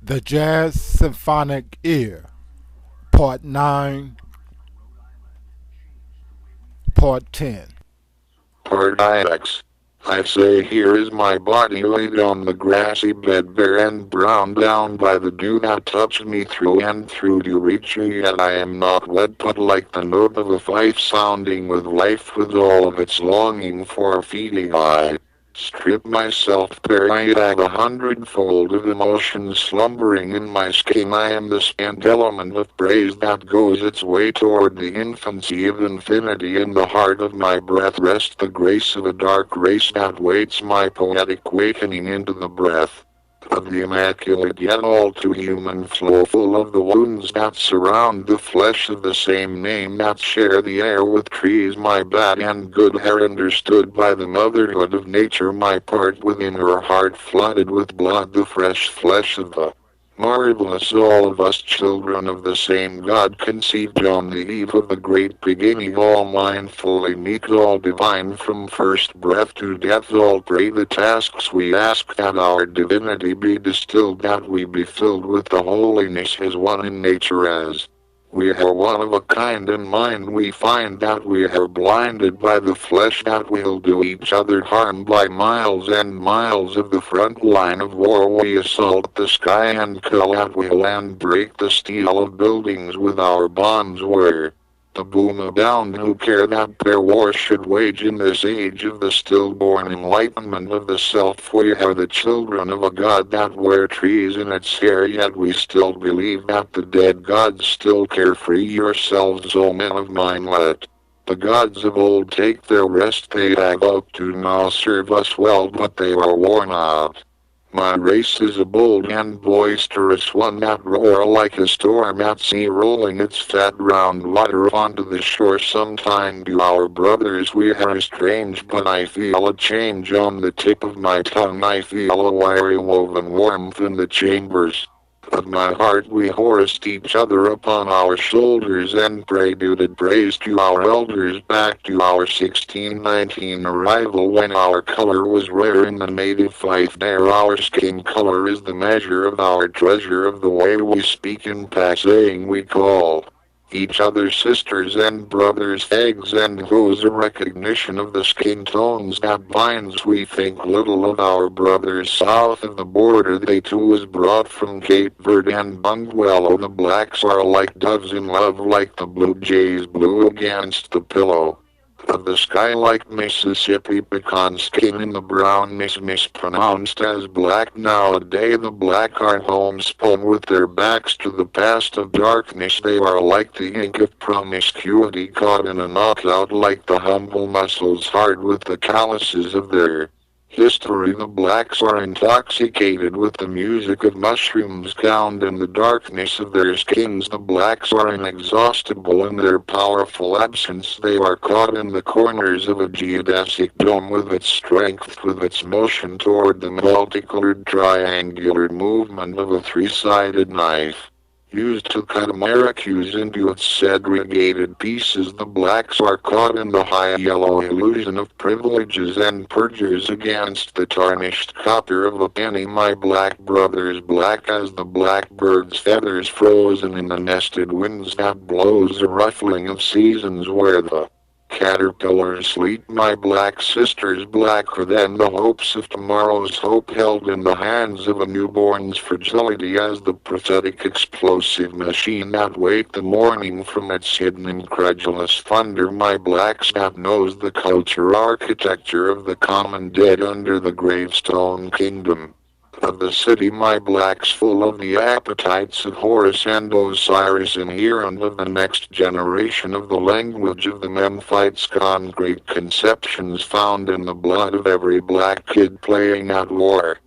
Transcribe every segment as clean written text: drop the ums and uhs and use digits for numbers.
The Jazz Symphonic Ear, Part 9, Part 10. Part IX. I say here is my body laid on the grassy bed bare and brown down by the dew that touched me through and through to reach you, yet I am not wet, but like the note of a fife sounding with life, with all of its longing for a feeding eye. Strip myself bare, I add 100-fold of emotion slumbering in my skin. I am the scant element of praise that goes its way toward the infancy of infinity. In the heart of my breath rests the grace of a dark race that waits my poetic wakening into the breath of the immaculate yet all too human flow, full of the wounds that surround the flesh of the same name, that share the air with trees. My bad and good hair understood by the motherhood of nature, my part within her heart flooded with blood, the fresh flesh of the marvelous, all of us children of the same God, conceived on the eve of the great beginning, all mindfully meek, all divine from first breath to death. All pray the tasks we ask, that our divinity be distilled, that we be filled with the holiness as one in nature. As we are one of a kind in mind, we find that we are blinded by the flesh, that we'll do each other harm. By miles and miles of the front line of war we assault the sky and kill at will and break the steel of buildings with our bombs. Where the boom abound, who care that their war should wage in this age of the stillborn enlightenment of the self? We are the children of a God that wear trees in its hair, yet we still believe that the dead gods still care. Free yourselves, O men of mine, let the gods of old take their rest. They have up to now serve us well, but they are worn out. My race is a bold and boisterous one, that roar like a storm at sea, rolling its fat round water onto the shore. Sometime to our brothers we are strange, but I feel a change on the tip of my tongue. I feel a wiry woven warmth in the chambers of my heart. We hoist each other upon our shoulders and pray duted praise to our elders, back to our 1619 arrival, when our color was rare in the native fife. There our skin color is the measure of our treasure. Of the way we speak in passing we call each other sisters and brothers, eggs and who's a recognition of the skin tones that binds. We think little of our brothers south of the border. They too was brought from Cape Verde and Bunguelo. The blacks are like doves in love, like the blue jays blue against the pillow of the sky, like Mississippi pecan skin in the brownness mispronounced as black. Nowadays the black are homespun with their backs to the past of darkness. They are like the ink of promiscuity caught in a knockout, like the humble muscles hard with the calluses of their history. The blacks are intoxicated with the music of mushrooms gowned in the darkness of their skins. The blacks are inexhaustible in their powerful absence. They are caught in the corners of a geodesic dome, with its strength, with its motion toward the multicolored triangular movement of a three-sided knife used to cut a maracuse into its segregated pieces. The blacks are caught in the high yellow illusion of privileges and perjures against the tarnished copper of a penny. My black brothers, black as the blackbird's feathers, frozen in the nested winds that blows, a ruffling of seasons where the caterpillars sleep. My black sisters, blacker than the hopes of tomorrow's hope, held in the hands of a newborn's fragility as the prophetic explosive machine that waked the morning from its hidden incredulous thunder. My blacks that knows the culture architecture of the common dead under the gravestone kingdom of the city. My blacks full of the appetites of Horus and Osiris, inherent of the next generation, of the language of the Memphites, concrete conceptions found in the blood of every black kid playing at war.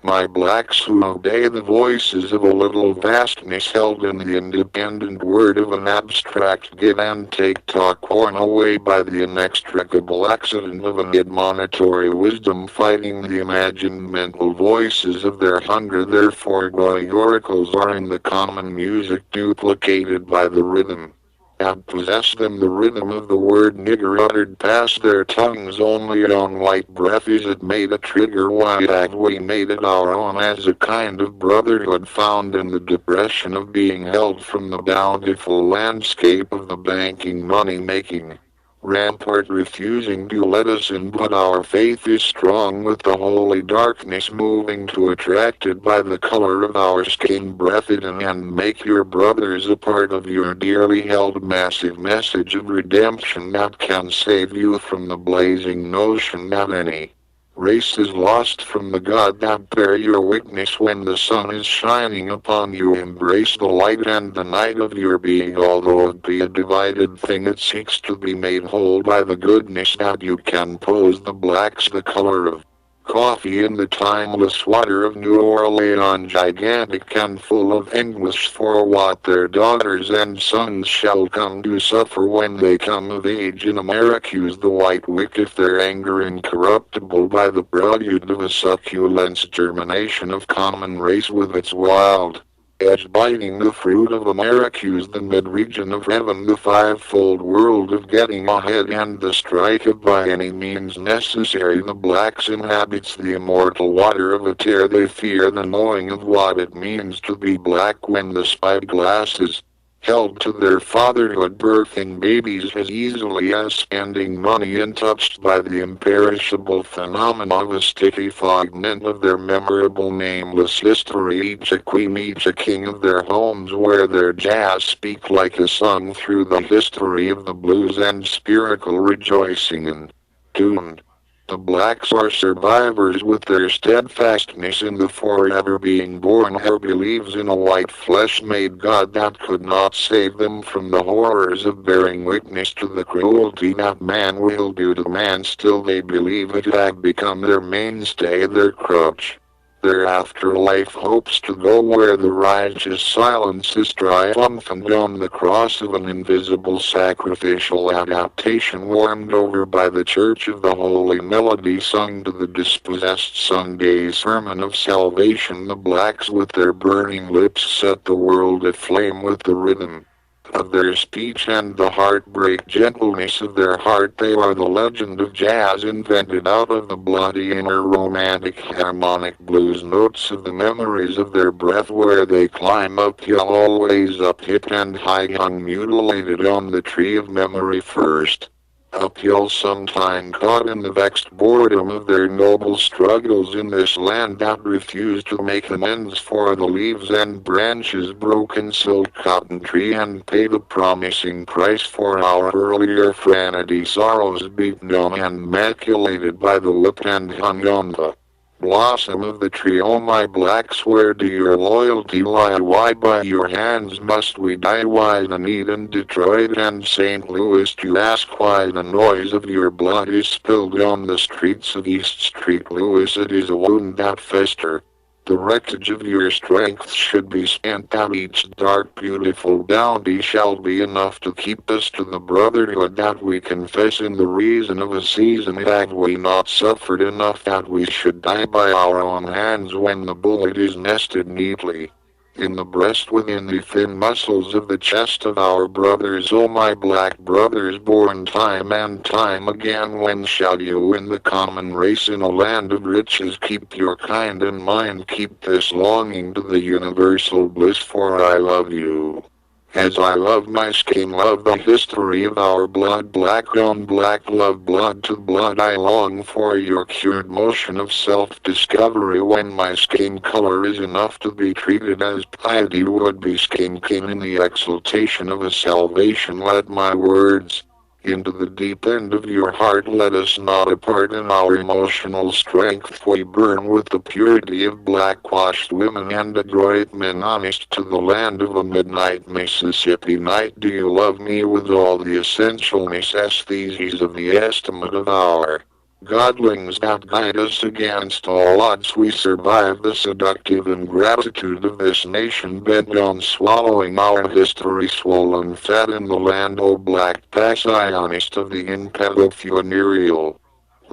My blacks who obey the voices of a little vastness, held in the independent word of an abstract give and take talk, worn away by the inextricable accident of an admonitory wisdom, fighting the imagined mental voices of their hunger. Their foregoing oracles are in the common music, duplicated by the rhythm and possess them the rhythm of the word nigger uttered past their tongues only on light breath is it made a trigger. Why have we made it our own as a kind of brotherhood found in the depression of being held from the bountiful landscape of the banking money-making rampart refusing to let us in, but our faith is strong with the holy darkness moving to attracted by the color of our skin. Breathe it in and make your brothers a part of your dearly held massive message of redemption that can save you from the blazing notion that any race is lost from the God that bear your witness when the sun is shining upon you. Embrace the light and the night of your being, although it be a divided thing it seeks to be made whole by the goodness that you can pose the blacks the color of coffee in the timeless water of New Orleans, gigantic and full of anguish for what their daughters and sons shall come to suffer when they come of age in America. Use the white wick if their anger incorruptible by the prelude of a succulent germination of common race with its wild edge biting the fruit of America. Use the mid-region of heaven, the fivefold world of getting ahead and the strife of by any means necessary. The blacks inhabits the immortal water of a tear. They fear the knowing of what it means to be black when the spyglass is held to their fatherhood, birthing babies as easily as spending money, and touched by the imperishable phenomena of a sticky fragment of their memorable nameless history, each a queen, each a king of their homes, where their jazz speak like a song through the history of the blues and spiritual rejoicing and tune. The blacks are survivors with their steadfastness in the forever being born, who believes in a white flesh-made God that could not save them from the horrors of bearing witness to the cruelty that man will do to man. Still they believe it had become their mainstay, their crutch. Their afterlife hopes to go where the righteous silence is triumphant on the cross of an invisible sacrificial adaptation, warmed over by the church of the holy melody sung to the dispossessed Sunday sermon of salvation. The blacks with their burning lips set the world aflame with the rhythm of their speech and the heartbreak gentleness of their heart. They are the legend of jazz invented out of the bloody inner romantic harmonic blues notes of the memories of their breath, where they climb uphill, always up hit and high, hung mutilated on the tree of memory first. Uphill sometime, caught in the vexed boredom of their noble struggles in this land that refused to make amends for the leaves and branches, broken silk cotton tree, and pay the promising price for our earlier franity, sorrows beaten on and maculated by the whip and hung on the blossom of the tree. Oh my blacks, where do your loyalty lie? Why by your hands must we die? Why the need in Detroit and St. Louis to ask why the noise of your blood is spilled on the streets of East Street? Louis, it is a wound that fester. The wreckage of your strength should be spent, that each dark beautiful bounty shall be enough to keep us to the brotherhood that we confess in the reason of a season. Have we not suffered enough that we should die by our own hands when the bullet is nested neatly in the breast within the thin muscles of the chest of our brothers? Oh my black brothers, born time and time again, when shall you in the common race in a land of riches keep your kind in mind, keep this longing to the universal bliss? For I love you as I love my skin, love the history of our blood, black on black, love blood to blood. I long for your cured motion of self-discovery when my skin color is enough to be treated as piety would be skin king in the exaltation of a salvation. Let my words into the deep end of your heart. Let us not apart in our emotional strength. We burn with the purity of black-washed women and adroit men, honest to the land of a midnight Mississippi night. Do you love me with all the essential necessities of the estimate of our godlings that guide us against all odds? We survive the seductive ingratitude of this nation, bent on swallowing our history, swollen fat in the land. O black passionist of the impedo funereal,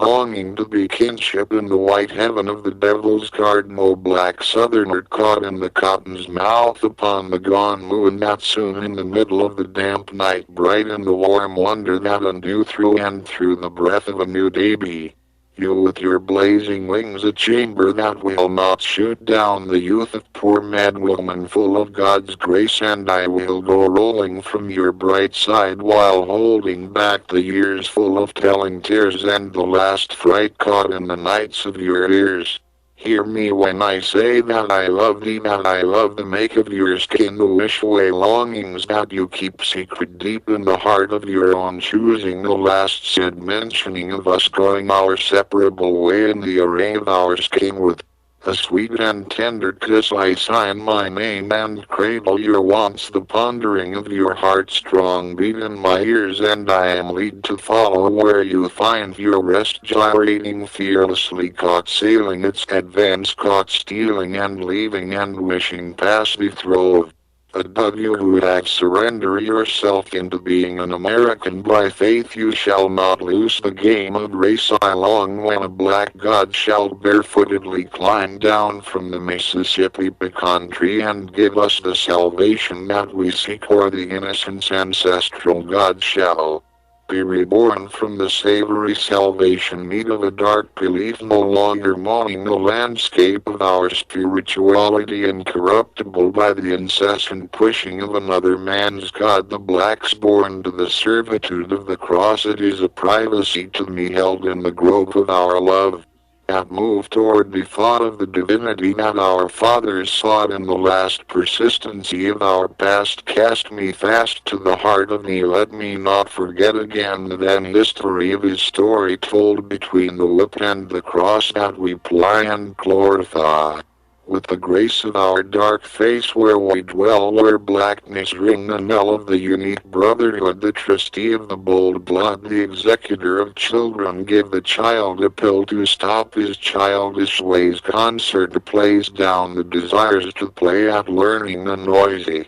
longing to be kinship in the white heaven of the devil's garden. O black southerner caught in the cotton's mouth upon the gone moon, that soon in the middle of the damp night bright in the warm wonder that undo through and through the breath of a new day be. You with your blazing wings, a chamber that will not shoot down the youth of poor mad woman full of God's grace, and I will go rolling from your bright side while holding back the years full of telling tears and the last fright caught in the nights of your ears. Hear me when I say that I love thee, that I love the make of your skin, the wish away longings that you keep secret deep in the heart of your own choosing, the last said mentioning of us going our separable way in the array of our skin. With a sweet and tender kiss I sign my name and cradle your wants, the pondering of your heart strong beat in my ears, and I am lead to follow where you find your rest, gyrating fearlessly, caught sailing its advance, caught stealing and leaving and wishing past the throw of a W who have surrender yourself into being an American by faith. You shall not lose the game of race I long, when a black god shall barefootedly climb down from the Mississippi country and give us the salvation that we seek, or the innocence ancestral God shall be reborn from the savory salvation meat of a dark belief, no longer mawning the landscape of our spirituality incorruptible by the incessant pushing of another man's God. The blacks born to the servitude of the cross, it is a privacy to me held in the grove of our love, that move toward the thought of the divinity that our fathers sought in the last persistency of our past. Cast me fast to the heart of thee, let me not forget again the then history of his story told between the whip and the cross, that we ply and glorify with the grace of our dark face where we dwell, where blackness ring the knell of the unique brotherhood, the trustee of the bold blood, the executor of children, give the child a pill to stop his childish ways, concert plays down the desires to play at learning the noisy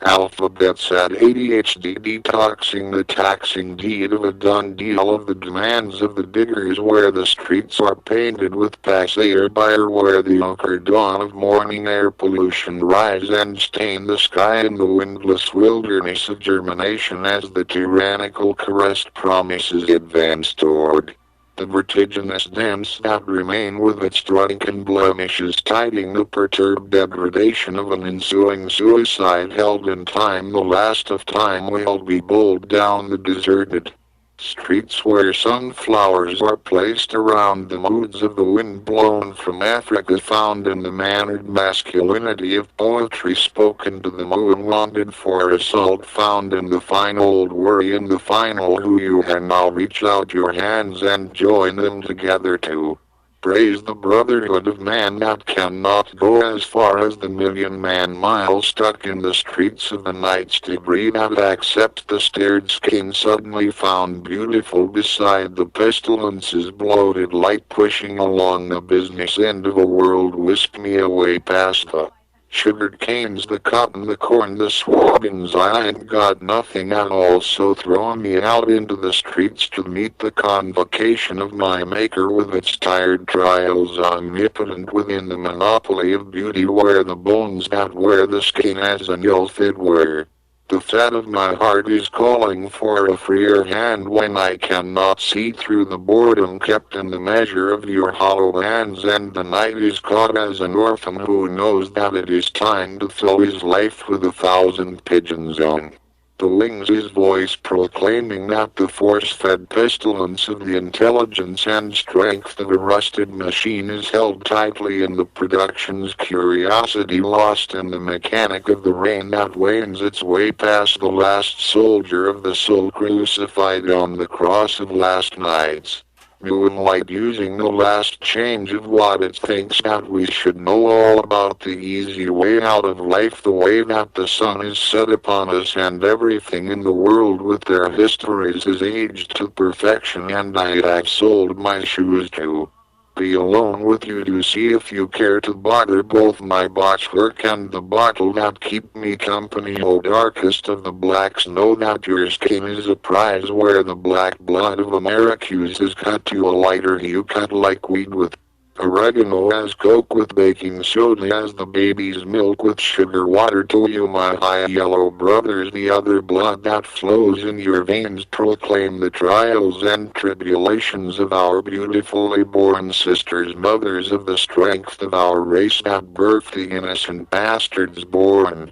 alphabets at ADHD, detoxing the taxing deed of a done deal of the demands of the diggers, where the streets are painted with passer buyer, where the ochre dawn of morning air pollution rise and stain the sky in the windless wilderness of germination, as the tyrannical caressed promises advance toward the vertiginous dance that remain with its drunken blemishes, tiding the perturbed degradation of an ensuing suicide held in time. The last of time will be bowled down the deserted streets, where sunflowers are placed around the moods of the wind blown from Africa, found in the mannered masculinity of poetry spoken to the moon, wanted for assault, found in the fine old worry, in the final who you can now reach out your hands and join them together to praise the brotherhood of man that cannot go as far as the million-man mile, stuck in the streets of the night's debris, that accepts the stared skin suddenly found beautiful beside the pestilence's bloated light, pushing along the business end of a world. Whisk me away past the sugared canes, the cotton, the corn, the swabbings. I ain't got nothing at all, so throw me out into the streets to meet the convocation of my maker with its tired trials, omnipotent within the monopoly of beauty, where the bones that wear the skin as an ill-fit wear. The fat of my heart is calling for a freer hand when I cannot see through the boredom kept in the measure of your hollow hands, and the night is caught as an orphan who knows that it is time to fill his life with 1,000 pigeons on the wings, his voice proclaiming that the force-fed pestilence of the intelligence and strength of a rusted machine is held tightly in the production's curiosity, lost in the mechanic of the rain that wanes its way past the last soldier of the soul crucified on the cross of last night's moonlight, using the last change of what it thinks that we should know all about, the easy way out of life, the way that the sun is set upon us, and everything in the world with their histories is aged to perfection, and I have sold my shoes to be alone with you to see if you care to bother both my botchwork and the bottle that keep me company. O darkest of the blacks, know that your skin is a prize where the black blood of Americus is cut to a lighter hue, cut like weed with oregano, as coke with baking soda, as the baby's milk with sugar water. To you, my high yellow brothers, the other blood that flows in your veins proclaim the trials and tribulations of our beautifully born sisters, mothers of the strength of our race that birthed the innocent bastards born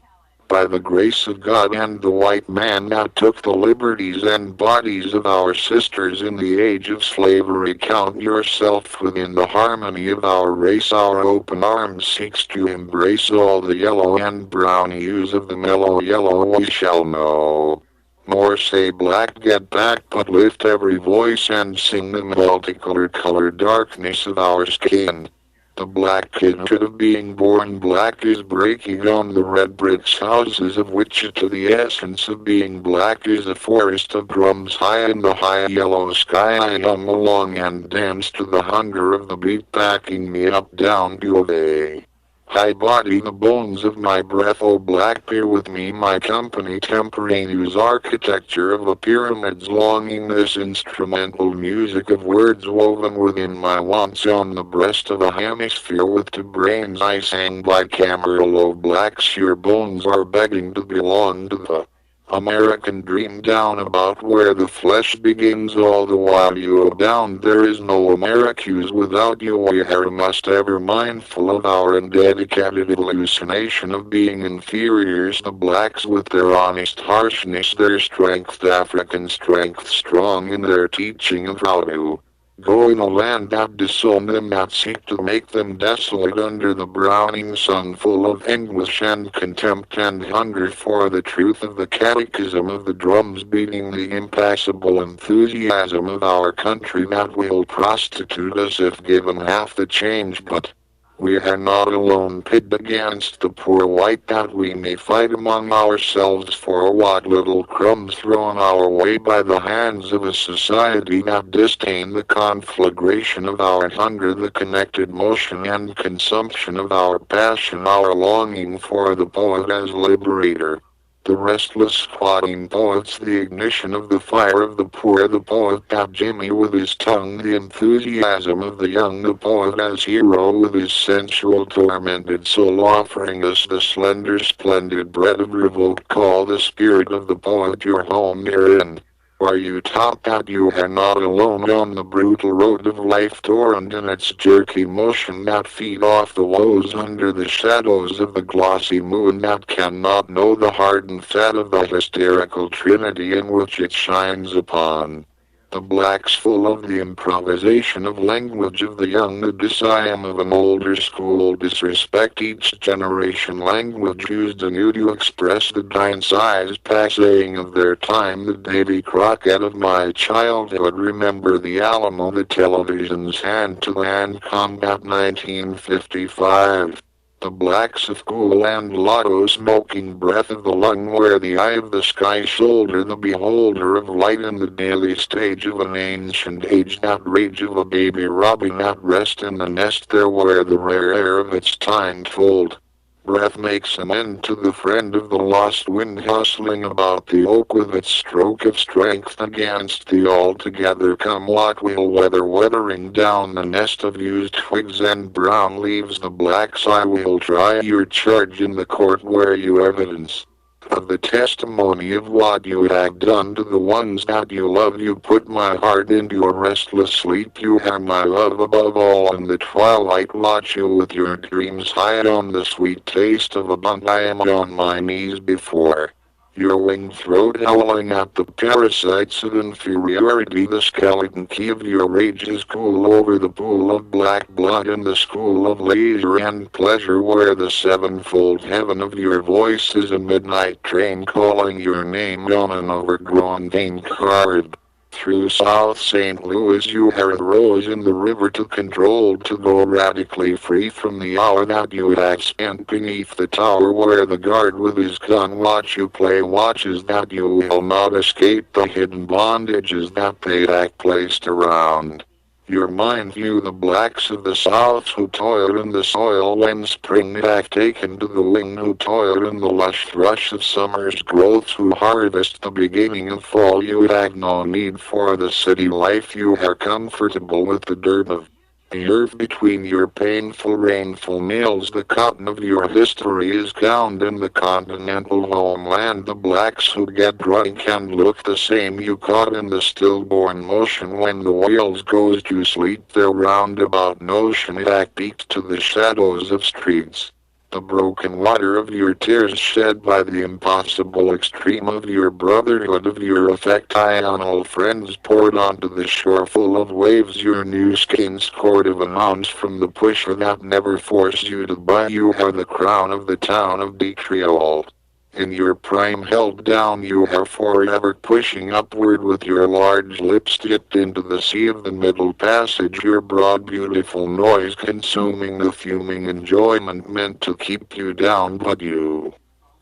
by the grace of God and the white man that took the liberties and bodies of our sisters in the age of slavery. Count yourself within the harmony of our race. Our open arms seeks to embrace all the yellow and brown hues of the mellow yellow. We shall know more say black, get back, but lift every voice and sing the multicolored darkness of our skin. The black kindred of being born black is breaking on the red bricks houses of Wichita. The essence of being black is a forest of drums high in the high yellow sky. I hum along and dance to the hunger of the beat, backing me up down to a high body, the bones of my breath. O black, bear with me my company, temporaneous architecture of the pyramids, longing this instrumental music of words woven within my wants on the breast of a hemisphere with two brains. I sang by Camerel. O blacks, your bones are begging to belong to the American dream down about where the flesh begins. All the while you abound, there is no Americus without you. We are must ever mindful of our undedicated hallucination of being inferiors. The blacks with their honest harshness, their strength, African strength, strong in their teaching of how to go in a land that disown them, that seek to make them desolate under the browning sun, full of anguish and contempt and hunger for the truth of the catechism of the drums beating, the impassible enthusiasm of our country that will prostitute us if given half the change. But we are not alone, pitted against the poor white, that we may fight among ourselves for what little crumbs thrown our way by the hands of a society that disdain the conflagration of our hunger, the connected motion and consumption of our passion, our longing for the poet as liberator. The restless squatting poets, the ignition of the fire of the poor, the poet that Jimmy with his tongue, the enthusiasm of the young, the poet as hero with his sensual tormented soul, offering us the slender splendid bread of revolt. Call the spirit of the poet your home herein. Are you taught that you are not alone on the brutal road of life, torrent in its jerky motion that feed off the woes under the shadows of the glossy moon that cannot know the hardened fat of the hysterical trinity in which it shines upon? The blacks full of the improvisation of language of the young, the disciam of an older school, disrespect each generation language used anew to express the dime-sized passaying of their time. The Davy Crockett of my childhood, remember the Alamo, the television's hand-to-hand combat 1955. The blacks of cool and lotto smoking breath of the lung, where the eye of the sky shoulder the beholder of light in the daily stage of an ancient age, that rage of a baby robin at rest in the nest there where the rare air of its time told breath makes an end to the friend of the lost wind, hustling about the oak with its stroke of strength against the altogether come what will weather, weathering down the nest of used twigs and brown leaves. The blacks, I will try your charge in the court where you evidence of the testimony of what you had done to the ones that you love. You put my heart into a restless sleep. You are my love above all. In the twilight watch you with your dreams high on the sweet taste of a bun. I am on my knees before your winged throat, howling at the parasites of inferiority. The skeleton key of your rage is cool over the pool of black blood in the school of leisure and pleasure, where the sevenfold heaven of your voice is a midnight train calling your name on an overgrown vein card. Through South St. Louis you are a rose in the river to control, to go radically free from the hour that you have spent beneath the tower, where the guard with his gun watch you play watches that you will not escape the hidden bondages that they have placed around Your mind view the blacks of the South who toil in the soil when spring hath taken to the wing, who toil in the lush thrush of summer's growth, who harvest the beginning of fall. You have no need for the city life, you are comfortable with the dirt of the earth between your painful rainful nails. The cotton of your history is gowned in the continental homeland. The blacks who get drunk and look the same you caught in the stillborn motion when the whales goes to sleep. Their roundabout notion that peaks to the shadows of streets. The broken water of your tears shed by the impossible extreme of your brotherhood, of your affectional friends poured onto the shore full of waves. Your new skin scored of an ounce from the pusher that never forced you to buy. You are the crown of the town of Detroit. In your prime held down, you are forever pushing upward with your large lips dipped into the sea of the middle passage, your broad beautiful noise consuming the fuming enjoyment meant to keep you down, but you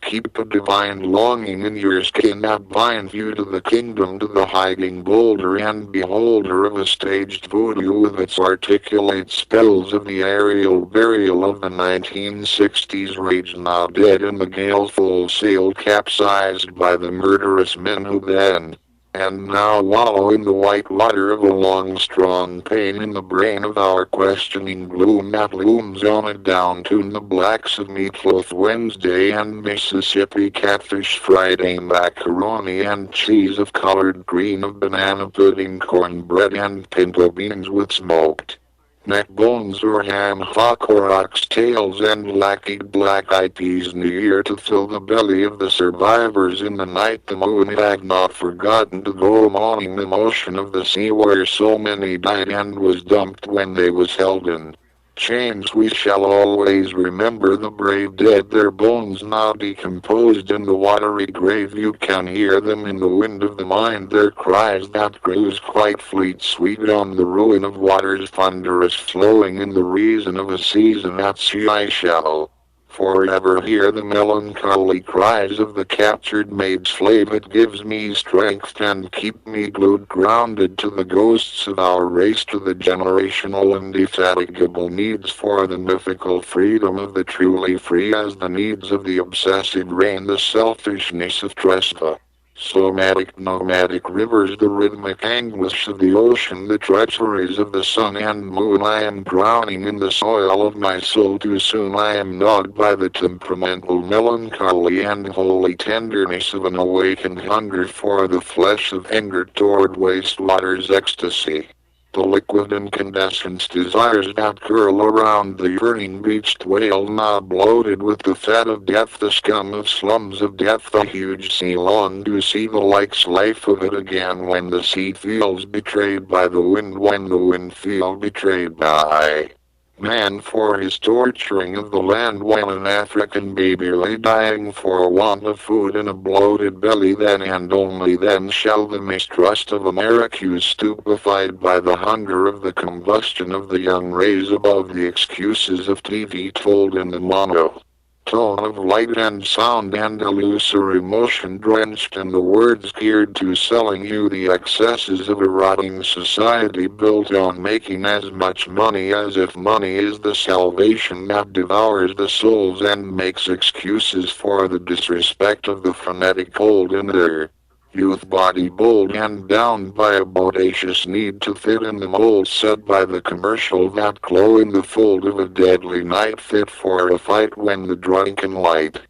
keep a divine longing in your skin that binds you to the kingdom, to the hiding boulder and beholder of a staged voodoo with its articulate spells of the aerial burial of the 1960s rage, now dead in the gale's full sail, capsized by the murderous men who then and now wallow in the white water of a long strong pain in the brain of our questioning gloom that looms on a down-tune. The blacks of Meatloaf Wednesday and Mississippi Catfish Friday, macaroni and cheese of colored green, of banana pudding, cornbread and pinto beans with smoked neck bones or ham hock or oxtails and lacquered black-eyed peas, New Year to fill the belly of the survivors in the night. The moon had not forgotten to go mourning the motion of the sea where so many died and was dumped when they was held in chains. We shall always remember the brave dead, their bones now decomposed in the watery grave. You can hear them in the wind of the mind, their cries that cruise quite fleet sweet on the ruin of waters thunderous flowing in the reason of a season at sea. I shall forever hear the melancholy cries of the captured maid slave. It gives me strength and keep me glued grounded to the ghosts of our race, to the generational indefatigable needs for the mythical freedom of the truly free, as the needs of the obsessive rain, the selfishness of trust, the somatic nomadic rivers, the rhythmic anguish of the ocean, the treacheries of the sun and moon. I am drowning in the soil of my soul too soon. I am gnawed by the temperamental melancholy and holy tenderness of an awakened hunger for the flesh, of anger toward wastewater's ecstasy, the liquid incandescence desires that curl around the burning beached whale, now bloated with the fat of death, the scum of slums of death. The huge sea long to see the likes life of it again, when the sea feels betrayed by the wind, when the wind feels betrayed by man for his torturing of the land, when an African baby lay dying for want of food in a bloated belly. Then and only then shall the mistrust of America, stupefied by the hunger of the combustion of the young, raise above the excuses of TV told in the monotone of light and sound and illusory motion, drenched in the words geared to selling you the excesses of a rotting society built on making as much money as if money is the salvation that devours the souls and makes excuses for the disrespect of the frenetic old in their youth, body bold and down by a bodacious need to fit in the mold set by the commercial that glow in the fold of a deadly night, fit for a fight when the drunken light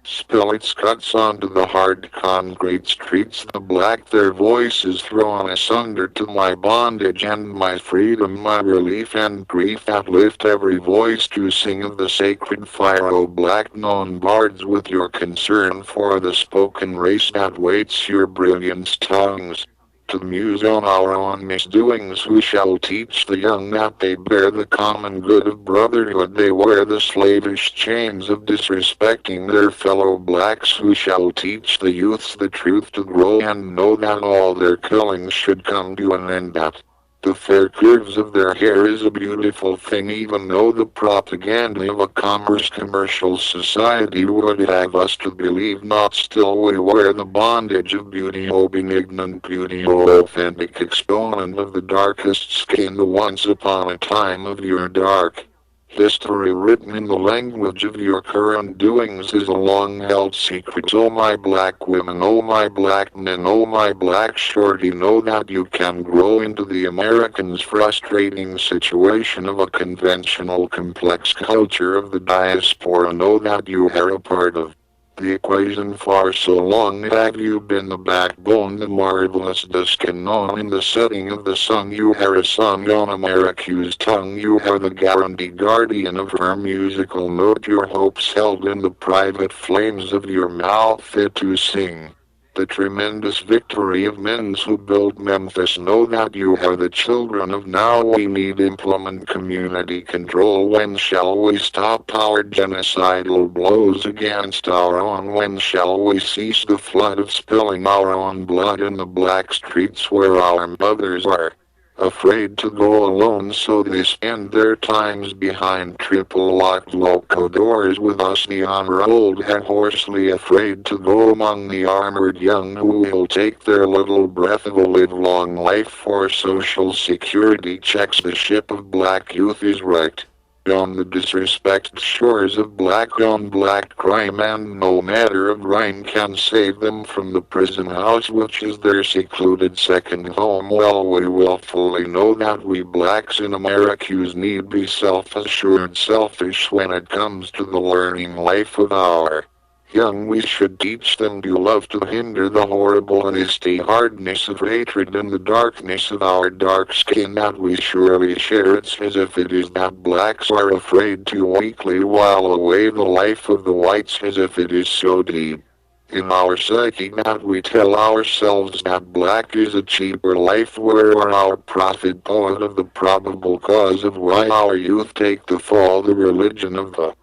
spill its cuts onto the hard concrete streets. The black, their voices thrown asunder to my bondage and my freedom, my relief and grief, that lift every voice to sing of the sacred fire. O black known bards, with your concern for the spoken race that waits your brilliance tongues to muse on our own misdoings, who shall teach the young that they bear the common good of brotherhood? They wear the slavish chains of disrespecting their fellow blacks, who shall teach the youths the truth to grow and know that all their killings should come to an end, that The fair curves of their hair is a beautiful thing, even though the propaganda of a commercial society would have us to believe not. Still we wear the bondage of beauty, O benignant beauty, O authentic exponent of the darkest skin, the once upon a time of your dark history written in the language of your current doings is a long-held secret. Oh my black women, oh my black men, oh my black shorty, know that you can grow into the Americans' frustrating situation of a conventional complex culture of the diaspora. Know that you are a part of the equation. For so long have you been the backbone, the marvelous disk, and known in the setting of the sun. You are a song on America's tongue. You are the guaranteed guardian of her musical note. Your hopes held in the private flames of your mouth fit to sing the tremendous victory of men who built Memphis. Know that you are the children of now. We need implement community control. When shall we stop our genocidal blows against our own? When shall we cease the flood of spilling our own blood in the black streets where our mothers are afraid to go alone, so they spend their times behind triple-locked loco doors with us neon-rolled and hoarsely afraid to go among the armored young who will take their little breath of a livelong life for social security checks. The ship of black youth is wrecked on the disrespected shores of black on black crime, and no matter of rhyme can save them from the prison house which is their secluded second home. Well, we willfully know that we blacks in Americans need be self-assured, selfish when it comes to the learning life of our young. We should teach them to love, to hinder the horrible honesty, hardness of hatred, and the darkness of our dark skin that we surely share. It's as if it is that blacks are afraid to weakly while away the life of the whites, as if it is so deep in our psyche that we tell ourselves that black is a cheaper life. Where are our prophet poet of the probable cause of why our youth take the fall? The religion of the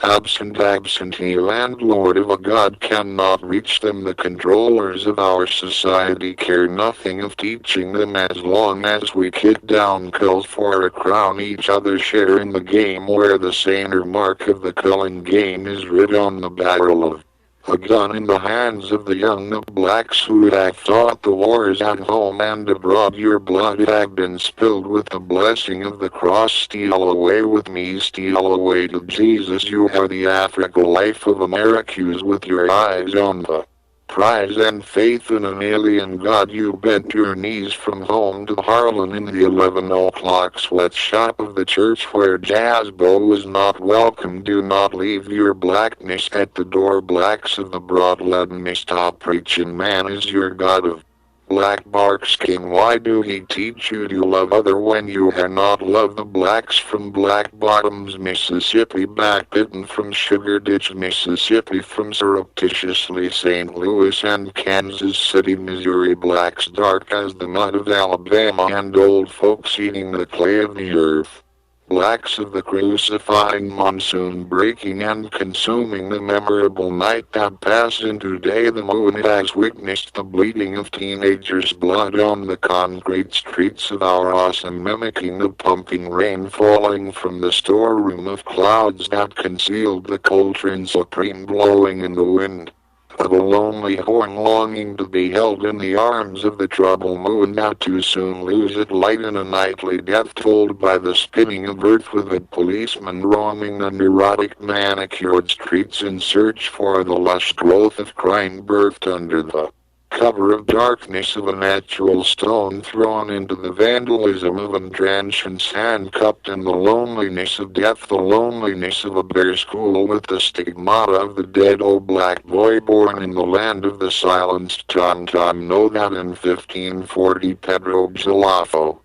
absentee landlord of a god cannot reach them. The controllers of our society care nothing of teaching them as long as we kick down culls for a crown. Each other share in the game where the saner mark of the culling game is writ on the barrel of a gun in the hands of the young. The blacks who have fought the wars at home and abroad, your blood have been spilled with the blessing of the cross. Steal away with me, steal away to Jesus. You are the Africa life of Americans with your eyes on the prize and faith in an alien God. You bent your knees from home to Harlan in the 11 o'clock sweatshop of the church where jazz bow was not welcome. Do not leave your blackness at the door. Blacks of the broad, let me stop preaching. Man is your God of black barks king. Why do he teach you to love other when you are not love? The blacks from Black Bottoms, Mississippi, backbitten from Sugar Ditch, Mississippi, from surreptitiously St. Louis and Kansas City, Missouri, blacks dark as the mud of Alabama and old folks eating the clay of the earth. Blacks of the crucifying monsoon breaking and consuming the memorable night that passed into day. The moon has witnessed the bleeding of teenagers' blood on the concrete streets of our awesome, mimicking the pumping rain falling from the storeroom of clouds that concealed the Coltrane Supreme blowing in the wind of a lonely horn longing to be held in the arms of the troubled moon, not too soon lose its light in a nightly death told by the spinning of earth, with a policeman roaming the neurotic manicured streets in search for the lush growth of crime birthed under the cover of darkness of a natural stone thrown into the vandalism of entrenchants, handcuffed in the loneliness of death, the loneliness of a bare school with the stigmata of the dead. O black boy born in the land of the silenced Tom. Know that in 1540 Pedro Jalafo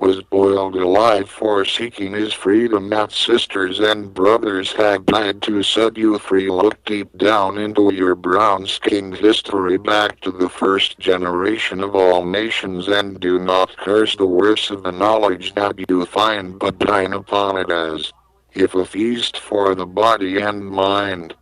was boiled alive for seeking his freedom, that sisters and brothers have died to set you free. Look deep down into your brown-skinned history back to the first generation of all nations, and do not curse the worst of the knowledge that you find, but dine upon it as if a feast for the body and mind.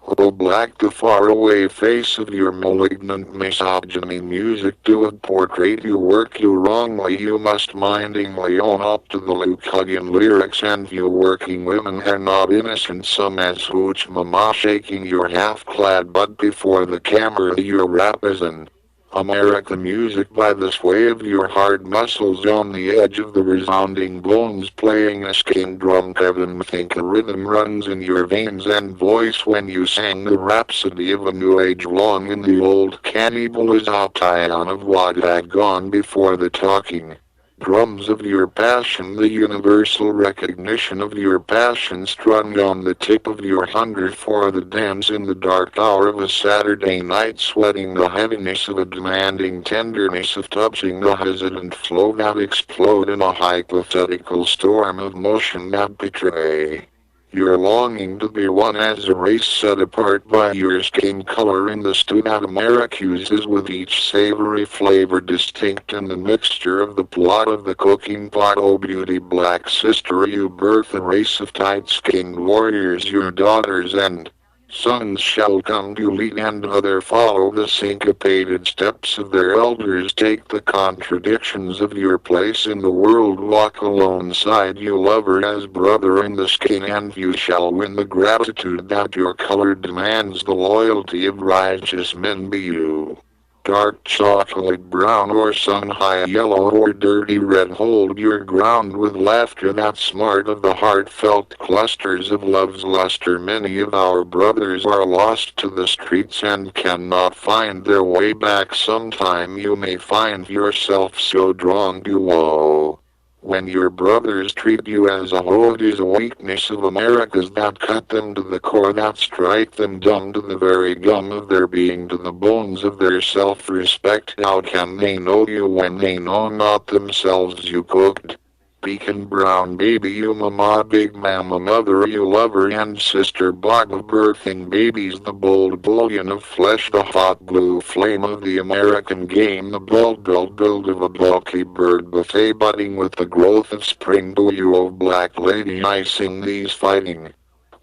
Oh, black the faraway face of your malignant misogyny music do it portray you work you wrongly you must mindingly own up to the Lucagian lyrics and you working women are not innocent some as hooch mama shaking your half-clad butt before the camera your rap is an American music by the sway of your hard muscles on the edge of the resounding bones playing a skin drum Kevin think a rhythm runs in your veins and voice when you sang the rhapsody of a new age long in the old cannibalization of what had gone before the talking drums of your passion, the universal recognition of your passion strung on the tip of your hunger for the dance in the dark hour of a Saturday night, sweating the heaviness of a demanding tenderness of touching the hesitant flow that explode in a hypothetical storm of motion that betray. Your longing to be one as a race set apart by your skin color in the stew that Americuses with each savory flavor distinct in the mixture of the plot of the cooking pot. Oh beauty black sister, you birth a race of tight-skinned warriors, your daughters and sons shall come to lead and other follow the syncopated steps of their elders. Take the contradictions of your place in the world, walk alongside you lover as brother in the skin, and you shall win the gratitude that your color demands. The loyalty of righteous men be you. Dark chocolate brown or sun-high yellow or dirty red, hold your ground with laughter that's smart of the heartfelt clusters of love's luster. Many of our brothers are lost to the streets and cannot find their way back. Sometime you may find yourself so drawn to woe. When your brothers treat you as a hoe, it is a weakness of America's that cut them to the core, that strike them dumb to the very gum of their being, to the bones of their self-respect. How can they know you when they know not themselves? You cooked beacon brown baby, you mama big mama mother, you lover and sister bog of birthing babies, the bold bullion of flesh, the hot blue flame of the American game, the build of a bulky bird buffet budding with the growth of spring. To you, oh black lady, I sing these fighting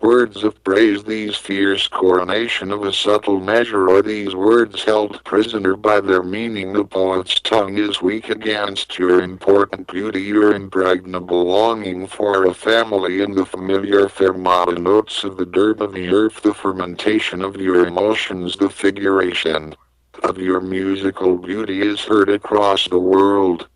words of praise, these fierce coronation of a subtle measure, or these words held prisoner by their meaning. The poet's tongue is weak against your important beauty, your impregnable longing for a family, and the familiar fermata notes of the dirt of the earth, the fermentation of your emotions, the figuration of your musical beauty is heard across the world.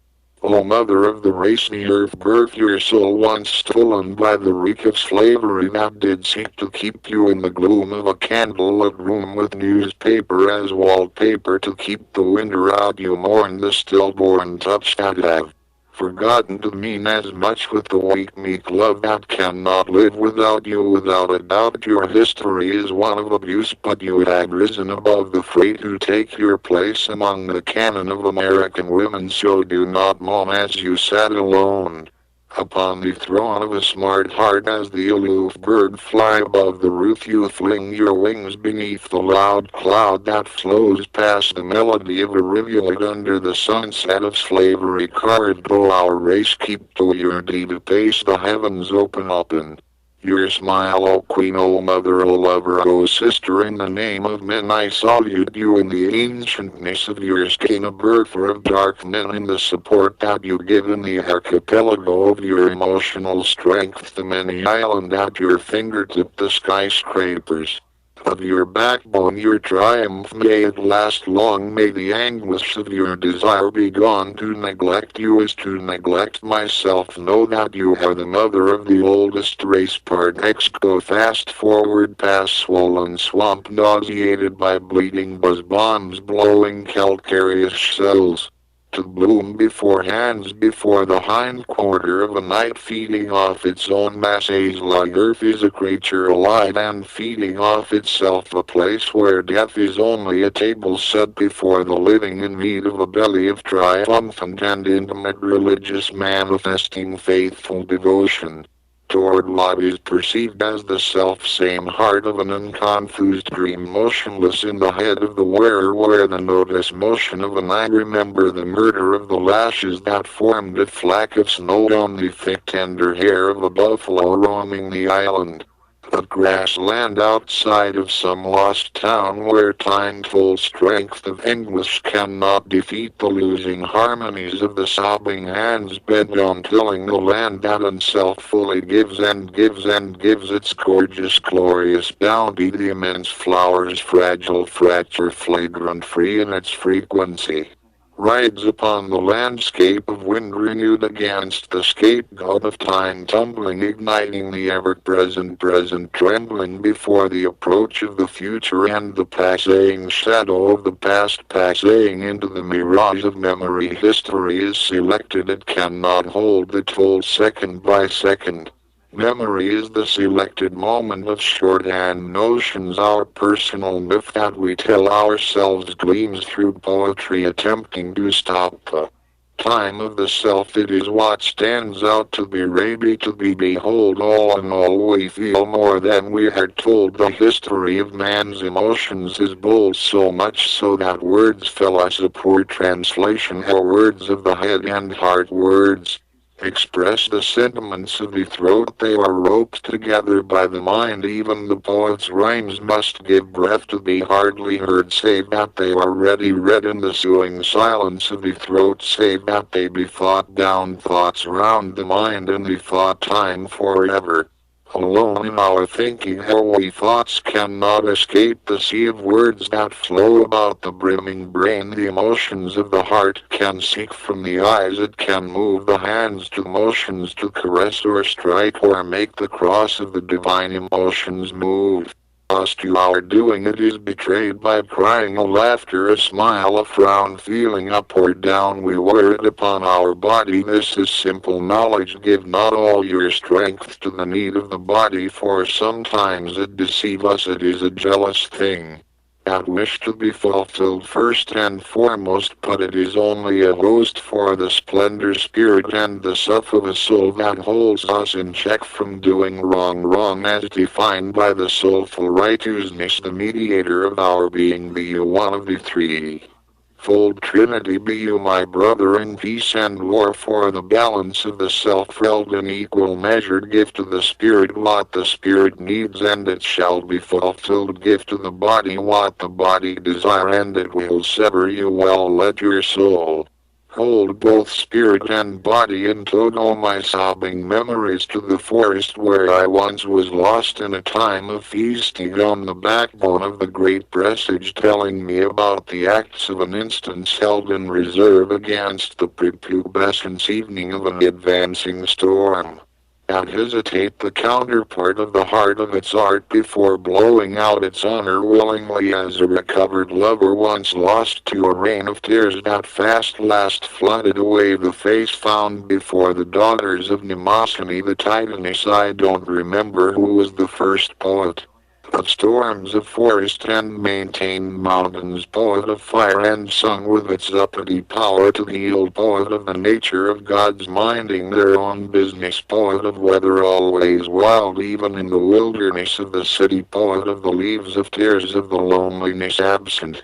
O mother of the race, the earth birth your soul once stolen by the reek of slavery that did seek to keep you in the gloom of a candlelit room with newspaper as wallpaper to keep the winter out. You mourn the stillborn touch that have forgotten to mean as much with the weak meek love that cannot live without you. Without a doubt your history is one of abuse, but you have risen above the freight to take your place among the canon of American women. So do not moan as you sat alone upon the throne of a smart heart. As the aloof bird fly above the roof, you fling your wings beneath the loud cloud that flows past the melody of a rivulet under the sunset of slavery carved. Oh, our race, keep to your diva pace, the heavens open up and your smile, O queen, O mother, O lover, O sister, in the name of men I salute you in the ancientness of your skin, a birther of dark men, in the support that you give in the archipelago of your emotional strength, the many island at your fingertip, the skyscrapers of your backbone, your triumph may it last long, may the anguish of your desire be gone. To neglect you is to neglect myself. Know that you are the mother of the oldest race. Part X. Go fast forward past swollen swamp, nauseated by bleeding buzz bombs, blowing calcareous cells to bloom before hands, before the hindquarter of a night, feeding off its own masses. Like earth is a creature alive and feeding off itself, a place where death is only a table set before the living, in need of a belly of triumphant and intimate religious manifesting faithful devotion toward what is perceived as the self-same heart of an unconfused dream, motionless in the head of the wearer, where the notice motion of an eye. Remember the murder of the lashes that formed a flack of snow on the thick tender hair of a buffalo roaming the island A grassland outside of some lost town where time's full strength of anguish cannot defeat the losing harmonies of the sobbing hands bent on tilling the land that itself fully gives and gives and gives its gorgeous glorious bounty. The immense flowers fragile fracture flagrant free in its frequency. Rides upon the landscape of wind renewed against the scapegoat of time tumbling, igniting the ever-present present, trembling before the approach of the future and the passing shadow of the past, passing into the mirage of memory. History is selected, it cannot hold the toll second by second. Memory is the selected moment of shorthand notions, our personal myth that we tell ourselves gleams through poetry attempting to stop the time of the self. It is what stands out to be ready to be behold. All in all, we feel more than we are told. The history of man's emotions is bold, so much so that words fail us. A poor translation are words of the head and heart. Words express the sentiments of the throat. They are roped together by the mind. Even the poet's rhymes must give breath to be hardly heard, save that they are ready read in the suing silence of the throat, save that they be thought down. Thoughts round the mind and the thought time forever. Alone in our thinking, our we thoughts cannot escape the sea of words that flow about the brimming brain. The emotions of the heart can seek from the eyes, it can move the hands to motions to caress or strike or make the cross of the divine emotions move us to our doing. It is betrayed by crying, a laughter, a smile, a frown, feeling up or down. We wear it upon our body. This is simple knowledge. Give not all your strength to the need of the body, for sometimes it deceive us. It is a jealous thing that wish to be fulfilled first and foremost, but it is only a host for the splendor spirit and the self of a soul that holds us in check from doing wrong. Wrong as defined by the soulful righteousness, the mediator of our being, be you one of the threefold Trinity. Be you my brother in peace and war, for the balance of the self held in equal measure. Give to the spirit what the spirit needs, and it shall be fulfilled. Give to the body what the body desire, and it will sever you well. Let your soul hold both spirit and body in total. My sobbing memories to the forest where I once was lost in a time of feasting on the backbone of the great presage, telling me about the acts of an instance held in reserve against the prepubescence evening of an advancing storm. And hesitate the counterpart of the heart of its art before blowing out its honor willingly, as a recovered lover once lost to a rain of tears that fast last flooded away the face found before the daughters of Mnemosyne the Titaness. I don't remember who was the first poet of storms of forest and maintained mountains, poet of fire and sung with its uppity power to heal, poet of the nature of gods minding their own business, poet of weather always wild even in the wilderness of the city, poet of the leaves of tears, of the loneliness absent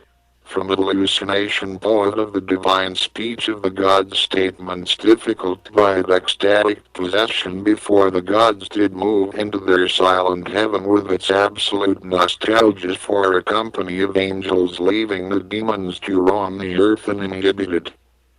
from hallucination, poet of the divine speech of the gods, statements difficult by ecstatic possession before the gods did move into their silent heaven with its absolute nostalgia for a company of angels, leaving the demons to roam the earth uninhibited.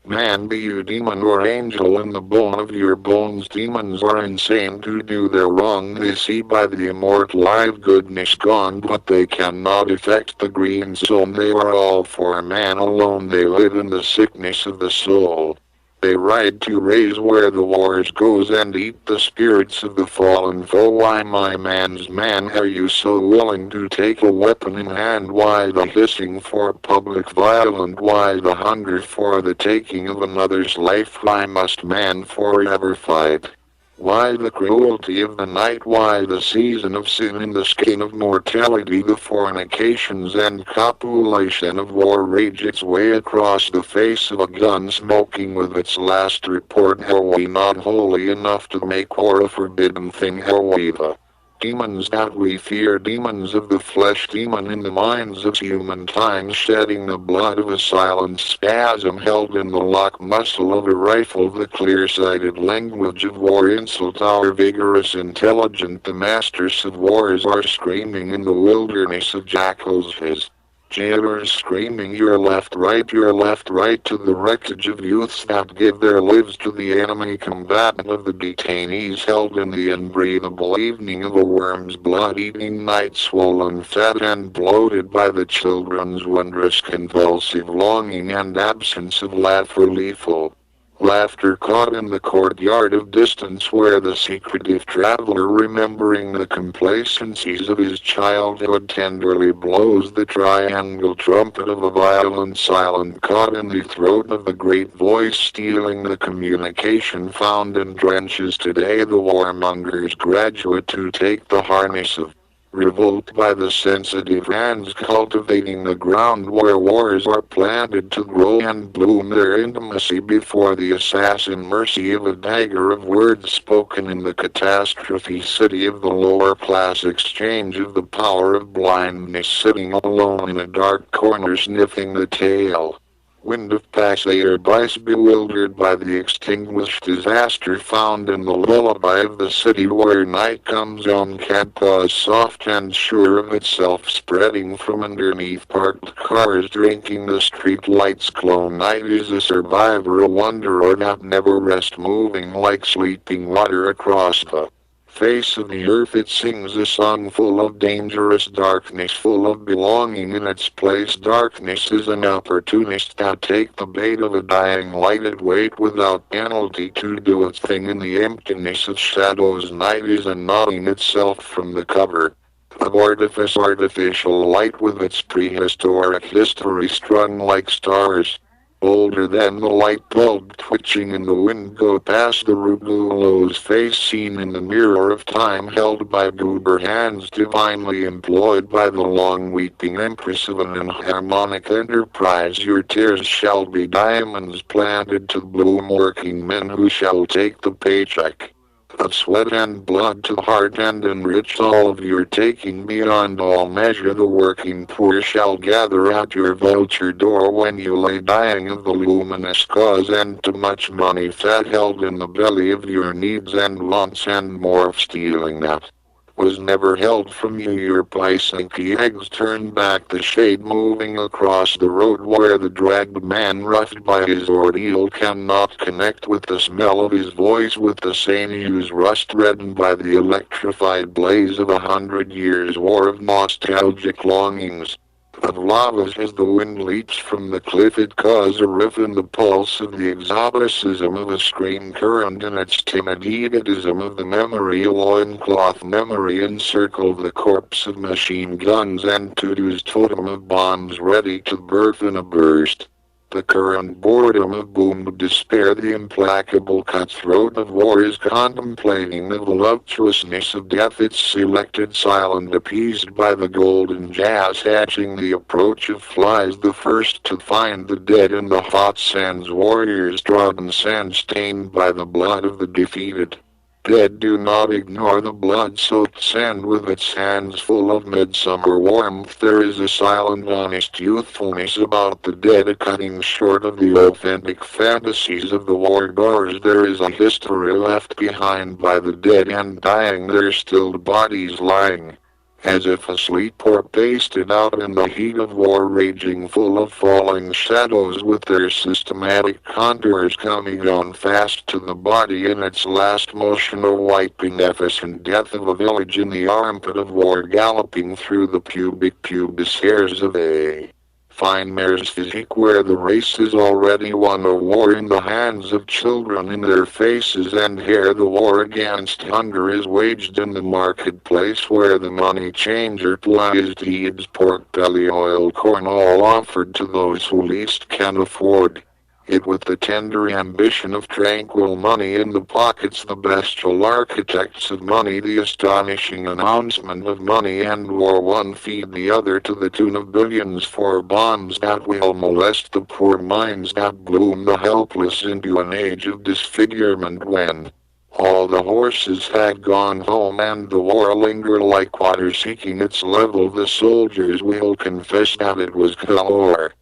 Man, be you demon or angel, in the bone of your bones. Demons are insane to do their wrong. They see by the immortal eye of goodness gone, but they cannot affect the green soul. They are all for man alone. They live in the sickness of the soul. They ride to raise where the wars goes and eat the spirits of the fallen foe. Why, my man's man, are you so willing to take a weapon in hand? Why the hissing for public violence? Why the hunger for the taking of another's life? Why must man forever fight? Why the cruelty of the night? Why the season of sin in the skein of mortality? The fornications and copulation of war rage its way across the face of a gun, smoking with its last report. Are we not holy enough to make war a forbidden thing? Are we the Demons that we fear, demons of the flesh, demon in the minds of human times, shedding the blood of a silent spasm held in the lock muscle of a rifle. The clear-sighted language of war insult our vigorous intelligence. The masters of wars are screaming in the wilderness of jackals. His jailers screaming, your left, right, to the wreckage of youths that give their lives to the enemy combatant, of the detainees held in the unbreathable evening of a worm's blood-eating night, swollen, fat, and bloated by the children's wondrous convulsive longing and absence of laughter, lethal laughter caught in the courtyard of distance, where the secretive traveler, remembering the complacencies of his childhood, tenderly blows the triangle trumpet of a violent silent, caught in the throat of the great voice stealing the communication found in trenches today. The warmonger's graduate to take the harness of revolt by the sensitive hands cultivating the ground where wars are planted to grow and bloom, their intimacy before the assassin mercy of a dagger of words spoken in the catastrophe city of the lower class, exchange of the power of blindness, sitting alone in a dark corner sniffing the tail wind of passers-by, bewildered by the extinguished disaster found in the lullaby of the city where night comes on, cat paws soft and sure of itself spreading from underneath parked cars, drinking the street lights' glow. Night is a survivor, a wanderer that never rests, moving like sleeping water across the face of the earth. It sings a song full of dangerous darkness, full of belonging in its place. Darkness is an opportunist that take the bait of a dying light. It wait without penalty to do its thing in the emptiness of shadows. Night is a nodding itself from the cover of artifice, artificial light with its prehistoric history strung like stars. Older than the light bulb twitching in the wind, go past the Rugullo's face seen in the mirror of time, held by goober hands divinely employed by the long weeping empress of an inharmonic enterprise. Your tears shall be diamonds planted to bloom, working men who shall take the paycheck of sweat and blood to heart and enrich all of your taking beyond all measure. The working poor shall gather at your vulture door when you lay dying of the luminous cause, and to much money fat held in the belly of your needs and wants and more, stealing that was never held from you. Your Pysanky eggs turn back the shade, moving across the road where the dragged man, roughed by his ordeal, cannot connect with the smell of his voice, with the sinew's rust reddened by the electrified blaze of 100 years' war of nostalgic longings. Of lavas as the wind leaps from the cliff, it causes a riff in the pulse of the exoticism of a scream current, in its timid egotism of the memory, a loincloth memory encircled the corpse of machine guns and Tudu's totem of bombs ready to birth in a burst. The current boredom of boomed despair, the implacable cutthroat of war is contemplating the voluptuousness of death, its selected silent appeased by the golden jazz, hatching the approach of flies, the first to find the dead in the hot sands, warriors trodden sand stained by the blood of the defeated. Dead do not ignore the blood-soaked sand with its hands full of midsummer warmth. There is a silent, honest youthfulness about the dead, a cutting short of the authentic fantasies of the war-goers. There is a history left behind by the dead and dying, their stilled bodies lying as if asleep or pasted out in the heat of war raging, full of falling shadows, with their systematic contours coming on fast to the body in its last motion, a wiping efficient death of a village in the armpit of war, galloping through the pubis hairs of a fine mare's physique, where the race has already won a war in the hands of children, in their faces and hair. The war against hunger is waged in the marketplace, where the money changer plies deeds, pork belly, oil, corn, all offered to those who least can afford it, with the tender ambition of tranquil money in the pockets, the bestial architects of money, the astonishing announcement of money and war. One feed the other to the tune of billions for bombs that will molest the poor minds that bloom the helpless into an age of disfigurement, when All the horses had gone home and the war lingered like water seeking its level. The soldiers will confess that it was galore.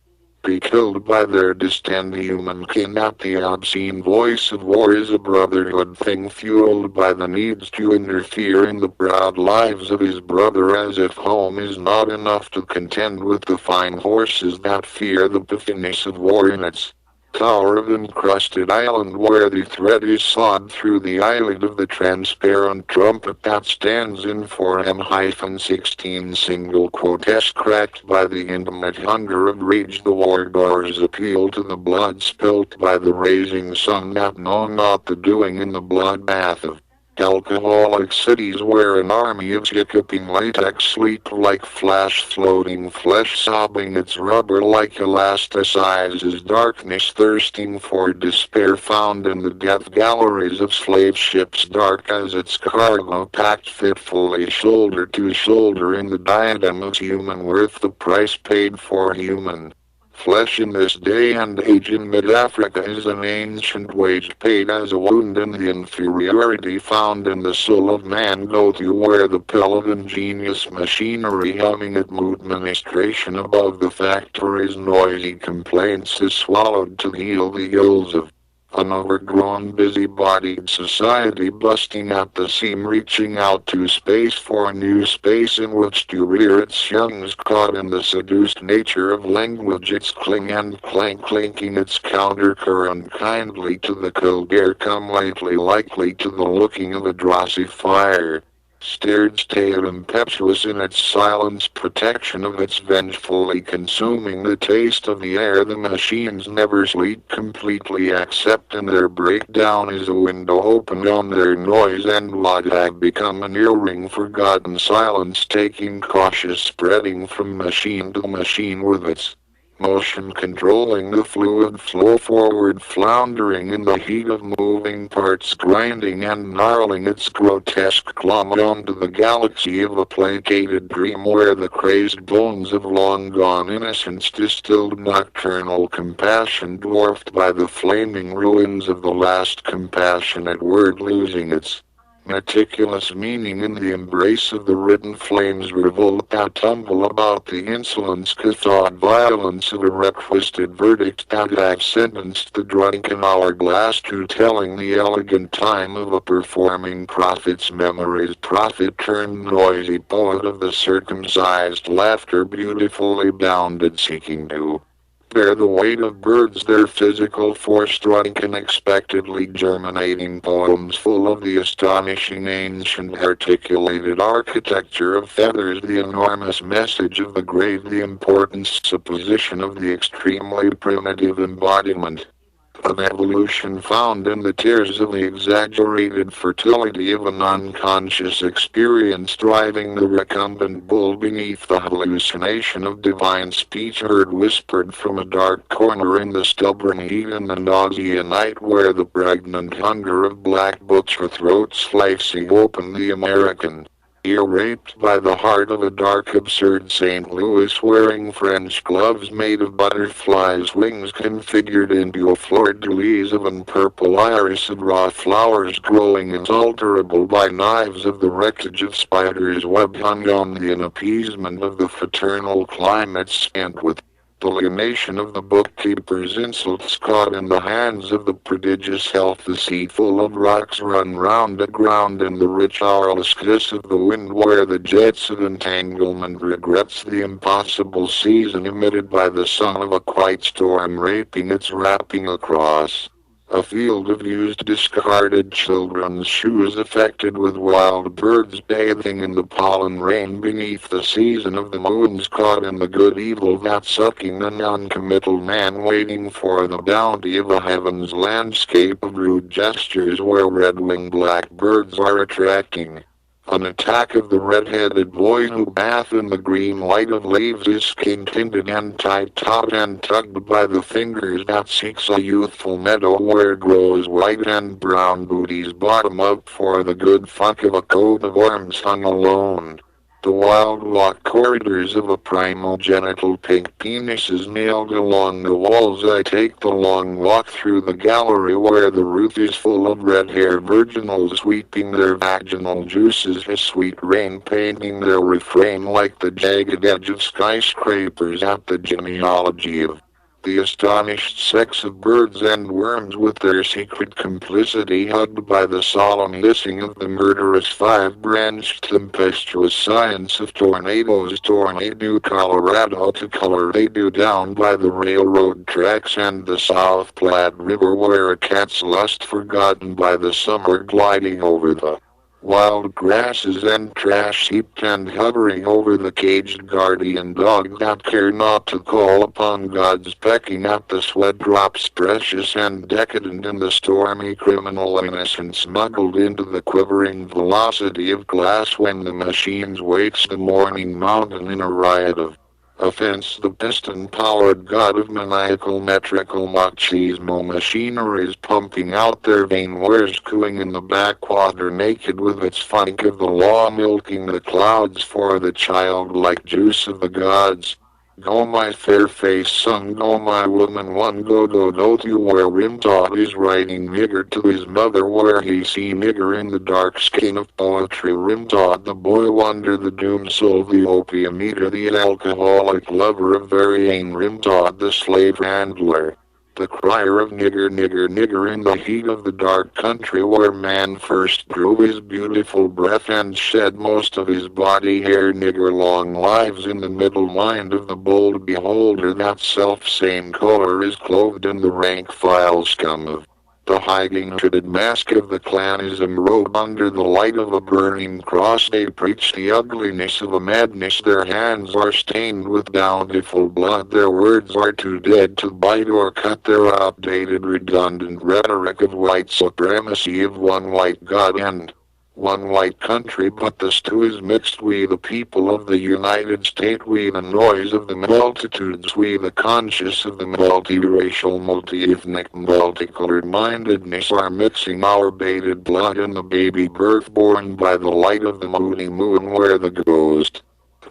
Be killed by their distant human kin. At the obscene voice of war is a brotherhood thing fueled by the needs to interfere in the proud lives of his brother, as if home is not enough to contend with the fine horses that fear the bitterness of war in its tower of encrusted island, where the thread is sawed through the eyelid of the transparent trumpet that stands in for M-16 single quotes cracked by the intimate hunger of rage. The war goers appeal to the blood spilt by the rising sun that know not the doing in the bloodbath of alcoholic cities, where an army of hiccuping latex sleep like flash floating flesh sobbing its rubber like elasticizes darkness thirsting for despair found in the death galleries of slave ships dark as its cargo packed fitfully shoulder to shoulder in the diadem of human worth, the price paid for human flesh in this day and age in mid-Africa is an ancient wage paid as a wound, and the inferiority found in the soul of man go to where the pill of ingenious machinery humming at mute ministration above the factory's noisy complaints is swallowed to heal the ills of an overgrown, busy-bodied society busting at the seam, reaching out to space for a new space in which to rear its youngs, caught in the seduced nature of language, its cling and clank clinking its countercurrent kindly to the cold air come lately likely to the looking of a drossy fire. Stared stale impetuous in its silence protection of its vengefully consuming the taste of the air. The machines never sleep completely except in their breakdown is a window opened on their noise, and what had become an earring forgotten silence taking cautious spreading from machine to machine with its motion controlling the fluid flow forward, floundering in the heat of moving parts, grinding and gnarling its grotesque claw onto the galaxy of a placated dream where the crazed bones of long-gone innocence distilled nocturnal compassion dwarfed by the flaming ruins of the last compassionate word losing its meticulous meaning in the embrace of the written flames revolt that tumble about the insolence cathode violence of a requisite verdict that have sentenced the drunken hourglass to telling the elegant time of a performing prophet's memories. Prophet turned noisy poet of the circumcised laughter beautifully bounded seeking to bear the weight of birds, their physical force drunk unexpectedly germinating poems full of the astonishing ancient articulated architecture of feathers, the enormous message of the grave, the important supposition of the extremely primitive embodiment of evolution found in the tears of the exaggerated fertility of an unconscious experience driving the recumbent bull beneath the hallucination of divine speech heard whispered from a dark corner in the stubborn heat in the nausea night where the pregnant hunger of black butcher throats slicing open the American ear raped by the heart of a dark absurd St. Louis wearing French gloves made of butterflies' wings configured into a fleur-de-lis of an purple iris of raw flowers growing inalterable by knives of the wreckage of spiders' web hung on the appeasement of the fraternal climate spent with alienation of the bookkeeper's insults caught in the hands of the prodigious health. The sea full of rocks run round aground in the rich hourless kiss of the wind where the jets of entanglement regrets the impossible season emitted by the sun of a quiet storm raping its wrapping across a field of used discarded children's shoes affected with wild birds bathing in the pollen rain beneath the season of the moons caught in the good evil that sucking the non-committal man waiting for the bounty of a heaven's landscape of rude gestures where red-winged blackbirds are attracting an attack of the red-headed boy who bath in the green light of leaves, his skin tinted and tight-taut and tugged by the fingers that seeks a youthful meadow where grows white and brown booties bottom up for the good fuck of a coat of arms hung alone The wild locked corridors of a primal genital pink penis is nailed along the walls. I take the long walk through the gallery where the roof is full of red-haired virginals sweeping their vaginal juices as sweet rain, painting their refrain like the jagged edge of skyscrapers at the genealogy of the astonished sex of birds and worms with their secret complicity, hugged by the solemn hissing of the murderous five-branched tempestuous science of tornadoes. Tornado Colorado to Colorado, down by the railroad tracks and the South Platte River, where a cat's lust forgotten by the summer gliding over the wild grasses and trash heaped and hovering over the caged guardian dog that care not to call upon God's pecking at the sweat drops precious and decadent in the stormy criminal innocence smuggled into the quivering velocity of glass when the machines waits the morning mountain in a riot of offense. The piston-powered god of maniacal metrical machismo machinery is pumping out their vain wares, cooing in the backwater naked with its funk of the law, milking the clouds for the childlike juice of the gods. Go my fair-faced son, go my woman one, go to where Rimtod is writing nigger to his mother, where he see nigger in the dark skin of poetry. Rimtod, the boy wonder, the doomed soul, the opium eater, the alcoholic lover of Varian. Rimtod, the slave handler, the crier of nigger, nigger, nigger in the heat of the dark country where man first drew his beautiful breath and shed most of his body hair. Nigger long lives in the middle mind of the bold beholder. That self-same color is clothed in the rank file scum of the hiding-hooded mask of the clanism, robed under the light of a burning cross. They preach the ugliness of a madness. Their hands are stained with bountiful blood. Their words are too dead to bite or cut. Their outdated, redundant rhetoric of white supremacy, of one white God and one white country, but the stew is mixed. We the people of the United States, we the noise of the multitudes, we the conscious of the multiracial, multi-ethnic, multicolored mindedness are mixing our bated blood in the baby birth born by the light of the moody moon, where the ghost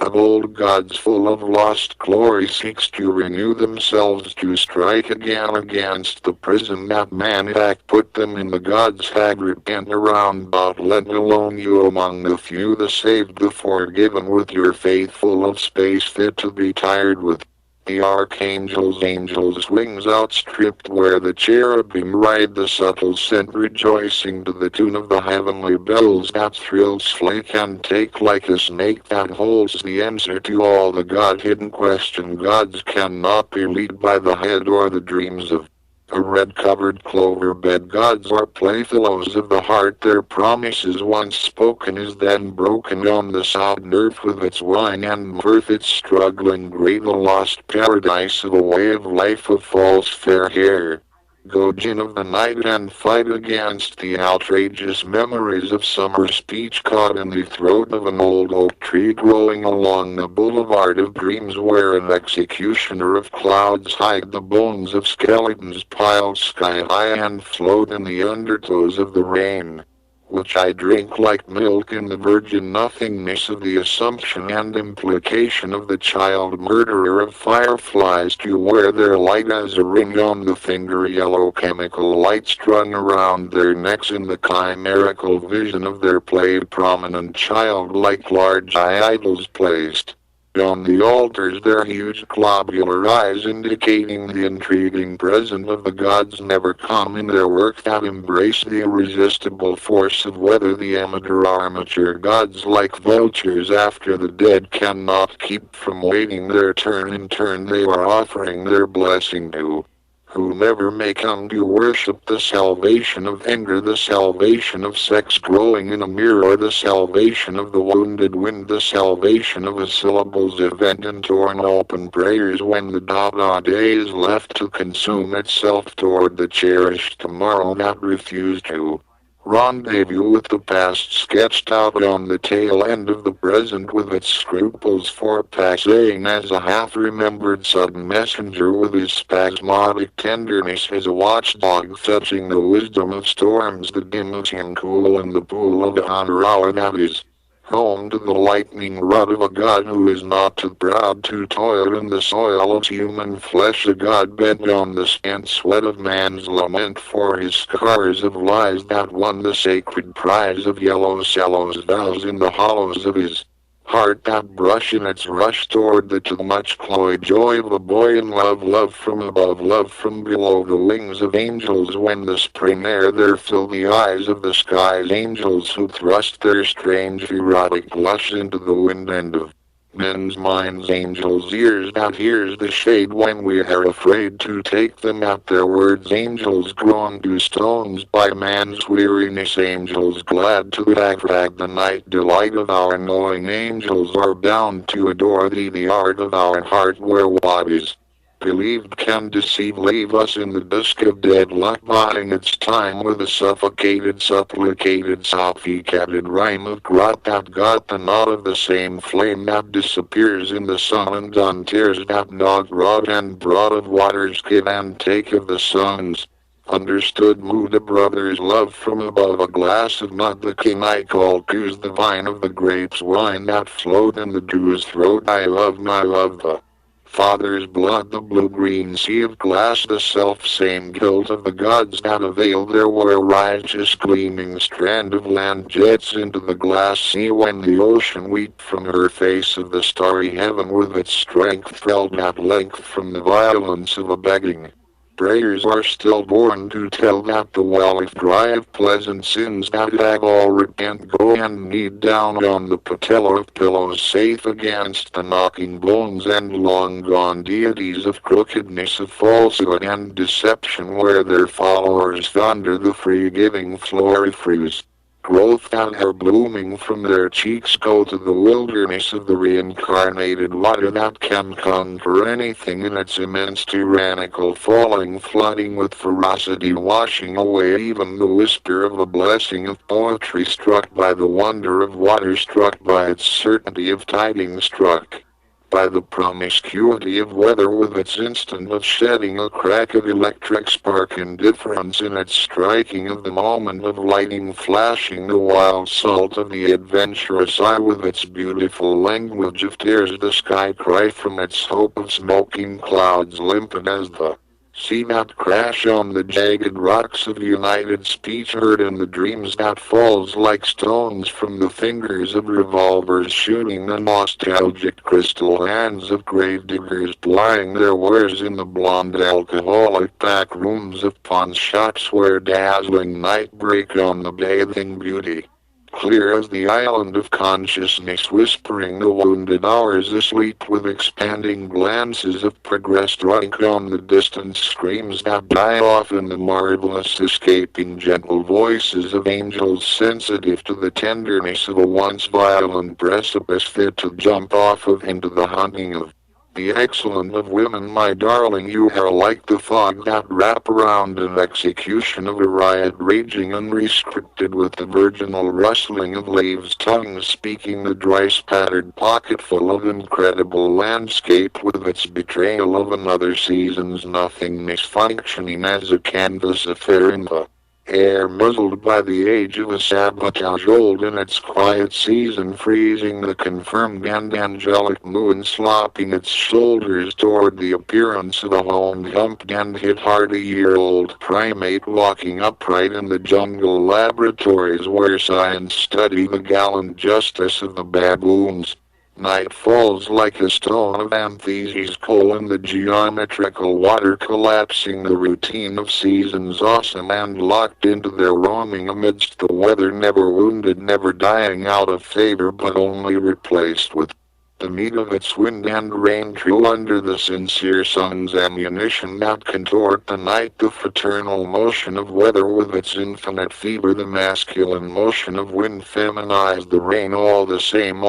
of old gods full of lost glory seeks to renew themselves, to strike again against the prison that man hath put them in. The gods had repent around about, let alone you among the few, the saved, the forgiven, with your faith full of space fit to be tired with. The archangel's angels' wings outstripped, where the cherubim ride the subtle scent, rejoicing to the tune of the heavenly bells that thrill, slake and take like a snake that holds the answer to all the God-hidden question. Gods cannot be led by the head or the dreams of a red-covered clover bed. Gods are playfellows of the heart. Their promises once spoken is then broken on the sodden earth with its wine and mirth, its struggling grave, the lost paradise of a way of life of false fair hair. Go gin of the night and fight against the outrageous memories of summer speech caught in the throat of an old oak tree growing along the boulevard of dreams, where an executioner of clouds hide the bones of skeletons piled sky high and float in the undertows of the rain, which I drink like milk in the virgin nothingness of the assumption and implication of the child murderer of fireflies, to wear their light as a ring on the finger, yellow chemical light strung around their necks in the chimerical vision of their play, prominent childlike large eye idols placed on the altars, their huge globular eyes indicating the intriguing presence of the gods never come in their work that embrace the irresistible force of weather. The amateur armature gods, like vultures after the dead, cannot keep from waiting their turn. In turn they are offering their blessing to whomever may come to worship the salvation of anger, the salvation of sex growing in a mirror, the salvation of the wounded wind, the salvation of a syllable's event in torn open prayers when the Dada day is left to consume itself toward the cherished tomorrow that refused to rendezvous with the past, sketched out on the tail end of the present with its scruples for passing as a half-remembered sudden messenger with his spasmodic tenderness as a watchdog touching the wisdom of storms that dims him cool in the pool of honor hour that is home to the lightning rod of a god who is not too proud to toil in the soil of human flesh, a god bent on the scant sweat of man's lament for his scars of lies that won the sacred prize of yellow sallows vows in the hollows of his heart that brush in its rush toward the too much cloyed joy of a boy in love, love from above, love from below, the wings of angels when the spring air there fill the eyes of the skies, angels who thrust their strange erotic blush into the wind and of men's minds, angels' ears that hears the shade when we are afraid to take them at their words, angels grown to stones by man's weariness, angels glad to drag the night delight of our knowing, angels are bound to adore thee, the art of our heart where what is believed can deceive, leave us in the dusk of deadlock, biding its time with a suffocated, supplicated, sophisticated rhyme of grot that got the knot of the same flame that disappears in the sun and untears that nog rod and broad of waters give and take of the suns. Understood mood a brother's love from above, a glass of mud the king I call choose, the vine of the grapes wine that flowed in the dew's throat, I love the Father's blood, the blue-green sea of glass, the self-same guilt of the gods that avail there were a righteous gleaming strand of land jets into the glass sea when the ocean wept from her face of the starry heaven with its strength fell at length from the violence of a begging. Prayers are still born to tell that the well is dry of pleasant sins that have all repent, go and knead down on the patella of pillows safe against the knocking bones and long gone deities of crookedness, of falsehood and deception where their followers thunder the free giving florifrues. Growth that are blooming from their cheeks go to the wilderness of the reincarnated water that can conquer anything in its immense tyrannical falling, flooding with ferocity, washing away even the whisper of a blessing of poetry, struck by the wonder of water, struck by its certainty of tidings, struck by the promiscuity of weather with its instant of shedding a crack of electric spark, indifference in its striking of the moment of lighting, flashing the wild salt of the adventurous eye with its beautiful language of tears, the sky cry from its hope of smoking clouds, limpid as the sea that crash on the jagged rocks of united speech, heard in the dreams that falls like stones from the fingers of revolvers shooting, the nostalgic crystal hands of grave diggers plying their wares in the blonde alcoholic back rooms of pawn shops where dazzling night break on the bathing beauty. Clear as the island of consciousness, whispering the wounded hours asleep with expanding glances of progressed rank on the distant screams that die off in the marvelous escaping gentle voices of angels sensitive to the tenderness of a once violent precipice fit to jump off of into the hunting of the excellent of women, my darling, you are like the fog that wrap around an execution of a riot raging unrestricted with the virginal rustling of leaves, tongues speaking the dry spattered pocketful of incredible landscape with its betrayal of another season's nothingness, functioning as a canvas affair in the air, muzzled by the age of a sabotage old in its quiet season, freezing the confirmed and angelic moon, slopping its shoulders toward the appearance of a honed, humped and hit-hard-a-year-old primate walking upright in the jungle laboratories where science study the gallant justice of the baboons. Night falls like a stone of antithesis, coal the geometrical water, collapsing the routine of seasons, awesome and locked into their roaming amidst the weather, never wounded, never dying out of favor, but only replaced with the meat of its wind and rain, true under the sincere sun's ammunition that contort the night, the fraternal motion of weather with its infinite fever, the masculine motion of wind feminized the rain, all the same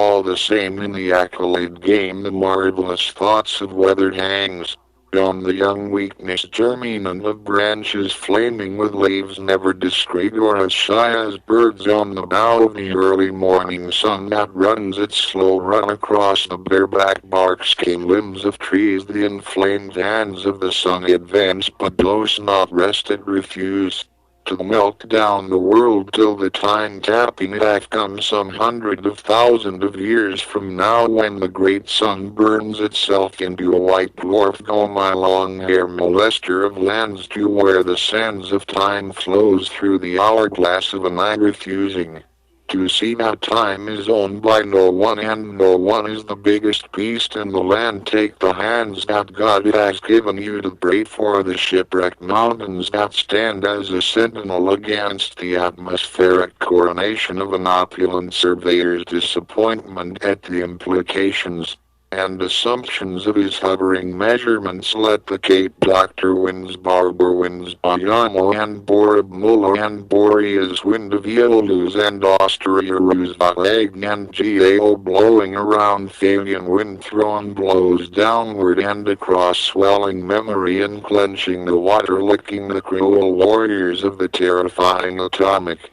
in the accolade game, the marvelous thoughts of weather hangs on the young weakness germinant of branches flaming with leaves never discreet or as shy as birds on the bough of the early morning sun that runs its slow run across the bareback bark-skin limbs of trees, the inflamed hands of the sun advance but those not rested refuse. to melt down the world till the time tapping hath come some hundred of thousand of years from now, when the great sun burns itself into a white dwarf. Go my long hair molester of lands to where the sands of time flows through the hourglass of an eye, refusing to see that time is owned by no one, and no one is the biggest beast in the land. Take the hands that God has given you to pray for the shipwrecked mountains that stand as a sentinel against the atmospheric coronation of an opulent surveyor's disappointment at the implications and assumptions of his hovering measurements. Let the Cape Doctor winds, Barber winds, Bayamo and Borabmulla and Boreas wind of Iolus and Austria Rusvaeg and Gao blowing around, Thalian wind thrown blows downward and across, swelling memory and clenching the water, licking the cruel warriors of the terrifying atomic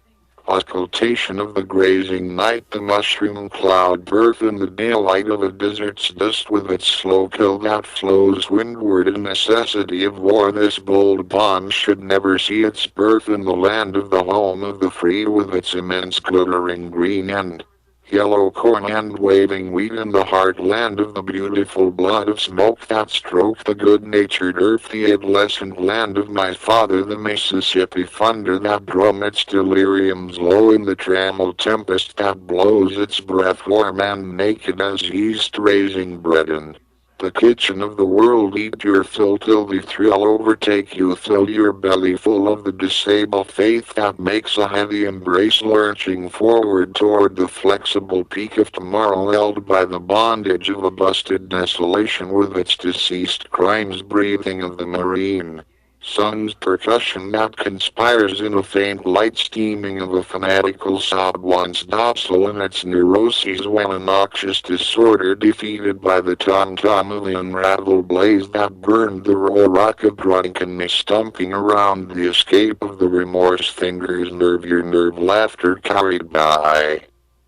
occultation of the grazing night. The mushroom cloud birth in the daylight of a desert's dust with its slow kill that flows windward, a necessity of war. This bold bomb should never see its birth in the land of the home of the free, with its immense glittering green and yellow corn and waving wheat, in the heartland of the beautiful blood of smoke that stroked the good-natured earth, the adolescent land of my father, the Mississippi thunder that drum its deliriums low in the trammeled tempest that blows its breath warm and naked as yeast raising bread in the kitchen of the world. Eat your fill till the thrill overtake you, fill your belly full of the disabled faith that makes a heavy embrace, lurching forward toward the flexible peak of tomorrow, held by the bondage of a busted desolation with its deceased crimes, breathing of the marine sun's percussion that conspires in a faint light, steaming of a fanatical sob, once docile in its neuroses, when a noxious disorder defeated by the tom-tom of the unraveled blaze that burned the raw rock of drunkenness, stumping around the escape of the remorse fingers, nerve your nerve laughter carried by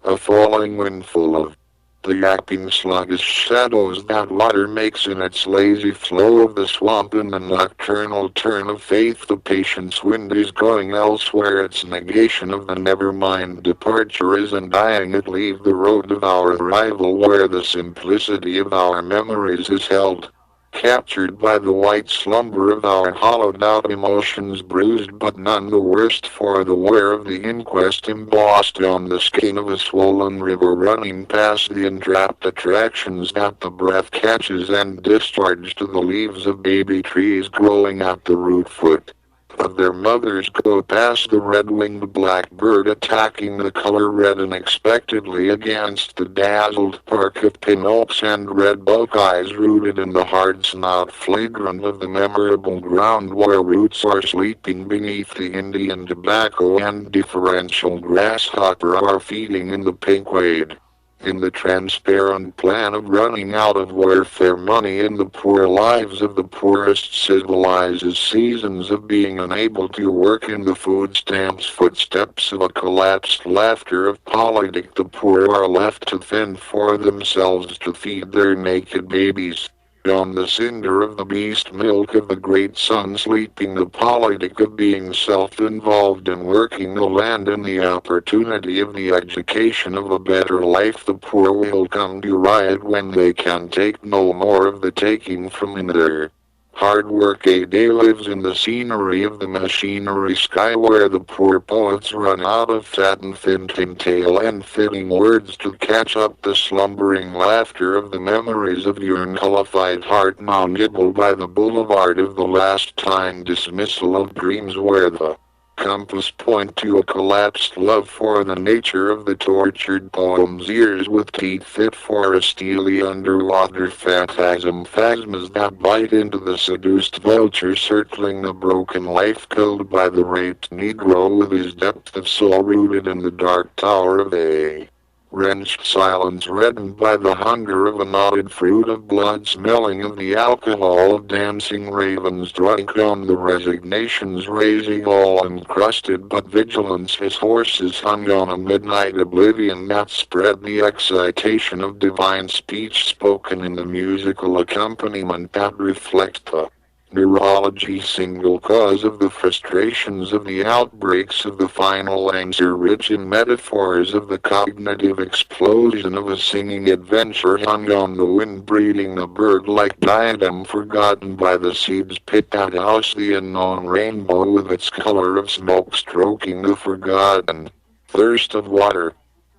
a falling wind full of the yapping sluggish shadows that water makes in its lazy flow of the swamp. In the nocturnal turn of faith the patience wind is going elsewhere, its negation of the never-mind departure is undying. It leave the road of our arrival where the simplicity of our memories is held captured by the white slumber of our hollowed-out emotions, bruised but none the worst for the wear of the inquest, embossed on the skein of a swollen river running past the entrapped attractions that the breath catches, and discharged to the leaves of baby trees growing at the root foot of their mothers, go past the red-winged blackbird attacking the color red unexpectedly against the dazzled park of pin oaks, and red buckeyes rooted in the hard snout flagrant of the memorable ground where roots are sleeping beneath the Indian tobacco, and differential grasshopper are feeding in the pink wade. In the transparent plan of running out of warfare money in the poor lives of the poorest civilizes seasons of being unable to work in the food stamps footsteps of a collapsed laughter of politic, the poor are left to fend for themselves, to feed their naked babies on the cinder of the beast milk of the great sun, sleeping the politic of being self-involved in working the land and the opportunity of the education of a better life. The poor will come to riot when they can take no more of the taking from in their hard work. A day lives in the scenery of the machinery sky where the poor poets run out of fat and thin tail and fitting words to catch up the slumbering laughter of the memories of your nullified heart, now nibbled by the boulevard of the last time dismissal of dreams, where the compass point to a collapsed love for the nature of the tortured poem's ears, with teeth fit for a steely underwater phantasm, phasmas that bite into the seduced vulture circling the broken life killed by the raped Negro, with his depth of soul rooted in the dark tower of a wrenched silence, reddened by the hunger of a knotted fruit of blood, smelling of the alcohol of dancing ravens drunk on the resignations, raising all encrusted but vigilance. His horses hung on a midnight oblivion that spread the excitation of divine speech spoken in the musical accompaniment that reflects the Neurology single cause of the frustrations of the outbreaks of the final answer rich in metaphors of the cognitive explosion of a singing adventure hung on the wind breeding a bird-like diadem forgotten by the seeds pit that house the unknown rainbow with its color of smoke stroking the forgotten thirst of water.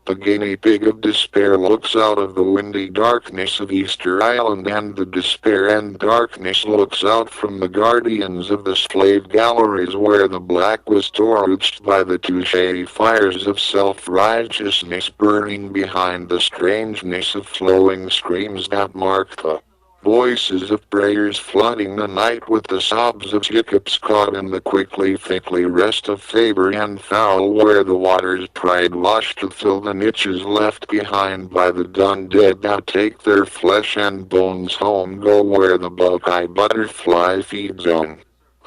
The guinea pig of despair looks out of the windy darkness of Easter Island and the despair and darkness looks out from the guardians of the slave galleries where the black was torched by the two shady fires of self-righteousness burning behind the strangeness of flowing screams that marked the voices of prayers flooding the night with the sobs of hiccups caught in the quickly thickly rest of favor and foul where the waters pride wash to fill the niches left behind by the done dead that take their flesh and bones home go where the buckeye butterfly feeds on.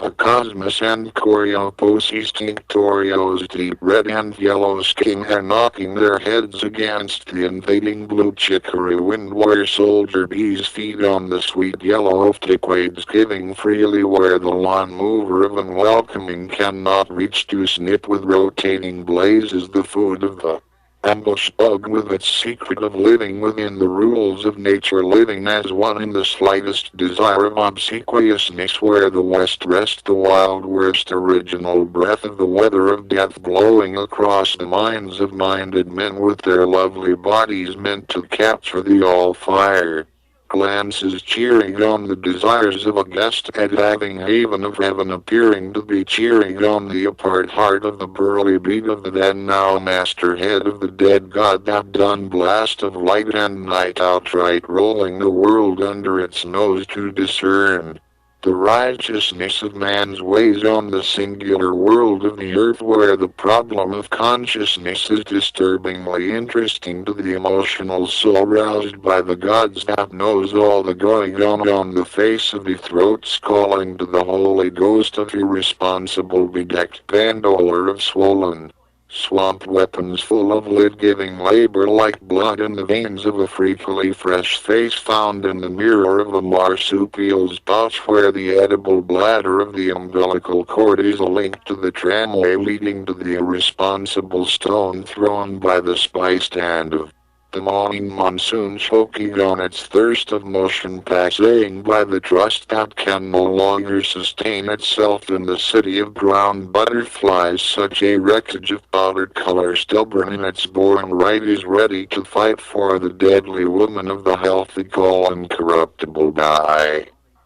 A cosmos and choreoposes tinctorios deep red and yellow skin are knocking their heads against the invading blue chicory wind where soldier bees feed on the sweet yellow of tiquades giving freely where the lawn mover of unwelcoming cannot reach to snip with rotating blazes the food of the ambush bug with its secret of living within the rules of nature living as one in the slightest desire of obsequiousness where the west rests the wild worst original breath of the weather of death blowing across the minds of minded men with their lovely bodies meant to capture the all-fire. Glances cheering on the desires of a guest at having haven of heaven appearing to be cheering on the apart heart of the burly beat of the then now master head of the dead god that done blast of light and night outright rolling the world under its nose to discern the righteousness of man's ways on the singular world of the earth where the problem of consciousness is disturbingly interesting to the emotional soul roused by the gods that knows all the going on the face of the throats calling to the Holy Ghost of irresponsible bedecked bandoler of swollen swamp weapons full of lid-giving labor like blood in the veins of a freakily fresh face found in the mirror of a marsupial's pouch where the edible bladder of the umbilical cord is a link to the tramway leading to the irresponsible stone thrown by the spy stand of the morning monsoon choking on its thirst of motion passing by the trust that can no longer sustain itself in the city of brown butterflies such a wreckage of powdered color stubborn in its born right is ready to fight for the deadly woman of the healthy call incorruptible die.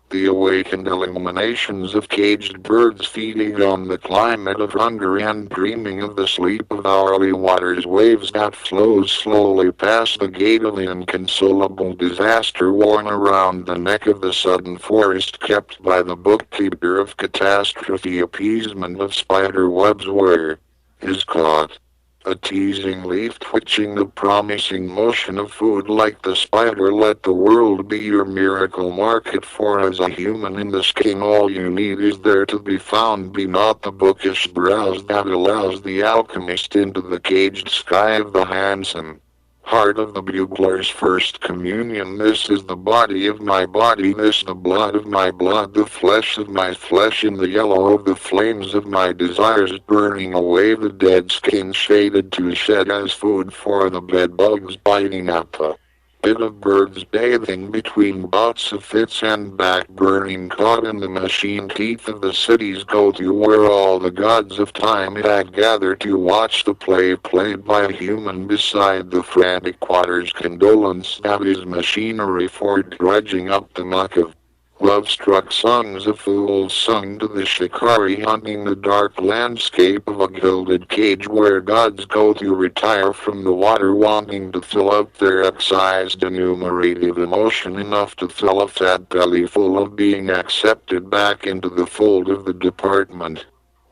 The awakened illuminations of caged birds feeding on the climate of hunger and dreaming of the sleep of hourly waters waves that flows slowly past the gate of inconsolable disaster worn around the neck of the sudden forest kept by the bookkeeper of catastrophe appeasement of spider webs where is caught. A teasing leaf twitching the promising motion of food like the spider let the world be your miracle market for as a human in the skin all you need is there to be found be not the bookish browse that allows the alchemist into the caged sky of the handsome heart of the bugler's first communion. This is the body of my body, this the blood of my blood, the flesh of my flesh in the yellow of the flames of my desires burning away the dead skin shaded to shed as food for the bed bugs biting at the bit of birds bathing between bouts of fits and back burning caught in the machine teeth of the city's go-to where all the gods of time had gathered to watch the play played by a human beside the frantic quarter's condolence that is machinery for dredging up the muck of love-struck songs of fools sung to the shikari hunting the dark landscape of a gilded cage where gods go to retire from the water wanting to fill up their excised enumerative emotion enough to fill a fat belly full of being accepted back into the fold of the department,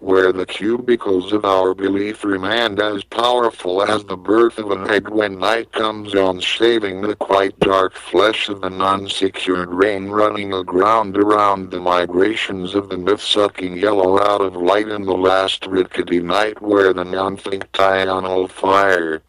where the cubicles of our belief remain as powerful as the birth of an egg when night comes on shaving the quite dark flesh of an unsecured rain running aground around the migrations of the myth-sucking yellow out of light in the last rickety night where the non-think diurnal fire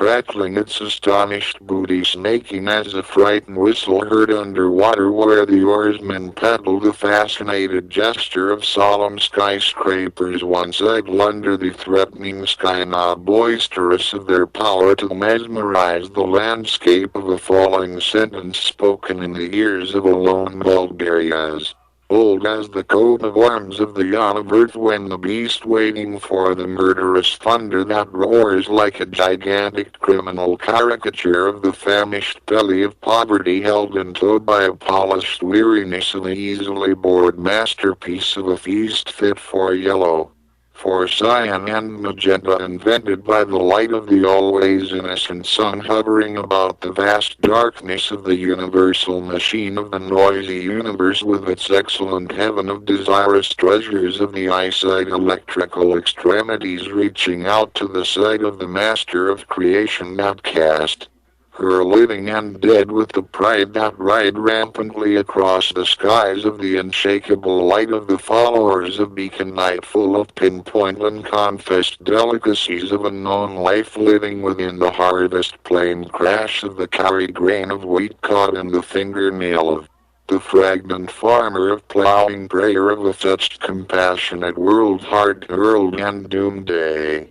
crackling, its astonished booty snaking as a frightened whistle heard underwater where the oarsmen paddled, a fascinated gesture of solemn skyscrapers once idle under the threatening sky, now boisterous of their power to mesmerize the landscape, of a falling sentence spoken in the ears of a lone Bulgarias. Old as the coat of arms of the yawn of earth, when the beast waiting for the murderous thunder that roars like a gigantic criminal caricature of the famished belly of poverty, held in tow by a polished weariness, of an easily bored masterpiece of a feast fit for yellow, for cyan and magenta, invented by the light of the always innocent sun hovering about the vast darkness of the universal machine of the noisy universe, with its excellent heaven of desirous treasures of the eyesight, electrical extremities reaching out to the sight of the master of creation that cast her living and dead with the pride that ride rampantly across the skies of the unshakable light of the followers of beacon night, full of pinpoint unconfessed delicacies of unknown life, living within the harvest plain crash of the carried grain of wheat caught in the fingernail of the fragrant farmer, of plowing prayer of a touched compassionate world, hard hurled and doomed day.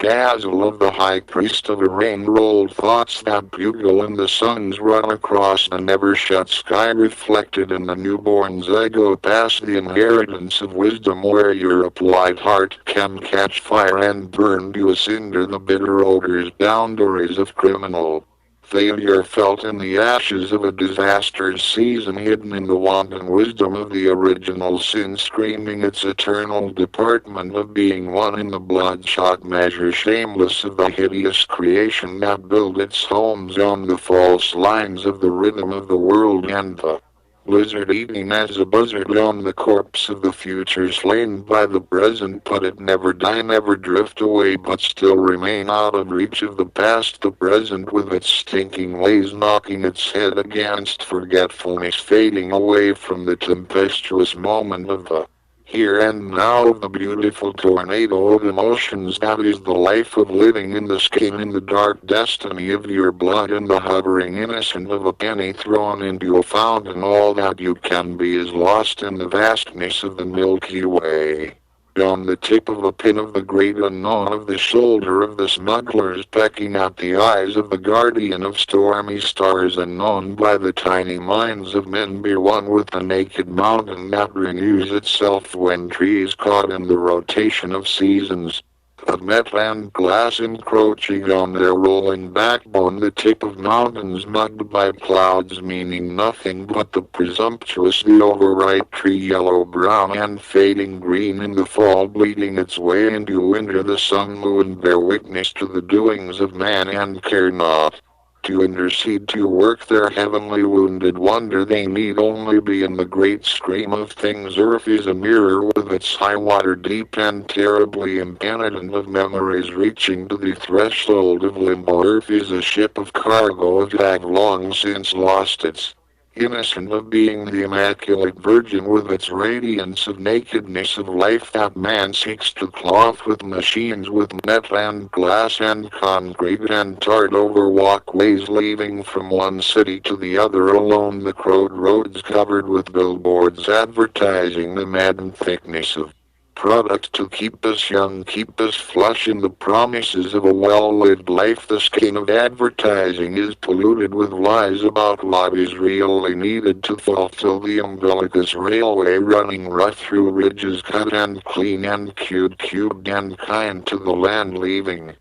Dazzle of the high priest of a rain-rolled thoughts that bugle in the sun's run across the never-shut sky, reflected in the newborn zygote, past the inheritance of wisdom, where your applied heart can catch fire and burn to a cinder the bitter odors, boundaries of criminal failure, felt in the ashes of a disaster's season, hidden in the wanton wisdom of the original sin, screaming its eternal department of being one in the bloodshot measure shameless of the hideous creation that built its homes on the false lines of the rhythm of the world, and the blizzard eating as a buzzard on the corpse of the future, slain by the present, but it never die, never drift away, but still remain out of reach of the past, the present with its stinking ways knocking its head against forgetfulness, fading away from the tempestuous moment of the here and now, of the beautiful tornado of emotions that is the life of living in the skin, in the dark destiny of your blood, in the hovering innocent of a penny thrown into a fountain. All that you can be is lost in the vastness of the Milky Way. On the tip of a pin of the great unknown, of the shoulder of the smugglers, pecking at the eyes of the guardian of stormy stars, unknown by the tiny minds of men, be one with the naked mountain that renews itself when trees caught in the rotation of seasons, of metal and glass encroaching on their rolling backbone, the tip of mountains mugged by clouds, meaning nothing but the presumptuous, the overripe tree, yellow-brown and fading green in the fall, bleeding its way into winter. The sun, moon bear witness to the doings of man and care not to intercede, to work their heavenly wounded wonder. They need only be in the great stream of things. Earth is a mirror with its high water, deep and terribly impenitent, of memories reaching to the threshold of limbo. Earth is a ship of cargo that have long since lost its innocent of being, the immaculate virgin with its radiance of nakedness of life that man seeks to cloth with machines, with metal and glass and concrete, and tarred over walkways leading from one city to the other, along the crowed roads covered with billboards advertising the maddened thickness of product to keep us young, keep us flush in the promises of a well-lived life. The skin of advertising is polluted with lies about what is really needed to fulfill the umbilicus railway, running rough through ridges cut and clean and cubed and kind to the land, leaving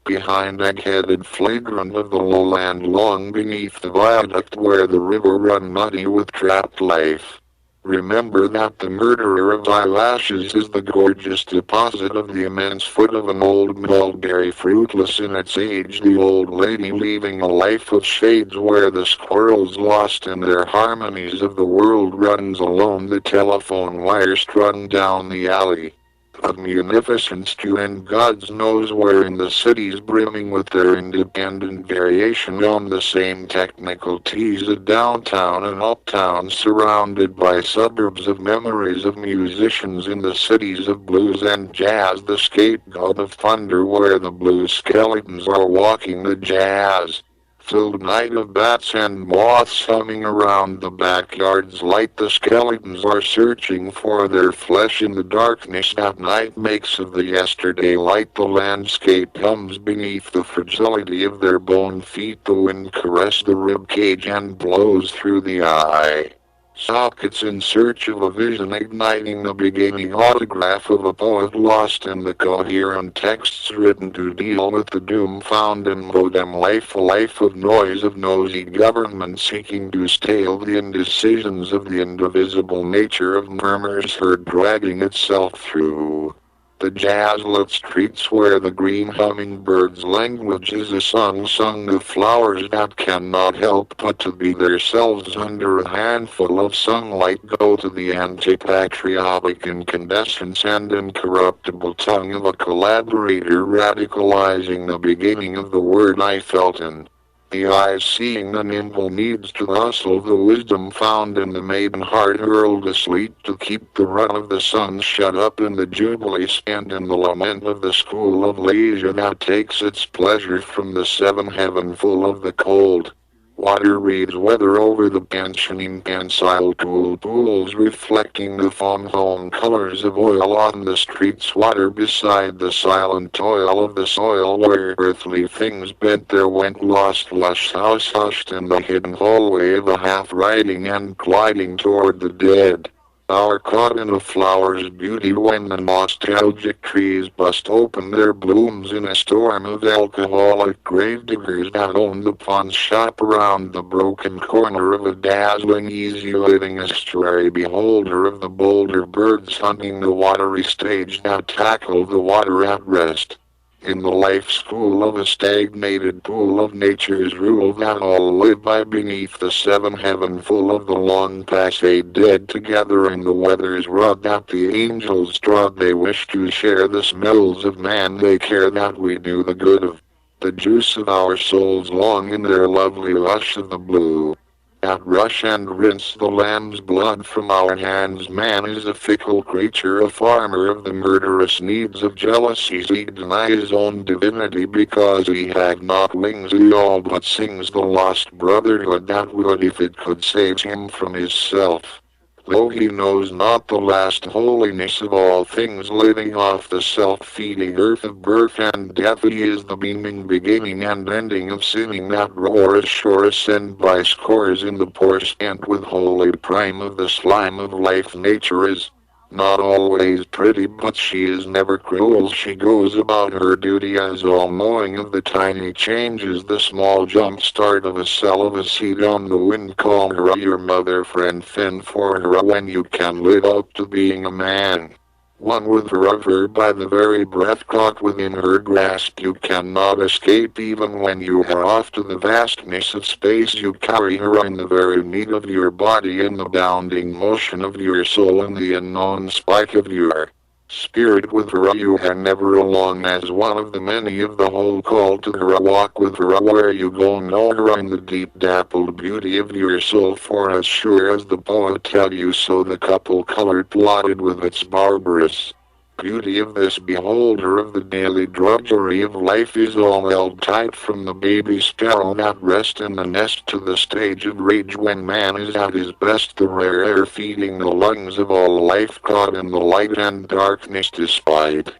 behind egg-headed flagrant of the lowland long beneath the viaduct where the river run muddy with trapped life. Remember that the murderer of eyelashes is the gorgeous deposit of the immense foot of an old mulberry, fruitless in its age, the old lady leaving a life of shades where the squirrels, lost in their harmonies of the world, runs alone, the telephone wire strung down the alley of munificence to end God's knows where in the cities brimming with their independent variation on the same technical tease of downtown and uptown surrounded by suburbs of memories of musicians in the cities of blues and jazz, the scapegoat of thunder where the blues skeletons are walking the jazz filled night of bats and moths humming around the backyard's light. The skeletons are searching for their flesh in the darkness that night makes of the yesterday light. The landscape hums beneath the fragility of their bone feet. The wind caresses the rib cage and blows through the eye sockets in search of a vision, igniting the beginning autograph of a poet lost in the coherent texts written to deal with the doom found in modern life, a life of noise, of nosy government seeking to stale the indecisions of the indivisible nature of murmurs heard dragging itself through the jazz-lit streets where the green hummingbird's language is a song sung of flowers that cannot help but to be themselves under a handful of sunlight. Go to the anti-patriotic incandescence and incorruptible tongue of a collaborator radicalizing the beginning of the word I felt in the eyes, seeing the nimble needs to hustle, the wisdom found in the maiden heart hurled asleep to keep the run of the sun shut up in the jubilee spent in the lament of the school of leisure that takes its pleasure from the seven heaven full of the cold water reads weather over the pensioning pensile cool pools reflecting the foam home colors of oil on the street's water beside the silent toil of the soil where earthly things bent there went lost lush house hushed in the hidden hallway of a half riding and gliding toward the dead hour caught in a flower's beauty when the nostalgic trees bust open their blooms in a storm of alcoholic gravediggers that own the pawn shop around the broken corner of a dazzling easy living estuary, beholder of the bolder birds hunting the watery stage that tackle the water at rest in the life school of a stagnated pool of nature's rule that all live by beneath the seven heaven full of the long passé dead together in the weather's rod that the angels trod. They wish to share the smells of man, they care that we do the good of the juice of our souls long in their lovely lush of the blue that rush and rinse the lamb's blood from our hands. Man is a fickle creature, a farmer of the murderous needs of jealousies. He denies his own divinity because he had not wings. He all but sings the lost brotherhood that would if it could save him from his self. Though he knows not the last holiness of all things living off the self-feeding earth of birth and death, he is the beaming beginning and ending of sinning that roars sure ascend by scores in the pore spent with holy prime of the slime of life. Nature is not always pretty, but she is never cruel. She goes about her duty as all-knowing of the tiny changes, the small jump start of a cell of a seed on the wind. Call her your mother, friend, fend for her when you can live up to being a man. One with her of her by the very breath caught within her grasp. You cannot escape even when you are off to the vastness of space. You carry her in the very meat of your body, in the bounding motion of your soul, in the unknown spike of your spirit. With her you are never alone as one of the many of the whole. Call to her, walk with her where you go, know her in the deep dappled beauty of your soul, for as sure as the poet tell you so the couple colored plotted with its barbarous beauty of this beholder of the daily drudgery of life is all held tight from the baby sparrow that rests in the nest to the stage of rage when man is at his best, the rare air feeding the lungs of all life caught in the light and darkness despite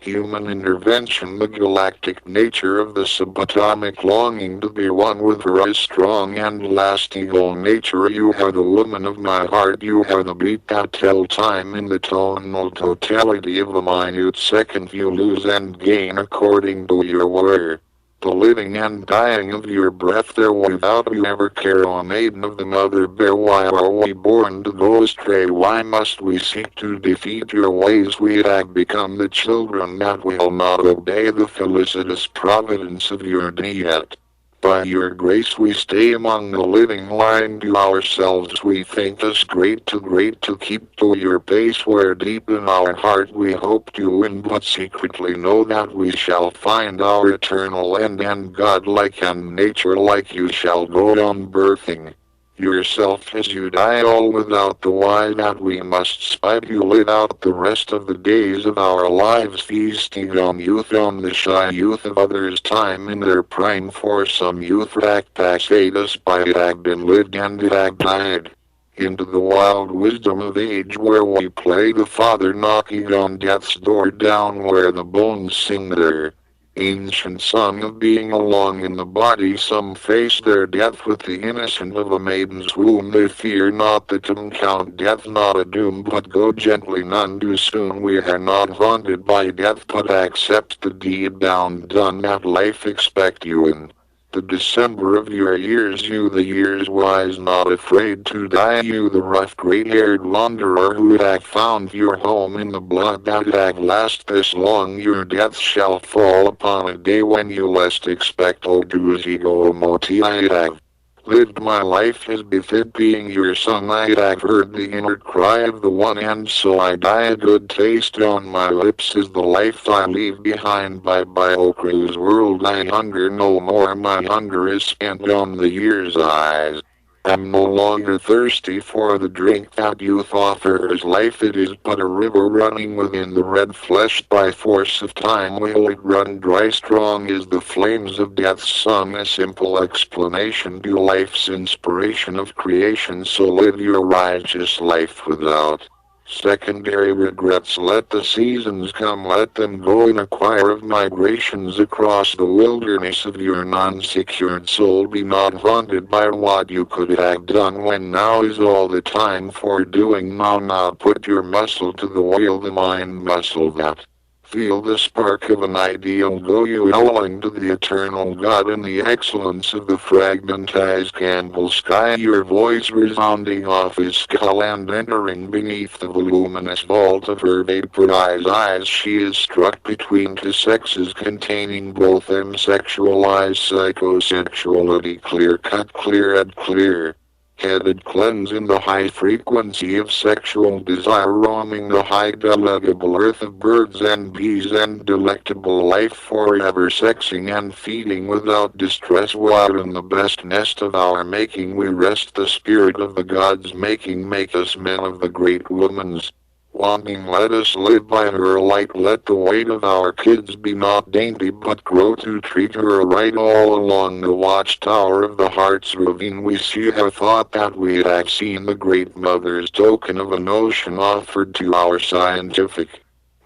human intervention. The galactic nature of the subatomic longing to be one with her is strong and lasting. Oh nature, you are the woman of my heart, you are the beat that tell time in the tonal totality of a minute second you lose and gain according to your word. The living and dying of your breath there without you ever care, O maiden of the mother bear. Why are we born to go astray? Why must we seek to defeat your ways? We have become the children that will not obey the felicitous providence of your diet. By your grace we stay among the living line. To ourselves we think us great to keep to your pace, where deep in our heart we hope to win, but secretly know that we shall find our eternal end, and God-like and nature-like you shall go on birthing yourself as you die, all without the why that we must spite. You live out the rest of the days of our lives, feasting on youth, on the shy youth of others' time in their prime. For some youth rack passed us by, it had been lived and it had died into the wild wisdom of age, where we play the father knocking on death's door, down where the bones sing their ancient song of being along in the body. Some face their death with the innocence of a maiden's womb. They fear not the tomb, count death not a doom, but go gently, none too soon. We are not haunted by death, but accept the deed down done, that life expect you in the December of your years. You the years wise, not afraid to die. You the rough gray-haired wanderer, who have found your home in the blood that have last this long. Your death shall fall upon a day when you least expect. O Deus ego moti, I have lived my life as befit being your son. I have heard the inner cry of the one, and so I die. A good taste on my lips is the life I leave behind. Bye bye, O cruise world, I hunger no more. My hunger is spent on the years' eyes. I'm no longer thirsty for the drink that youth offers. Life it is but a river running within the red flesh. By force of time will it run dry. Strong is the flames of death's sun, a simple explanation to life's inspiration of creation. So live your righteous life without secondary regrets. Let the seasons come, let them go in a choir of migrations across the wilderness of your non-secured soul. Be not haunted by what you could have done, when now is all the time for doing. Now put your muscle to the wheel, the mind muscle that feel the spark of an ideal. Go you howling to the eternal God in the excellence of the fragmentized candle sky. Your voice resounding off his skull and entering beneath the voluminous vault of her vaporized eyes. She is struck between two sexes, containing both them sexualized psychosexuality, clear-cut, clear and clear headed cleanse in the high frequency of sexual desire, roaming the high delectable earth of birds and bees and delectable life, forever sexing and feeding without distress, while in the best nest of our making we rest. The spirit of the gods making, make us men of the great woman's wanting. Let us live by her light. Let the weight of our kids be not dainty, but grow to treat her right. All along the watchtower of the heart's ravine we see her thought that we have seen the great mother's token of a notion offered to our scientific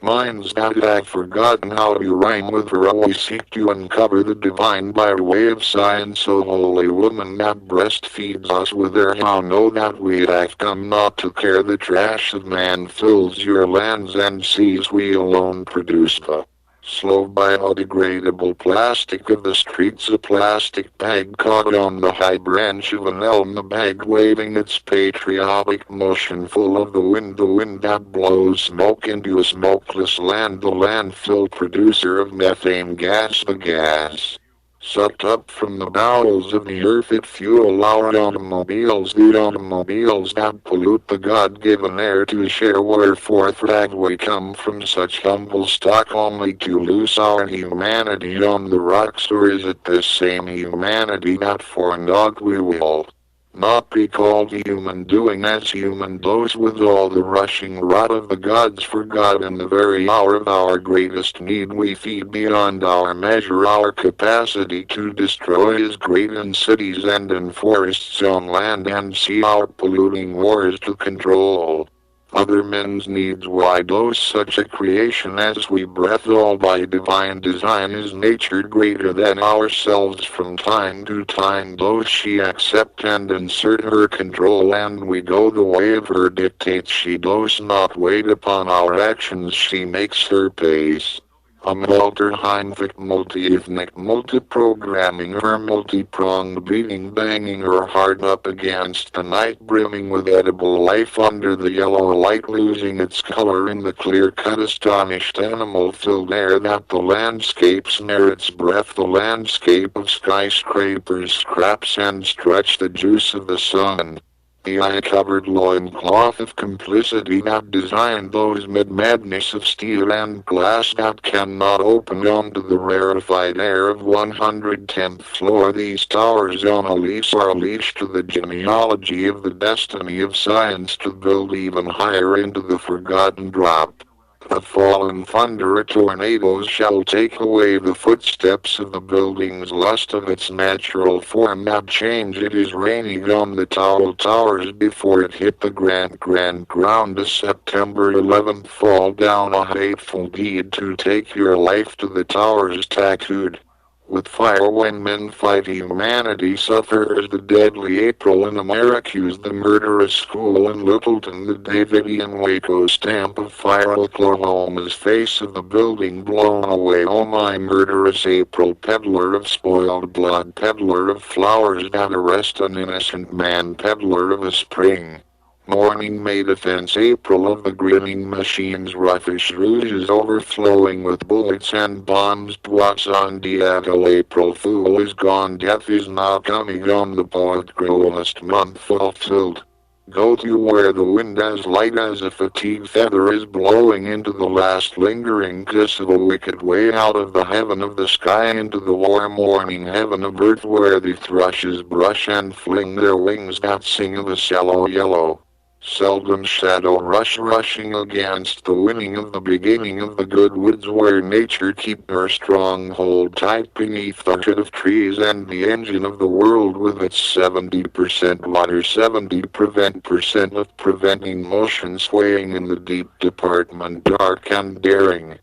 minds that have forgotten how to rhyme with her. We seek to uncover the divine by way of science. O holy woman that breastfeeds us with her, how know that we have come not to care. The trash of man fills your lands and seas. We alone produce the slow biodegradable plastic of the streets. A plastic bag caught on the high branch of an elm, the bag waving its patriotic motion full of the wind that blows smoke into a smokeless land, the landfill producer of methane gas, the gas sucked up from the bowels of the earth. It fuel our automobiles, the automobiles that pollute the God-given air to share. Wherefore have we come from such humble stock, only to lose our humanity on the rocks? Or is it this same humanity that for naught we will not be called human, doing as human does with all the rushing rot of the gods? For God, in the very hour of our greatest need, we feed beyond our measure. Our capacity to destroy is great in cities and in forests, on land and sea. Our polluting wars to control other men's needs. Why does such a creation as we breath, all by divine design, is nature greater than ourselves? From time to time does she accept and insert her control, and we go the way of her dictates. She does not wait upon our actions, she makes her pace A multi-heinrich, multi-ethnic, multi-programming or multi-pronged beating, banging or hard up against the night, brimming with edible life under the yellow light, losing its color in the clear-cut, astonished, animal-filled air that the landscape snare its breath, the landscape of skyscrapers scraps and stretch the juice of the sun. The eye-covered loincloth of complicity that designed those mid-madness of steel and glass that cannot open onto the rarefied air of 110th floor. These towers on a lease are a leash to the genealogy of the destiny of science to build even higher into the forgotten drop. A fallen thunder, a tornado shall take away the footsteps of the building's lust of its natural form, that change. It is raining on the towers before it hit the grand ground. A September 11th fall down, a hateful deed to take your life to the towers tattooed with fire. When men fight, humanity suffers. The deadly April in Americus, the murderous school in Littleton, the Davidian Waco stamp of fire, Oklahoma's face of the building blown away. Oh, my murderous April, peddler of spoiled blood, peddler of flowers that arrest an innocent man, peddler of a spring morning May defense, April of the grinning machines, roughish rouges overflowing with bullets and bombs. Poisson Diago, April Fool is gone, death is now coming on the poet growlest month fulfilled. Go to where the wind as light as a fatigue feather is blowing into the last lingering kiss of a wicked way out of the heaven of the sky into the warm morning heaven of earth, where the thrushes brush and fling their wings that sing of a shallow yellow seldom shadow rushing against the winning of the beginning of the good woods, where nature keep her stronghold tight beneath the shade of trees, and the engine of the world with its 70% water, 70% of preventing motion swaying in the deep department, dark and daring.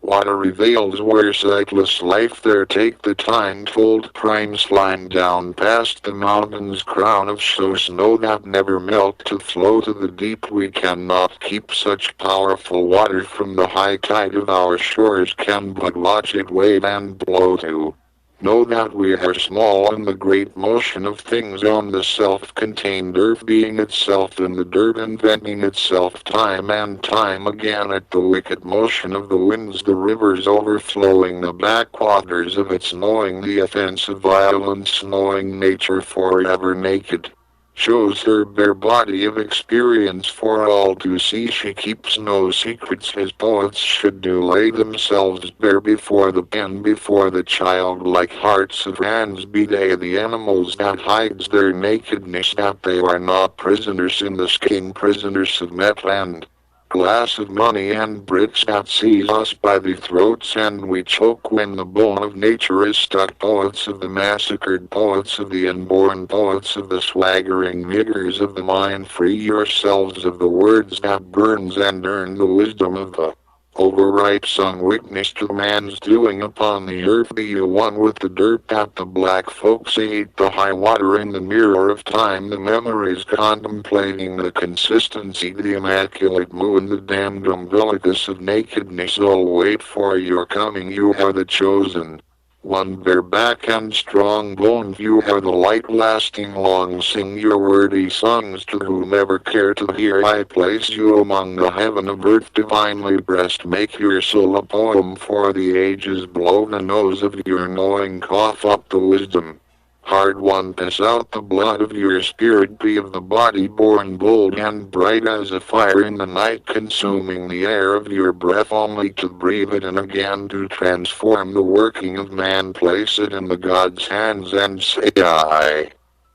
Watery veils where sightless life there take the time-told prime slime down past the mountain's crown of snow that never melt to flow to the deep. We cannot keep such powerful water from the high tide of our shores, can but watch it wave and blow to. Know that we are small in the great motion of things on the self-contained earth, being itself in the dirt, inventing itself time and time again at the wicked motion of the winds, the rivers overflowing the backwaters of its, knowing the offense of violence, knowing nature forever naked shows her bare body of experience for all to see. She keeps no secrets as poets should do, lay themselves bare before the pen, before the childlike hearts of hands. Be they the animals that hides their nakedness, that they are not prisoners in the skin, prisoners of metal and glass, of money and bricks, that seize us by the throats and we choke when the bone of nature is stuck. Poets of the massacred, poets of the unborn, poets of the swaggering niggers of the mind, free yourselves of the words that burns and earn the wisdom of the overripe sung witness to man's doing upon the earth. Be you one with the dirt that the black folks ate, the high water in the mirror of time, the memories contemplating the consistency, the immaculate moon, the damned umbilicus of nakedness. All wait for your coming. You are the chosen one, bareback and strong-boned. You are the light lasting long. Sing your wordy songs to whomever care to hear. I place you among the heaven of earth, divinely breast. Make your soul a poem for the ages. Blow the nose of your knowing, cough up the wisdom hard won, piss out the blood of your spirit. Be of the body born bold and bright as a fire in the night, consuming the air of your breath only to breathe it in again, to transform the working of man. Place it in the God's hands and say, I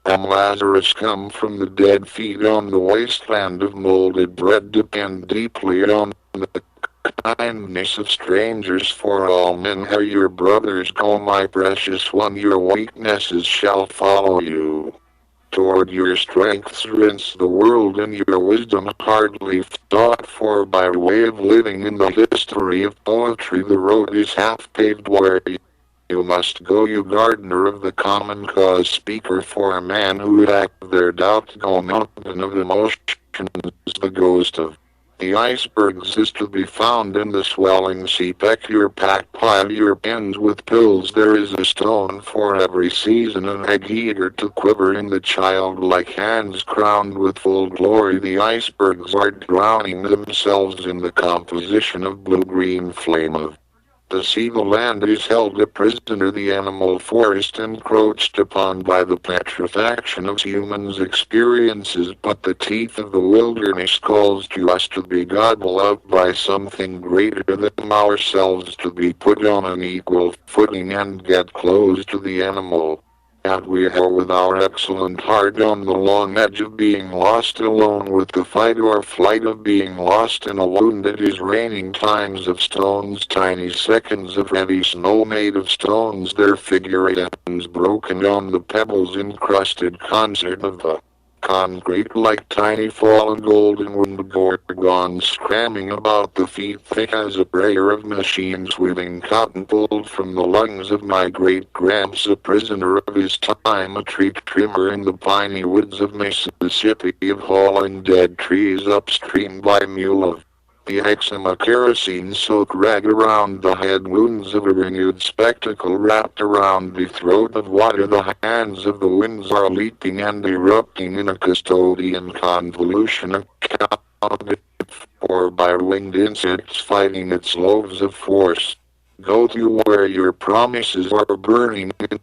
am Lazarus come from the dead. Feed on the wasteland of molded bread. Depend deeply on the kindness of strangers, for all men are your brothers. Go, my precious one, your weaknesses shall follow you. Toward your strengths rinse the world in your wisdom, hardly thought for by way of living. In the history of poetry the road is half paved where you must go, you gardener of the common cause, speaker for a man who lack their doubt. Go, mountain of emotions, the ghost of The icebergs is to be found in the swelling sea. Peck your pack, pile your pens with pills. There is a stone for every season, an egg eager to quiver in the childlike hands crowned with full glory. The icebergs are drowning themselves in the composition of blue-green flame of the sea. The land is held a prisoner, the animal forest encroached upon by the petrifaction of humans' experiences, but the teeth of the wilderness calls to us to be gobbled up by something greater than ourselves, to be put on an equal footing and get close to the animal. And we are with our excellent heart on the long edge of being lost, alone with the fight or flight of being lost in a wound. It is raining times of stones, tiny seconds of heavy snow made of stones, their figure ends broken on the pebbles, encrusted concert of the concrete like tiny fallen golden winged gorgons cramming about the feet, thick as a prayer of machines weaving cotton pulled from the lungs of my great gramps, a prisoner of his time, a tree trimmer in the piney woods of Mississippi, of hauling dead trees upstream by mule, of the eczema kerosene-soaked rag around the head, wounds of a renewed spectacle wrapped around the throat of water. The hands of the winds are leaping and erupting in a custodian convolution, accounted for by winged insects fighting its loaves of force. Go to where your promises are burning in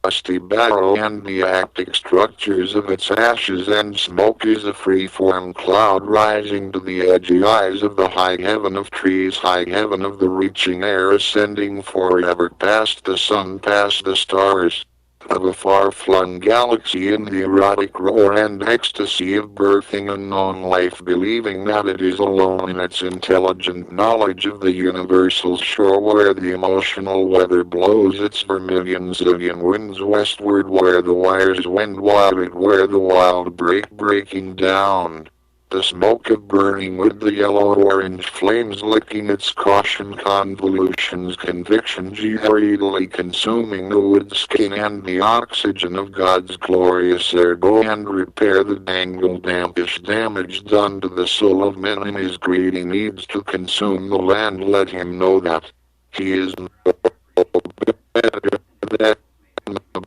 rusty barrow, and the actic structures of its ashes and smoke is a free-form cloud rising to the edgy eyes of the high heaven of trees, high heaven of the reaching air, ascending forever past the sun, past the stars of a far-flung galaxy, in the erotic roar and ecstasy of birthing unknown life, believing that it is alone in its intelligent knowledge of the universal shore, where the emotional weather blows its vermilion zillion winds westward, where the wires wend wild, where the wild breaking down. The smoke of burning wood, the yellow-orange flames licking its caution convolutions, conviction greedily consuming the wood skin and the oxygen of God's glorious air. Go and repair the dangled dampish damage done to the soul of man in his greedy needs to consume the land. Let him know that he is no better than the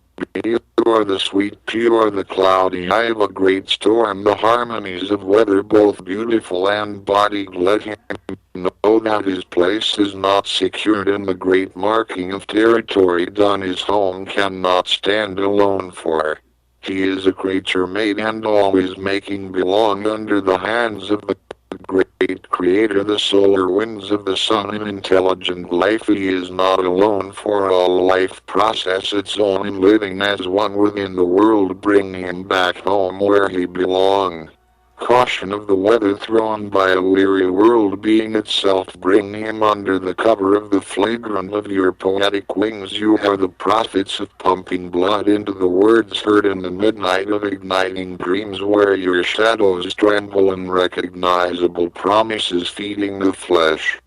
pure, the sweet, pure, the cloudy eye of a great storm, the harmonies of weather both beautiful and embodied. Let him know that his place is not secured in the great marking of territory done. His home cannot stand alone, for he is a creature made and always making belong under the hands of the great creator, the solar winds of the sun, in intelligent life. He is not alone, for all life process its own in living as one within the world. Bring him back home where he belongs. Caution of the weather thrown by a weary world being itself, bring him under the cover of the flagrant of your poetic wings. You are the prophets of pumping blood into the words heard in the midnight of igniting dreams, where your shadows tremble in recognizable promises feeding the flesh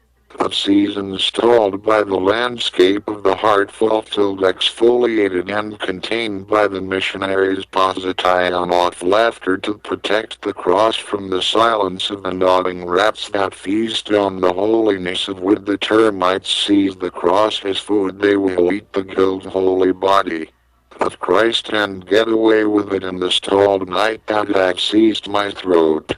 of seasons stalled by the landscape of the heart, fulfilled, exfoliated, and contained by the missionaries' position of laughter to protect the cross from the silence of the nodding rats that feast on the holiness of wood. The termites seize the cross as food, they will eat the guilt holy body of Christ and get away with it in the stalled night that hath seized my throat.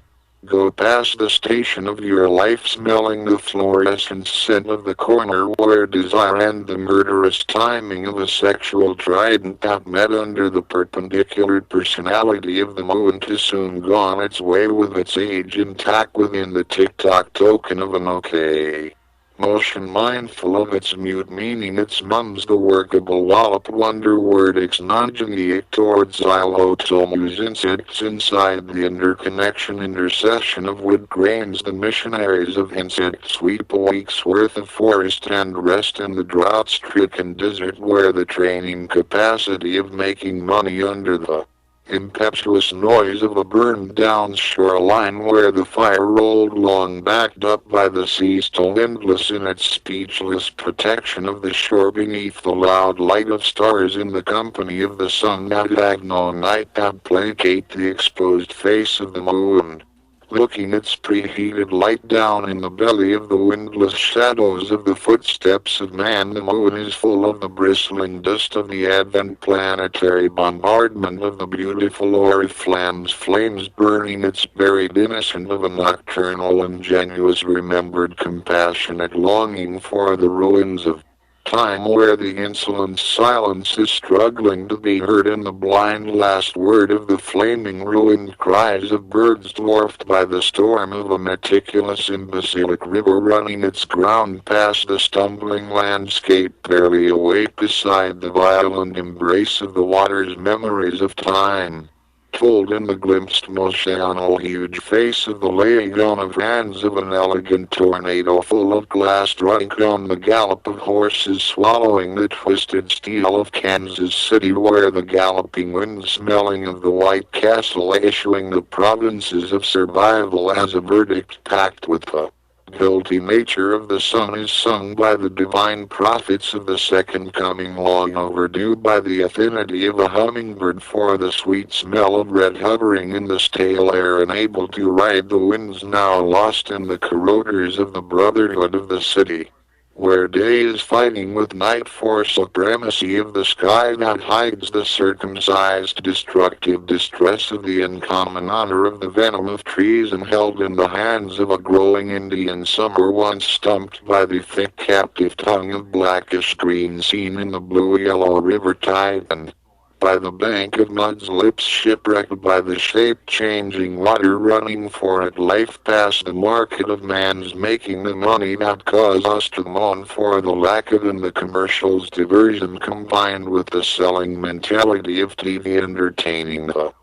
Go past the station of your life, smelling the fluorescent scent of the corner where desire and the murderous timing of a sexual trident that met under the perpendicular personality of the moon is soon gone its way with its age intact within the tick-tock token of an okay motion, mindful of its mute meaning. Its mum's the workable wallop wonder word exnogenic towards xylotomous insects inside the intercession of wood grains. The missionaries of insects sweep a week's worth of forest and rest in the drought-stricken desert, where the training capacity of making money under the impetuous noise of a burned-down shoreline, where the fire rolled long backed up by the sea, still endless in its speechless protection of the shore beneath the loud light of stars, in the company of the sun that had no night, that placate the exposed face of the moon. looking its preheated light down in the belly of the windless shadows of the footsteps of man. The moon is full of the bristling dust of the advent planetary bombardment of the beautiful oriflammes, flames burning its buried innocent of a nocturnal ingenuous remembered compassionate longing for the ruins of time, where the insolent silence is struggling to be heard, in the blind last word of the flaming ruined cries of birds dwarfed by the storm of a meticulous imbecilic river running its ground past the stumbling landscape, barely awake beside the violent embrace of the water's memories of time, told in the glimpsed motion huge face of the laying on of hands of an elegant tornado full of glass, drunk on the gallop of horses, swallowing the twisted steel of Kansas City, where the galloping wind smelling of the White Castle, issuing the provinces of survival as a verdict packed with the guilty nature of the sun, is sung by the divine prophets of the second coming, long overdue by the affinity of a hummingbird for the sweet smell of red hovering in the stale air, and able to ride the winds now lost in the corroders of the brotherhood of the city, where day is fighting with night for supremacy of the sky that hides the circumcised destructive distress of the uncommon honor of the venom of trees, and held in the hands of a growing Indian summer, once stumped by the thick captive tongue of blackish green seen in the blue-yellow river tide, and by the bank of mud's lips shipwrecked by the shape-changing water running for it, life past the market of man's making, the money that cause us to mourn for the lack of, and the commercial's diversion combined with the selling mentality of TV entertaining the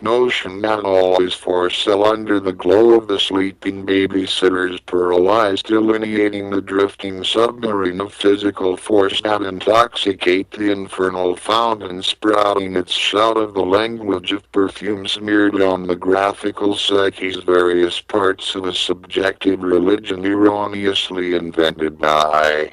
notion that all is for sale under the glow of the sleeping babysitter's pearl eyes, delineating the drifting submarine of physical force that intoxicate the infernal fountain, sprouting its shout of the language of perfume smeared on the graphical psyche's various parts of a subjective religion erroneously invented by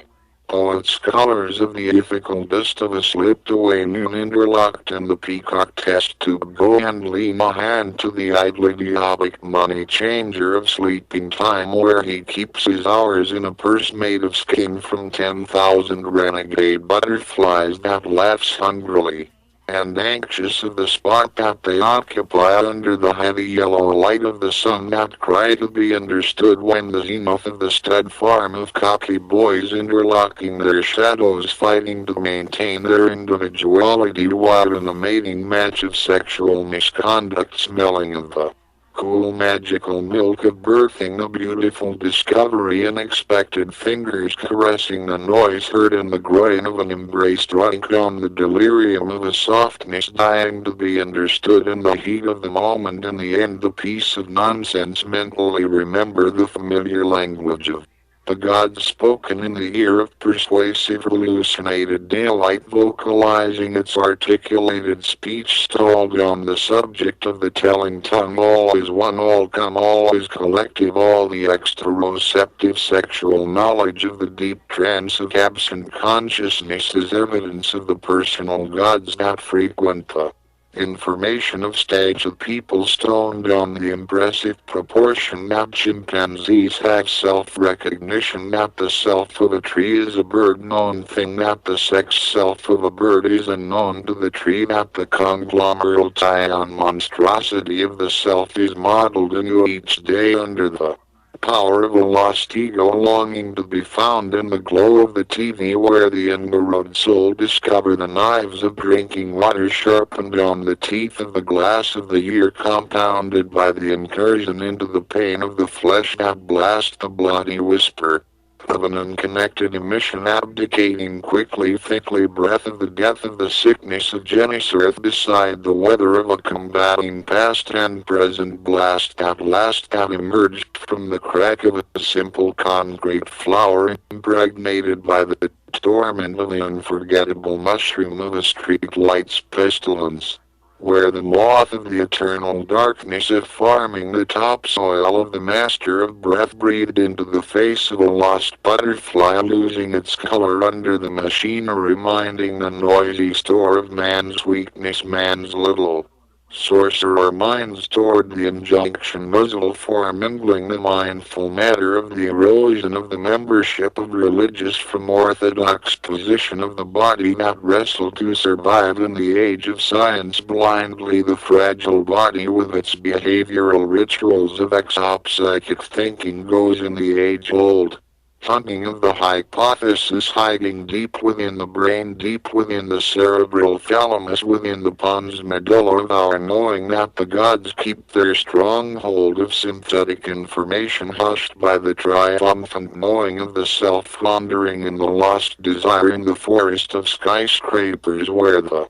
poet scholars of the ethical dust of a slipped-away noon, interlocked in the peacock test tube. Go and lean a hand to the idle idiotic money changer of sleeping time, where he keeps his hours in a purse made of skin from 10,000 renegade butterflies that laughs hungrily and anxious of the spot that they occupy under the heavy yellow light of the sun, that cry to be understood when the zenith of the stud farm of cocky boys interlocking their shadows, fighting to maintain their individuality while in a mating match of sexual misconduct, smelling of the cool magical milk of birthing a beautiful discovery, unexpected fingers caressing the noise heard in the groin of an embrace, drunk on the delirium of a softness dying to be understood in the heat of the moment, in the end the piece of nonsense mentally remember the familiar language of the gods spoken in the ear of persuasive hallucinated daylight, vocalizing its articulated speech stalled on the subject of the telling tongue. All is one, all come, all is collective, all the exteroceptive sexual knowledge of the deep trance of absent consciousness is evidence of the personal gods that frequent the information of stage of people stoned on the impressive proportion that chimpanzees have self-recognition, that the self of a tree is a bird-known thing, that the sex self of a bird is unknown to the tree, that the conglomerate ion monstrosity of the self is modeled anew each day under the power of a lost ego longing to be found in the glow of the TV, where the inborrowed soul discover the knives of drinking water sharpened on the teeth of the glass of the ear, compounded by the incursion into the pain of the flesh that blast the bloody whisper of an unconnected emission, abdicating quickly, thickly breath of the death of the sickness of Genesaret beside the weather of a combating past and present blast at last that emerged from the crack of a simple concrete flower, impregnated by the torment of the unforgettable mushroom of a street light's pestilence, where the moth of the eternal darkness of farming the topsoil of the master of breath breathed into the face of a lost butterfly, losing its color under the machinery, minding the noisy store of man's weakness, man's little Sorcerer minds toward the injunction muzzle for mingling the mindful matter of the erosion of the membership of religious from orthodox position of the body not wrestle to survive in the age of science blindly the fragile body with its behavioral rituals of exopsychic thinking goes in the age-old hunting of the hypothesis hiding deep within the brain, deep within the cerebral thalamus, within the pons medulla of our knowing that the gods keep their stronghold of synthetic information hushed by the triumphant knowing of the self wandering in the lost desire in the forest of skyscrapers where the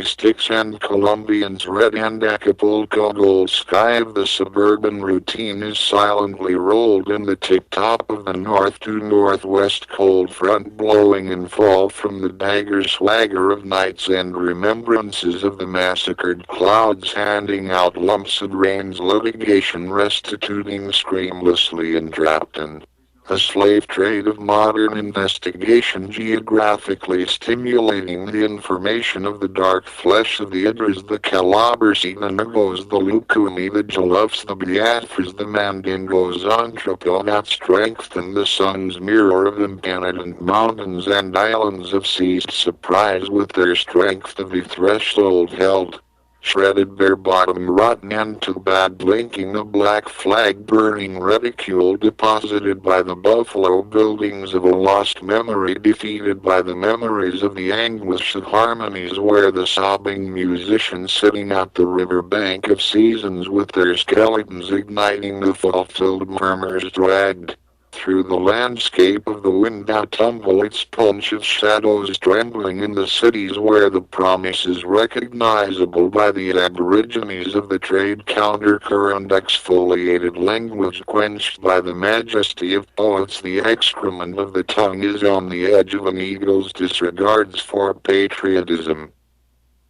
sticks and Colombians red and Acapulco gold sky of the suburban routine is silently rolled in the tip-top of the north to northwest cold front blowing in fall from the dagger swagger of nights and remembrances of the massacred clouds handing out lumps of rain's litigation restituting screamlessly entrapped and the slave trade of modern investigation geographically stimulating the information of the dark flesh of the Idris, the Calabrese, the Nagos, the Lukumi, the Jalufs, the Biafras, the Mandingos, Anthropo that strengthen the sun's mirror of impenitent mountains and islands of seized surprise with their strength of the threshold held. Shredded bare bottom rotten and too bad blinking a black flag burning ridicule deposited by the buffalo buildings of a lost memory defeated by the memories of the anguish of harmonies where the sobbing musicians sitting at the river bank of seasons with their skeletons igniting the fulfilled murmurs dragged through the landscape of the wind that tumble its punch of shadows trembling in the cities where the promise is recognizable by the aborigines of the trade counter-current exfoliated language quenched by the majesty of poets the excrement of the tongue is on the edge of an eagle's disregards for patriotism.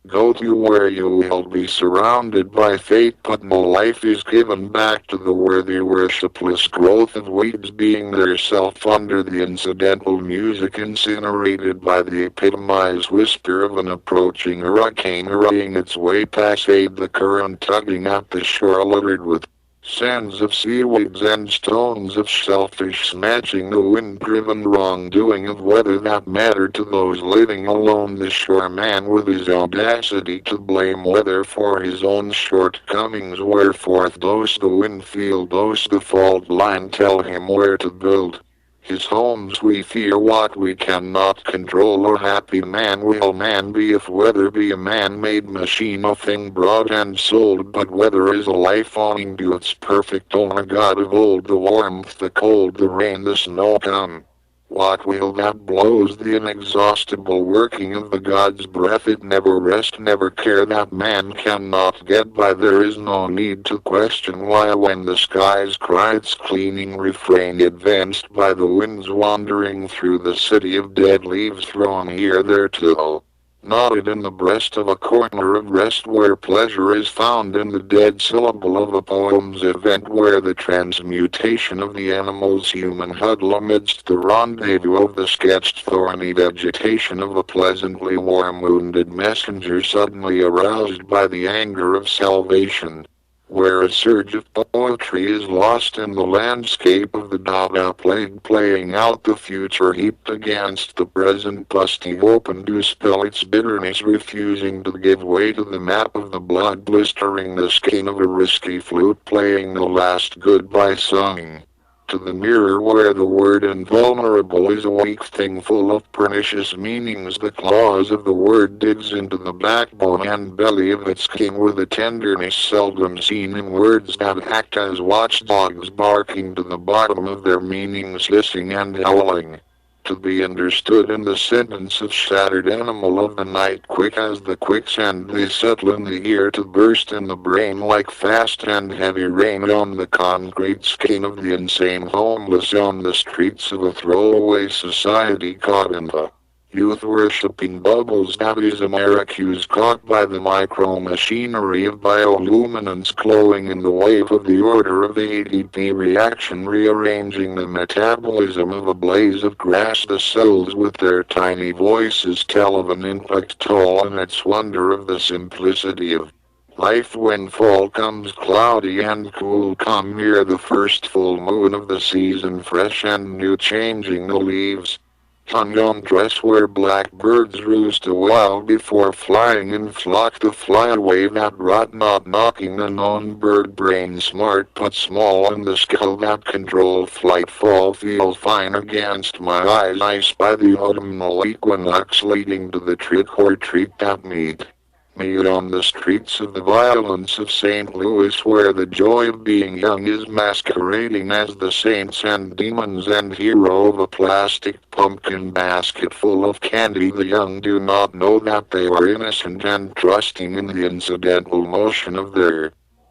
Go to where you will be surrounded by fate, but no life is given back to the worthy worshipless growth of weeds being their self under the incidental music incinerated by the epitomized whisper of an approaching hurricane hurrying its way past the current tugging at the shore littered with sands of seaweeds and stones of shellfish snatching the wind-driven wrongdoing of weather that mattered to those living alone the shore man with his audacity to blame weather for his own shortcomings whereforth those the wind feel those the fault line tell him where to build his homes we fear what we cannot control a happy man will man be if weather be a man-made machine a thing brought and sold but weather is a life owning to its perfect owner God of old the warmth the cold the rain the snow come. What will that blows the inexhaustible working of the God's breath it never rest never care that man cannot get by there is no need to question why when the skies cry its cleaning refrain advanced by the winds wandering through the city of dead leaves thrown here there too. Knotted in the breast of a corner of rest where pleasure is found in the dead syllable of a poem's event where the transmutation of the animal's human huddle amidst the rendezvous of the sketched thorny vegetation of a pleasantly warm wounded messenger suddenly aroused by the anger of salvation. Where a surge of poetry is lost in the landscape of the Dada plague playing out the future heaped against the present busting open to spill its bitterness refusing to give way to the map of the blood blistering the skein of a risky flute playing the last goodbye song. To the mirror where the word invulnerable is a weak thing full of pernicious meanings the claws of the word digs into the backbone and belly of its king with a tenderness seldom seen in words that act as watchdogs barking to the bottom of their meanings hissing and howling. To be understood in the sentence of shattered animal of the night quick as the quicksand they settle in the ear to burst in the brain like fast and heavy rain on the concrete skin of the insane homeless on the streets of a throwaway society caught in the youth-worshipping bubbles that is Americus caught by the micro-machinery of bioluminance glowing in the wave of the order of ADP reaction rearranging the metabolism of a blaze of grass the cells with their tiny voices tell of an intellect toll and its wonder of the simplicity of Life when fall comes cloudy and cool, come near the first full moon of the season, fresh and new, changing the leaves. Hung on dress where blackbirds roost a while before flying in flock to fly away, that rot not knocking the known bird brain smart but small, and the skill that control flight fall feels fine against my eyes. I spy the autumnal equinox leading to the trick or treat that meet on the streets of the violence of St. Louis, where the joy of being young is masquerading as the saints and demons and hero of a plastic pumpkin basket full of candy. The young do not know that they are innocent and trusting in the incidental motion of their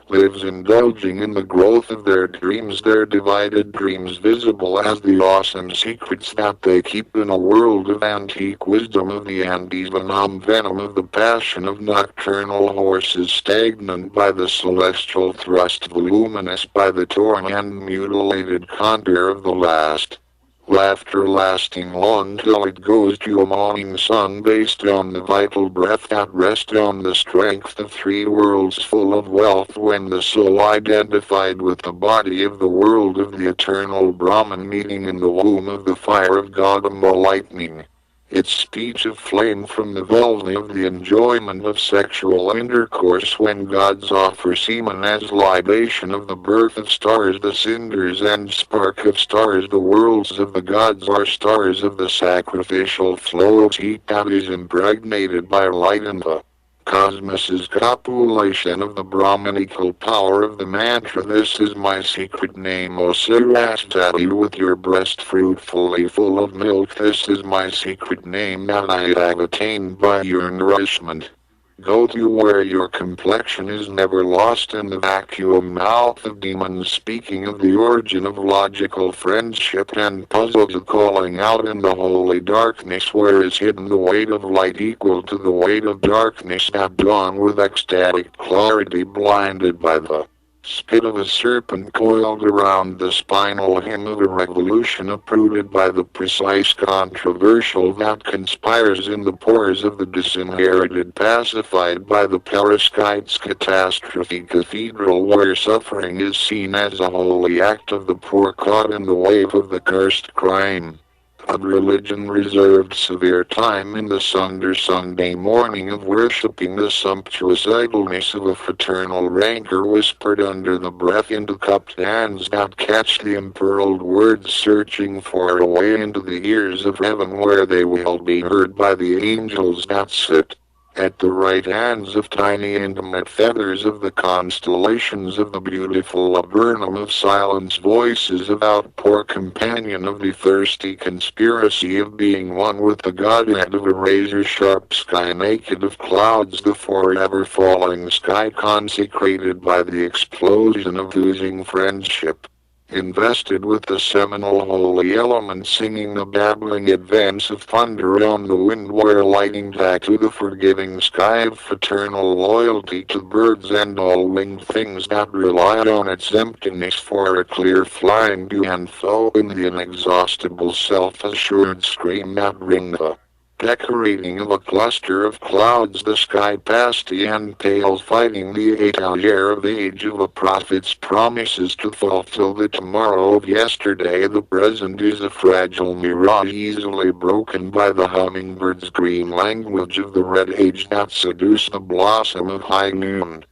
lives, indulging in the growth of their dreams, their divided dreams visible as the awesome secrets that they keep in a world of antique wisdom of the Andes, venom of the passion of nocturnal horses, stagnant by the celestial thrust, voluminous by the torn and mutilated contour of the last. Laughter lasting long till it goes to a morning sun, based on the vital breath that rests on the strength of three worlds full of wealth, when the soul identified with the body of the world of the eternal Brahman meeting in the womb of the fire of Gautama lightning. Its speech of flame from the velvet of the enjoyment of sexual intercourse, when gods offer semen as libation of the birth of stars, the cinders and spark of stars. The worlds of the gods are stars of the sacrificial flow of heat that is impregnated by light, and the cosmos's copulation of the Brahmanical power of the mantra. This is my secret name, O Saraswati, with your breast fruitfully full of milk. This is my secret name that I have attained by your nourishment. Go to where your complexion is never lost in the vacuum mouth of demons, speaking of the origin of logical friendship and puzzles, calling out in the holy darkness where is hidden the weight of light equal to the weight of darkness, that dawn with ecstatic clarity, blinded by the spit of a serpent coiled around the spinal hem of a revolution, uprooted by the precise controversial that conspires in the pores of the disinherited, pacified by the parasite's catastrophe cathedral, where suffering is seen as a holy act of the poor caught in the wave of the cursed crime. A religion reserved severe time in the Sunday morning of worshipping the sumptuous idleness of a fraternal rancor, whispered under the breath into cupped hands that catch the impearled words, searching for a way into the ears of heaven, where they will be heard by the angels that sit at the right hands of tiny intimate feathers of the constellations of the beautiful laburnum of silence, voices of outpour, companion of the thirsty conspiracy of being one with the godhead of a razor-sharp sky, naked of clouds, the forever falling sky, consecrated by the explosion of oozing friendship. Invested with the seminal holy element, singing the babbling advance of thunder on the wind, where lightning tattoo the forgiving sky of fraternal loyalty to birds and all winged things that relied on its emptiness for a clear flying to and fro in the inexhaustible self-assured scream that ring the decorating of a cluster of clouds, the sky pasty and pale, fighting the atelier of age of a prophet's promises to fulfill the tomorrow of yesterday. The present is a fragile mirage, easily broken by the hummingbird's green language of the red age that seduce the blossom of high noon.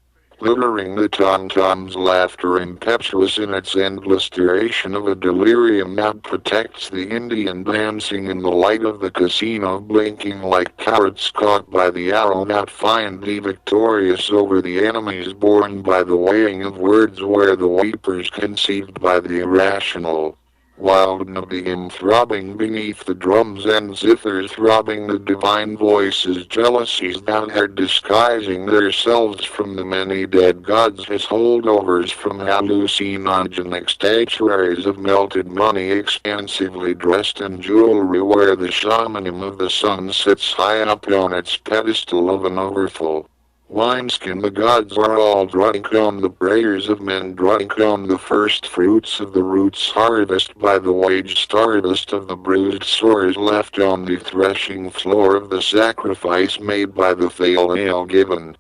Littering the tom-tom's laughter, impetuous in its endless duration of a delirium that protects the Indian, dancing in the light of the casino, blinking like carrots caught by the arrow that find thee victorious over the enemies born by the weighing of words, where the weepers conceived by the irrational wild Nabiim throbbing beneath the drums, and zithers throbbing the divine voices, jealousies that are disguising themselves from the many dead gods as holdovers from hallucinogenic statuaries of melted money, expensively dressed in jewelry, where the shamanism of the sun sits high up on its pedestal of an overfull wineskin. The gods are all drunk on the prayers of men, drunk on the first fruits of the roots harvest by the wage-starvest of the bruised sores left on the threshing floor of the sacrifice made by the fail ale given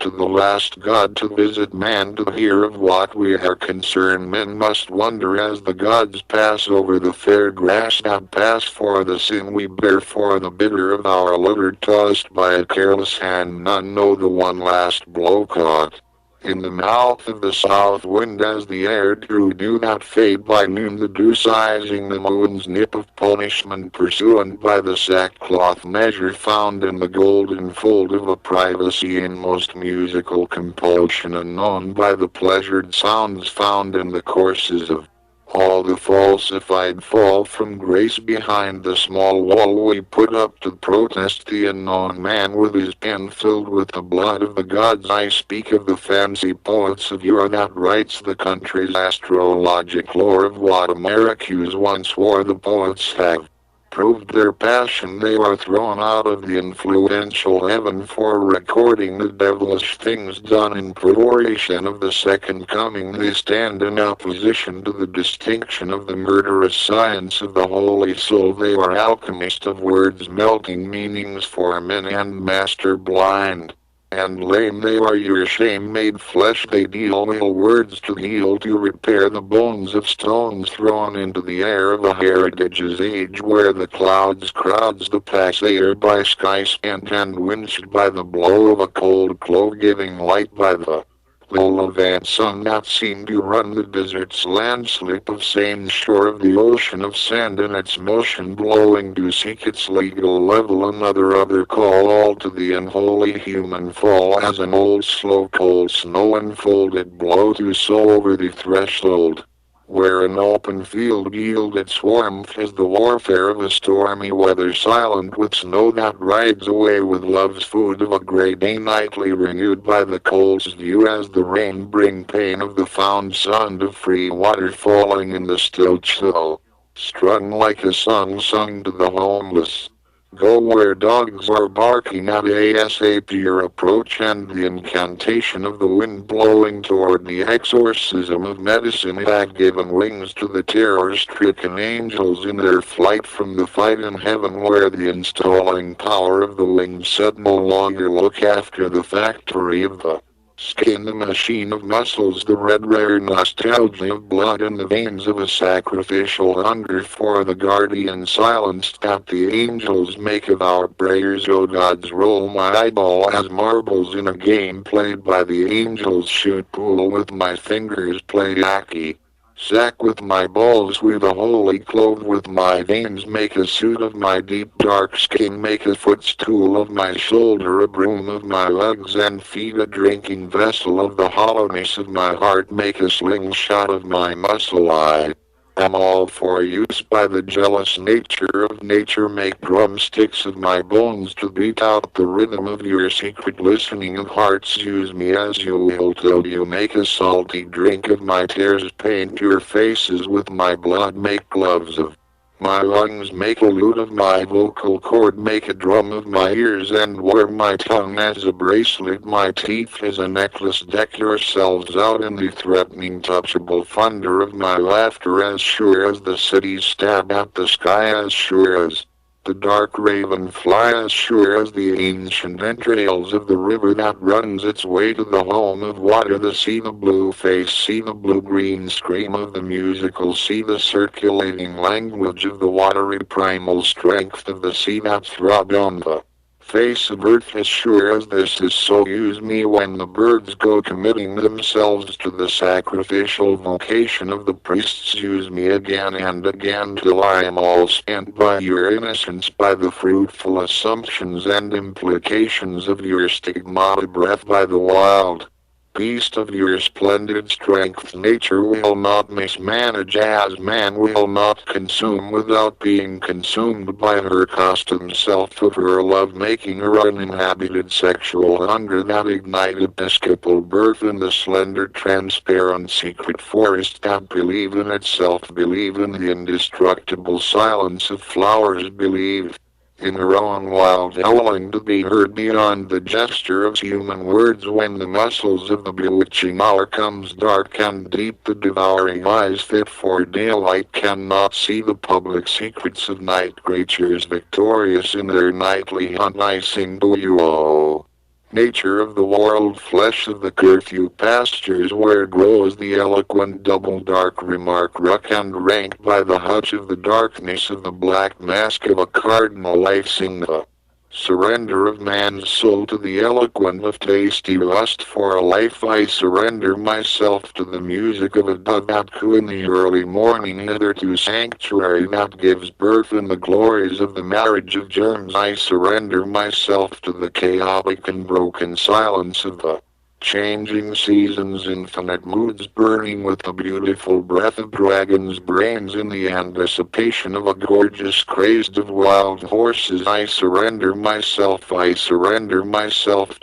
to the last god to visit man to hear of what we are concerned. Men must wonder as the gods pass over the fair grass that pass for the sin we bear, for the bitter of our litter tossed by a careless hand. None know the one last blow caught in the mouth of the south wind as the air drew. Do not fade by noon the dew sizing the moon's nip of punishment, pursuant by the sackcloth measure found in the golden fold of a privacy in most musical compulsion, unknown by the pleasured sounds found in the courses of all the falsified fall from grace behind the small wall we put up to protest the unknown man with his pen filled with the blood of the gods. I speak of the fancy poets of yore that writes the country's astrologic lore of what Americus once swore. The poets have proved their passion. They are thrown out of the influential heaven for recording the devilish things done in preparation of the second coming. They stand in opposition to the distinction of the murderous science of the holy soul. They are alchemists of words, melting meanings for men and master blind and lame. They are your shame made flesh. They deal ill words to heal, to repair the bones of stones thrown into the air of a heritage's age, where the clouds crowds the passayer by sky spent and winched by the blow of a cold clove, giving light by the Levant sun that seemed to run the desert's landslip of same shore of the ocean of sand in its motion, blowing to seek its legal level. Another call all to the unholy human fall, as an old slow cold snow unfolded blow to sow over the threshold, where an open field yield its warmth as the warfare of a stormy weather, silent with snow that rides away with love's food of a grey day, nightly renewed by the cold's view as the rain bring pain of the found sun of free water falling in the still chill, strung like a song sung to the homeless. Go where dogs are barking at ASAP your approach, and the incantation of the wind blowing toward the exorcism of medicine had given wings to the terror-stricken angels in their flight from the fight in heaven, where the installing power of the winged set no longer look after the factory of the skin, the machine of muscles, the red rare nostalgia of blood in the veins of a sacrificial hunger for the guardian silence that the angels make of our prayers. O gods, roll my eyeball as marbles in a game played by the angels, shoot pool with my fingers, play hacky sack with my balls, with a holy clove with my veins, make a suit of my deep dark skin, make a footstool of my shoulder, a broom of my legs and feet, a drinking vessel of the hollowness of my heart, make a slingshot of my muscle. I am all for use by the jealous nature of nature, make drumsticks of my bones to beat out the rhythm of your secret listening of hearts. Use me as you will till you make a salty drink of my tears, paint your faces with my blood, make gloves of my lungs, make a lute of my vocal cord, make a drum of my ears, and wear my tongue as a bracelet, my teeth as a necklace. Deck yourselves out in the threatening touchable thunder of my laughter, as sure as the cities stab at the sky, as sure as the dark raven fly, as sure as the ancient entrails of the river that runs its way to the home of water. The sea, the blue face, see the blue-green scream of the musical sea, the circulating language of the watery primal strength of the sea that throbbed on the face of earth. As sure as this is so, use me when the birds go committing themselves to the sacrificial vocation of the priests. Use me again and again till I am all spent by your innocence, by the fruitful assumptions and implications of your stigmata breath, by the wild beast of your splendid strength. Nature will not mismanage as man will not consume without being consumed by her custom self of her love, making her uninhabited sexual hunger that ignite episcopal birth in the slender transparent secret forest that believe in itself, believe in the indestructible silence of flowers, believe in her own wild howling to be heard beyond the gesture of human words. When the muscles of the bewitching hour comes dark and deep, the devouring eyes fit for daylight cannot see the public secrets of night. Creatures victorious in their nightly hunt, I sing to you, oh Nature of the world, flesh of the curfew pastures where grows the eloquent double dark remark, ruck and ranked by the hutch of the darkness of the black mask of a cardinal life, sing the surrender of man's soul to the eloquent of tasty lust for a life. I surrender myself to the music of a dove that coo in the early morning, hitherto sanctuary that gives birth in the glories of the marriage of germs. I surrender myself to the chaotic and broken silence of the changing seasons, infinite moods burning with the beautiful breath of dragons' brains in the anticipation of a gorgeous crazed of wild horses. I surrender myself to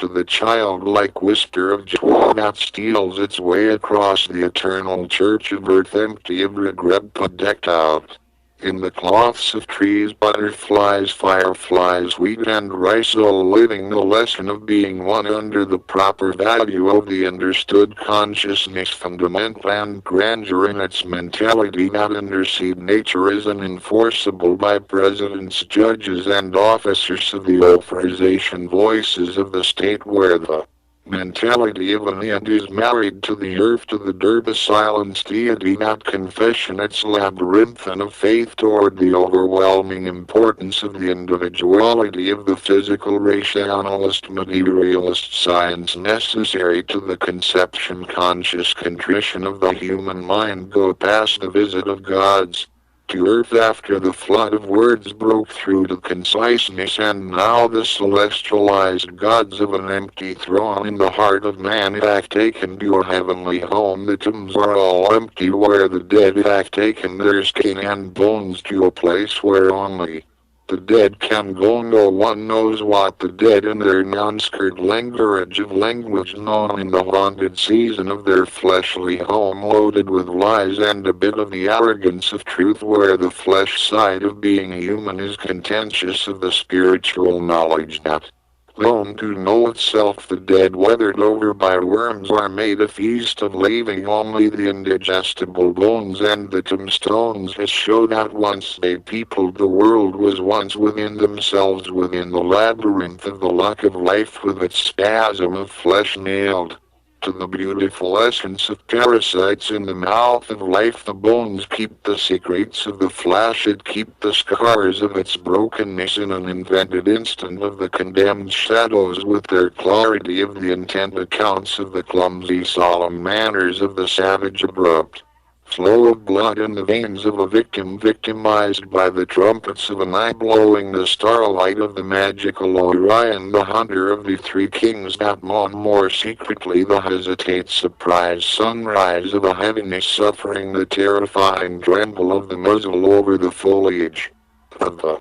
the childlike whisper of joy that steals its way across the eternal church of earth, empty of regret but decked out in the cloths of trees, butterflies, fireflies, wheat and rice, all living the lesson of being one under the proper value of the understood consciousness, fundamental and grandeur in its mentality that intercede. Nature is unenforceable by presidents, judges, and officers of the authorization voices of the state, where the mentality of an ant is married to the earth, to the derba silenced deity, that confession its labyrinthine of faith toward the overwhelming importance of the individuality of the physical rationalist materialist science necessary to the conception conscious contrition of the human mind go past the visit of gods to earth after the flood of words broke through to conciseness, and now the celestialized gods of an empty throne in the heart of man have taken to a heavenly home. The tombs are all empty where the dead have taken their skin and bones to a place where only the dead can go. No one knows what the dead in their non-skirt language of language known in the haunted season of their fleshly home, loaded with lies and a bit of the arrogance of truth, where the flesh side of being human is contentious of the spiritual knowledge that alone to know itself. The dead, weathered over by worms, are made a feast of, leaving only the indigestible bones and the tombstones, has showed that once they peopled the world was once within themselves, within the labyrinth of the luck of life, with its spasm of flesh nailed to the beautiful essence of parasites in the mouth of life. The bones keep the secrets of the flesh, it keep the scars of its brokenness in an invented instant of the condemned shadows, with their clarity of the intent accounts of the clumsy solemn manners of the savage abrupt flow of blood in the veins of a victim victimized by the trumpets of a night blowing the starlight of the magical Orion, the hunter of the three kings that mourn more secretly the hesitate surprise sunrise of a heaviness suffering the terrifying tremble of the muzzle over the foliage of the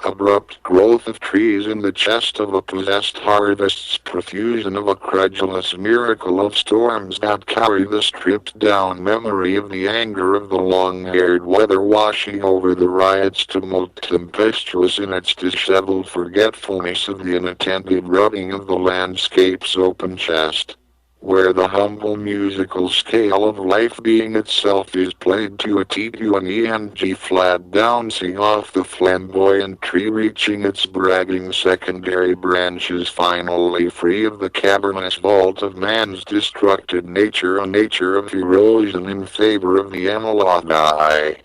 abrupt growth of trees in the chest of a possessed harvest's profusion of a credulous miracle of storms that carry the stripped down memory of the anger of the long-haired weather washing over the riot's tumult, tempestuous in its disheveled forgetfulness of the inattentive rubbing of the landscape's open chest, where the humble musical scale of life being itself is played to a T to an E and G flat, bouncing off the flamboyant tree, reaching its bragging secondary branches, finally free of the cavernous vault of man's destructed nature, a nature of erosion in favor of the analog eye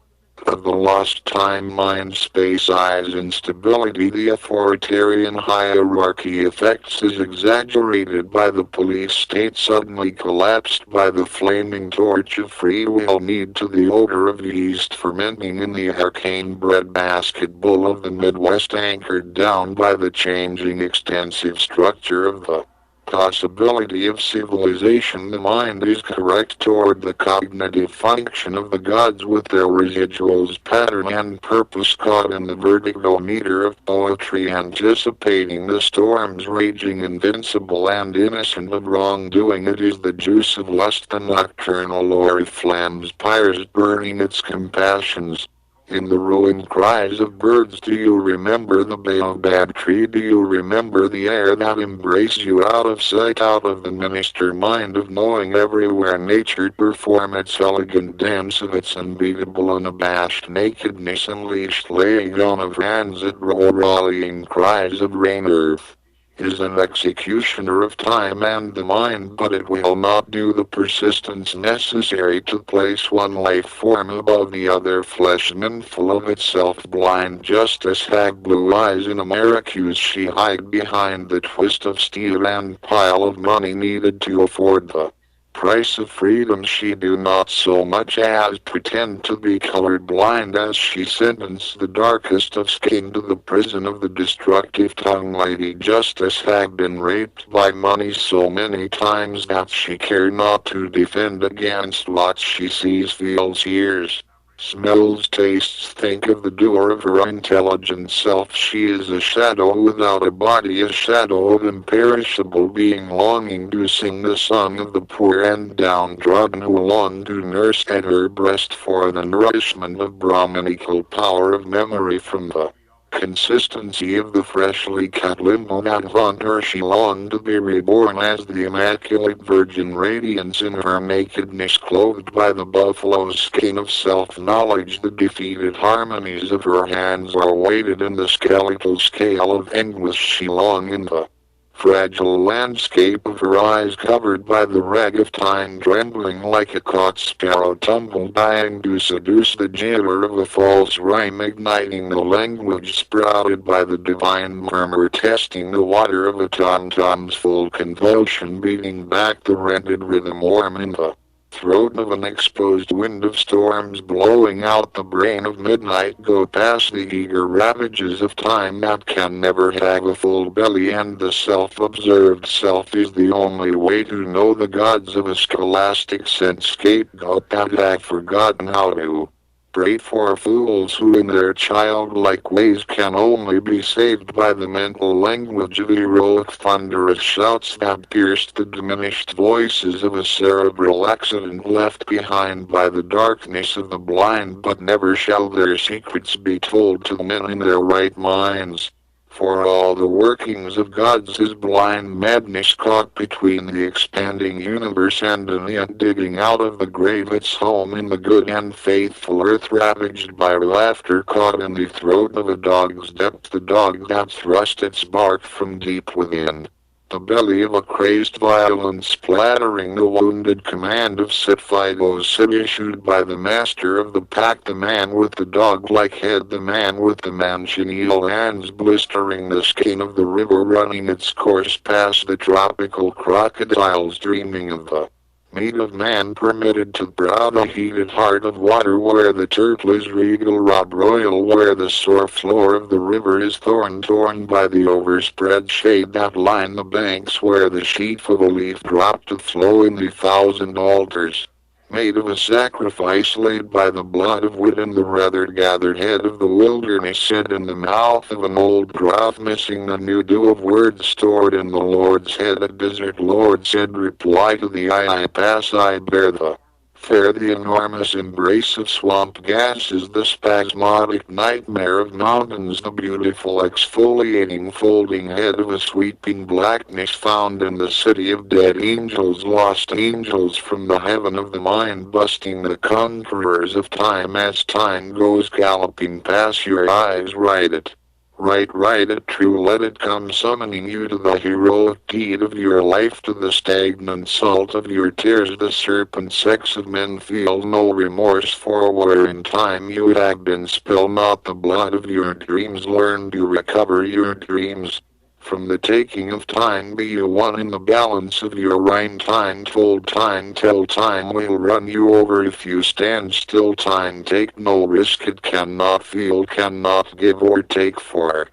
of the lost time mind space eyes instability. The authoritarian hierarchy effects is exaggerated by the police state suddenly collapsed by the flaming torch of free will need to the odor of yeast fermenting in the arcane breadbasket bowl of the Midwest, anchored down by the changing extensive structure of the possibility of civilization. The mind is correct toward the cognitive function of the gods, with their residuals, pattern and purpose caught in the vertigo meter of poetry, anticipating the storms raging, invincible and innocent of wrongdoing. It is the juice of lust, the nocturnal oriflamme's pyres burning its compassions. In the ruined cries of birds, do you remember the baobab tree? Do you remember the air that embraced you out of sight, out of the minister mind of knowing everywhere nature perform its elegant dance of its unbeatable unabashed nakedness, unleashed laying on of hands at rallying cries of rain earth? is an executioner of time and the mind, but it will not do the persistence necessary to place one life form above the other. Fleshman full of itself, blind justice, hag blue eyes in Americus, she hide behind the twist of steel and pile of money needed to afford the price of freedom. She do not so much as pretend to be colored blind as she sentenced the darkest of skin to the prison of the destructive tongue. Lady Justice had been raped by money so many times that she cared not to defend against lots she sees, feels, hears, smells, tastes. Think of the doer of her intelligent self. She is a shadow without a body, a shadow of imperishable being, longing to sing the song of the poor and downtrodden, who long to nurse at her breast for the nourishment of Brahmanical power of memory from the consistency of the freshly cut limb that haunt her. She longed to be reborn as the Immaculate Virgin, radiance in her nakedness, clothed by the buffalo skin of self-knowledge. The defeated harmonies of her hands are weighted in the skeletal scale of anguish. She longed in the fragile landscape of her eyes, covered by the rag of time, trembling like a caught sparrow, tumbled, dying to seduce the jailer of a false rhyme, igniting the language sprouted by the divine murmur, testing the water of a tom-tom's full convulsion, beating back the rented rhythm, warm in the throat of an exposed wind of storms, blowing out the brain of midnight. Go past the eager ravages of time that can never have a full belly, and the self-observed self is the only way to know the gods of a scholastic sense. Scapegoat that have forgotten how to pray for fools who in their childlike ways can only be saved by the mental language of heroic thunderous shouts that pierced the diminished voices of a cerebral accident, left behind by the darkness of the blind. But never shall their secrets be told to men in their right minds. For all the workings of God's is blind madness, caught between the expanding universe and an ant digging out of the grave its home in the good and faithful earth, ravaged by laughter, caught in the throat of a dog's depth, the dog that thrust its bark from deep within the belly of a crazed violence, splattering the wounded command of sit fido sit issued by the master of the pack, the man with the dog-like head, the man with the manchineel hands, blistering the skin of the river, running its course past the tropical crocodiles, dreaming of the meat of man, permitted to brood a heated heart of water, where the turtle is regal, rob royal, where the sore floor of the river is torn by the overspread shade that line the banks, where the sheaf of a leaf dropped to flow in the thousand altars made of a sacrifice, laid by the blood of wit, and the rather gathered head of the wilderness set in the mouth of an old drought, missing the new dew of words stored in the Lord's head. A desert Lord said, reply to the I pass, I bear the fair, the enormous embrace of swamp gases, the spasmodic nightmare of mountains, the beautiful exfoliating folding head of a sweeping blackness, found in the city of dead angels, lost angels from the heaven of the mind, busting the conquerors of time as time goes galloping past your eyes. Write it. Write it true, let it come summoning you to the heroic deed of your life, to the stagnant salt of your tears. The serpent sex of men feel no remorse for where in time you have been spilled, not the blood of your dreams. Learn to recover your dreams from the taking of time. Be you one in the balance of your rhyme. Time told, time tell, time will run you over if you stand still. Time take no risk, it cannot feel, cannot give or take, for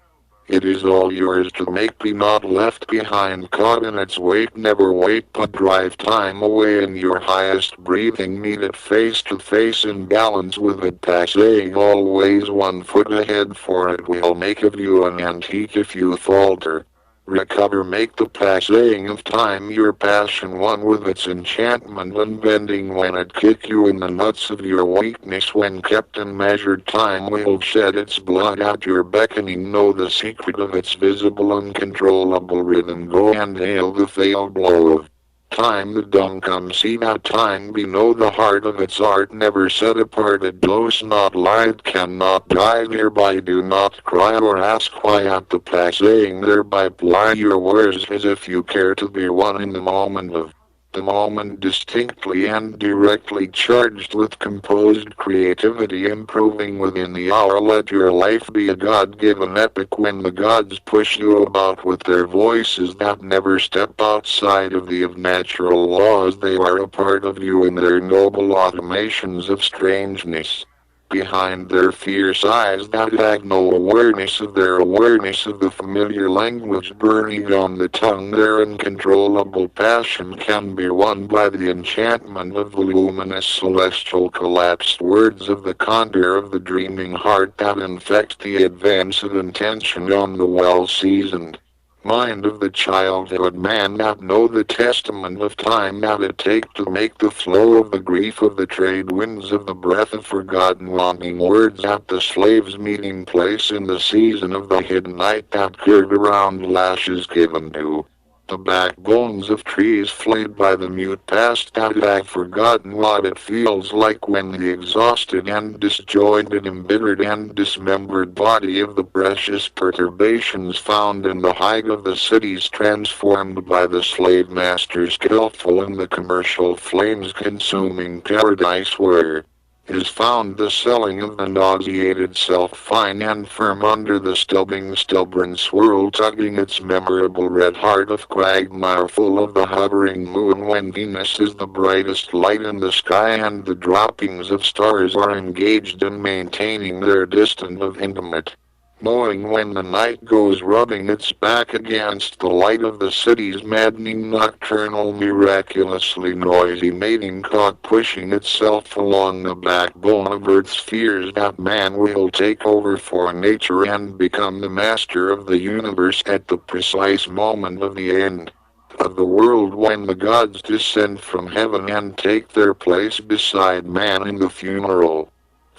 it is all yours to make. Be not left behind, caught in its weight. Never wait, but drive time away in your highest breathing. Meet it face to face, in balance with it, passing always 1 foot ahead, for it will make of you an antique if you falter. Recover, make the passing of time your passion, one with its enchantment, unbending when it kick you in the nuts of your weakness. When kept in measured, time will shed its blood at your beckoning. Know the secret of its visible uncontrollable rhythm. Go and hail the failed blow of Time the dumb come see that time be know the heart of its art never set apart it blows not light cannot die thereby do not cry or ask why at the passing thereby ply your words as if you care to be one in the moment of the moment distinctly and directly charged with composed creativity improving within the hour let your life be a God-given epic when the gods push you about with their voices that never step outside of the of natural laws they are a part of you in their noble automations of strangeness. Behind their fierce eyes that have no awareness of their awareness of the familiar language burning on the tongue their uncontrollable passion can be won by the enchantment of the luminous celestial collapsed words of the contour of the dreaming heart that infect the advance of intention on the well-seasoned mind of the childhood man that know the testament of time that it take to make the flow of the grief of the trade winds of the breath of forgotten longing words at the slave's meeting place in the season of the hidden night that curve around lashes given to the backbones of trees flayed by the mute past that have forgotten what it feels like when the exhausted and disjointed, embittered and dismembered body of the precious perturbations found in the height of the cities transformed by the slave master skillful in the commercial flames consuming paradise where is found the selling of the nauseated self fine and firm under the stubborn swirl tugging its memorable red heart of quagmire full of the hovering moon when Venus is the brightest light in the sky and the droppings of stars are engaged in maintaining their distance of intimate knowing when the night goes rubbing its back against the light of the city's maddening nocturnal miraculously noisy mating caught pushing itself along the backbone of Earth's fears that man will take over for nature and become the master of the universe at the precise moment of the end of the world when the gods descend from heaven and take their place beside man in the funeral.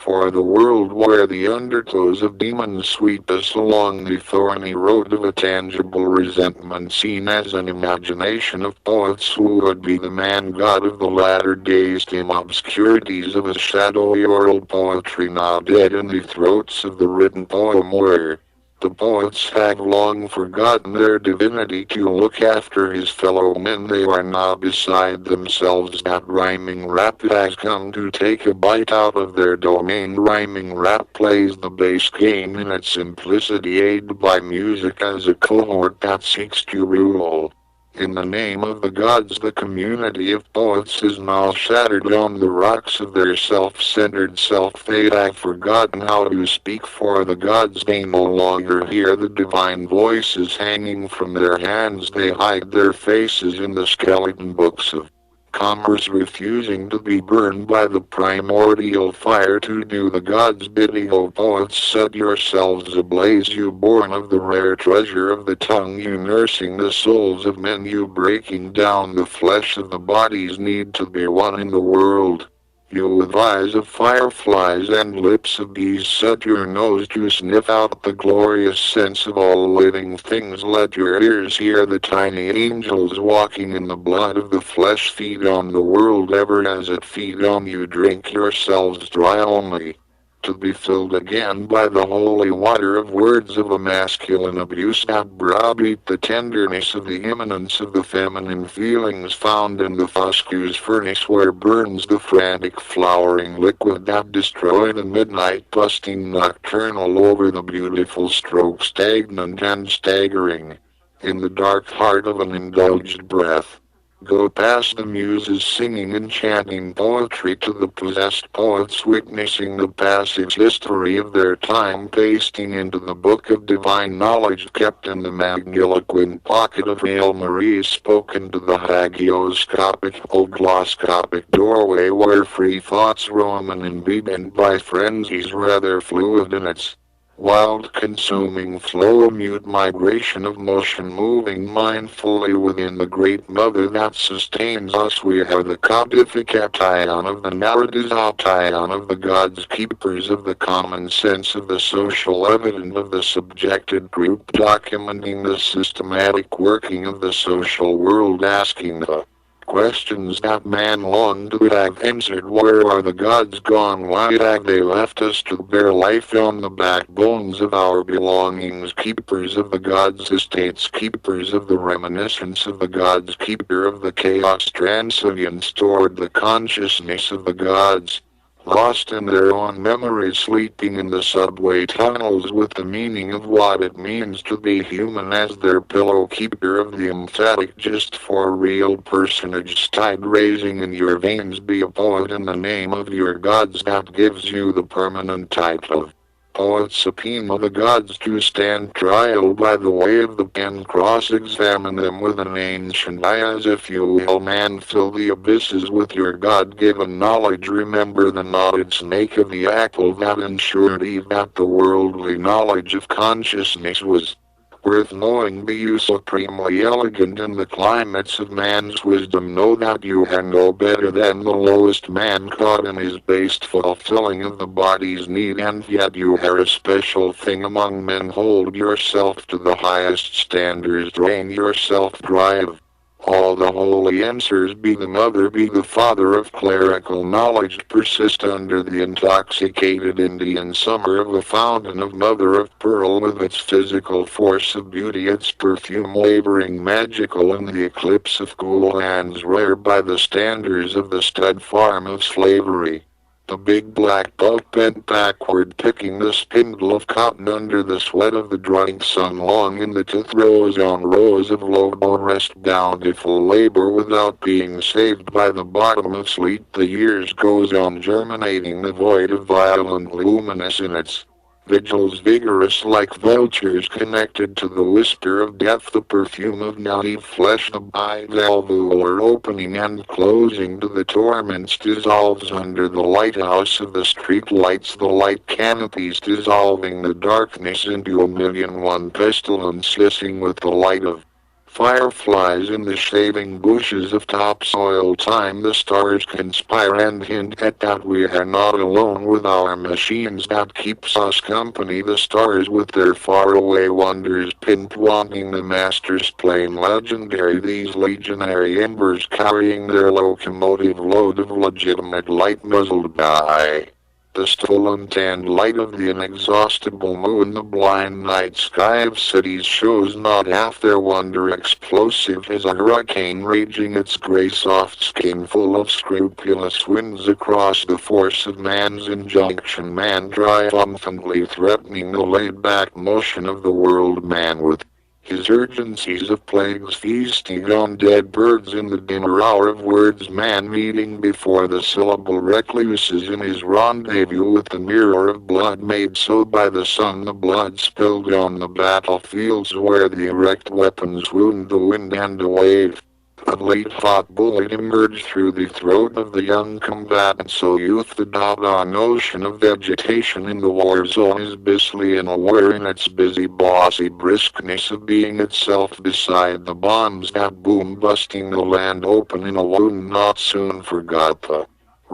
For the world where the undertows of demons sweep us along the thorny road of a tangible resentment seen as an imagination of poets who would be the man-god of the latter days dim obscurities of a shadowy oral poetry now dead in the throats of the written poem where the poets have long forgotten their divinity to look after his fellow men. They are now beside themselves. That rhyming rap has come to take a bite out of their domain. Rhyming rap plays the bass game in its simplicity, aided by music as a cohort that seeks to rule. In the name of the gods, the community of poets is now shattered on the rocks of their self-centered self. They have forgotten how to speak for the gods. They no longer hear the divine voices hanging from their hands. They hide their faces in the skeleton books of commerce, refusing to be burned by the primordial fire to do the gods' bidding. O poets, set yourselves ablaze, you born of the rare treasure of the tongue, you nursing the souls of men, you breaking down the flesh of the body's need to be one in the world. You with eyes of fireflies and lips of bees, set your nose to sniff out the glorious scents of all living things. Let your ears hear the tiny angels walking in the blood of the flesh. Feed on the world ever as it feed on you. Drink yourselves dry only to be filled again by the holy water of words of a masculine abuse that browbeat the tenderness of the immanence of the feminine feelings found in the fuscue's furnace where burns the frantic flowering liquid that destroy the midnight busting nocturnal over the beautiful stroke stagnant and staggering in the dark heart of an indulged breath. Go past the muses singing enchanting poetry to the possessed poets witnessing the passage history of their time pasting into the book of divine knowledge kept in the magniloquent pocket of Hail Marie spoken to the hagioscopic ogloscopic doorway where free thoughts roam and imbibed by frenzies rather fluid in its wild consuming flow, a mute migration of motion moving mindfully within the great mother that sustains us. We are the codification of the narratisation of the gods, keepers of the common sense of the social evidence of the subjected group, documenting the systematic working of the social world, asking the Questions that man longed to have answered. Where are the gods gone? Why have they left us to bear life on the backbones of our belongings? Keepers of the gods' estates, keepers of the reminiscence of the gods, keeper of the chaos, transcendent stored the consciousness of the gods. Lost in their own memories, sleeping in the subway tunnels with the meaning of what it means to be human as their pillow, keeper of the emphatic just for real personage, tide raising in your veins. Be a poet in the name of your gods. That gives you the permanent title of poet. Subpoena the gods to stand trial by the way of the pen. Cross-examine them with an ancient eye, as if you will, man. Fill the abysses with your God-given knowledge. Remember the knotted snake of the apple that ensured Eve that the worldly knowledge of consciousness was worth knowing. Be you supremely elegant in the climates of man's wisdom. Know that you are no better than the lowest man caught in his base fulfilling of the body's need, and yet you are a special thing among men. Hold yourself to the highest standards. Drain yourself dry of all the holy answers. Be the mother, be the father of clerical knowledge. Persist under the intoxicated Indian summer of a fountain of mother of pearl, with its physical force of beauty, its perfume laboring magical in the eclipse of cool hands, rare by the standards of the stud farm of slavery. The big black bulk bent backward, picking the spindle of cotton under the sweat of the drying sun. Long in the tooth, rows on rows of low rest, bountiful labor without being saved by the bottom of sleep. The years goes on germinating the void of violent luminous in its vigils, vigorous like vultures connected to the whisper of death, the perfume of naive flesh, the bivalvular opening and closing to the torments dissolves under the lighthouse of the street lights, the light canopies dissolving the darkness into a million-one pestilence, hissing with the light of fireflies in the shaving bushes of topsoil. Time the stars conspire and hint at that we are not alone with our machines that keeps us company. The stars with their faraway wonders pinpointing the master's plane. Legendary these legionary embers carrying their locomotive load of legitimate light, muzzled by the stolen tanned light of the inexhaustible moon. The blind night sky of cities shows not half their wonder. Explosive as a hurricane raging, its gray soft skin full of scrupulous winds across the force of man's injunction. Man triumphantly threatening the laid-back motion of the world. Man with his urgencies of plagues feasting on dead birds in the dinner hour of words. Man meeting before the syllable recluses in his rendezvous with the mirror of blood made so by the sun. The blood spilled on the battlefields where the erect weapons wound the wind, and a wave a late hot bullet emerged through the throat of the young combatant. So youth, the doggone ocean of vegetation in the war zone, is busily and aware in its busy bossy briskness of being itself beside the bombs that boom, busting the land open in a wound not soon forgot. The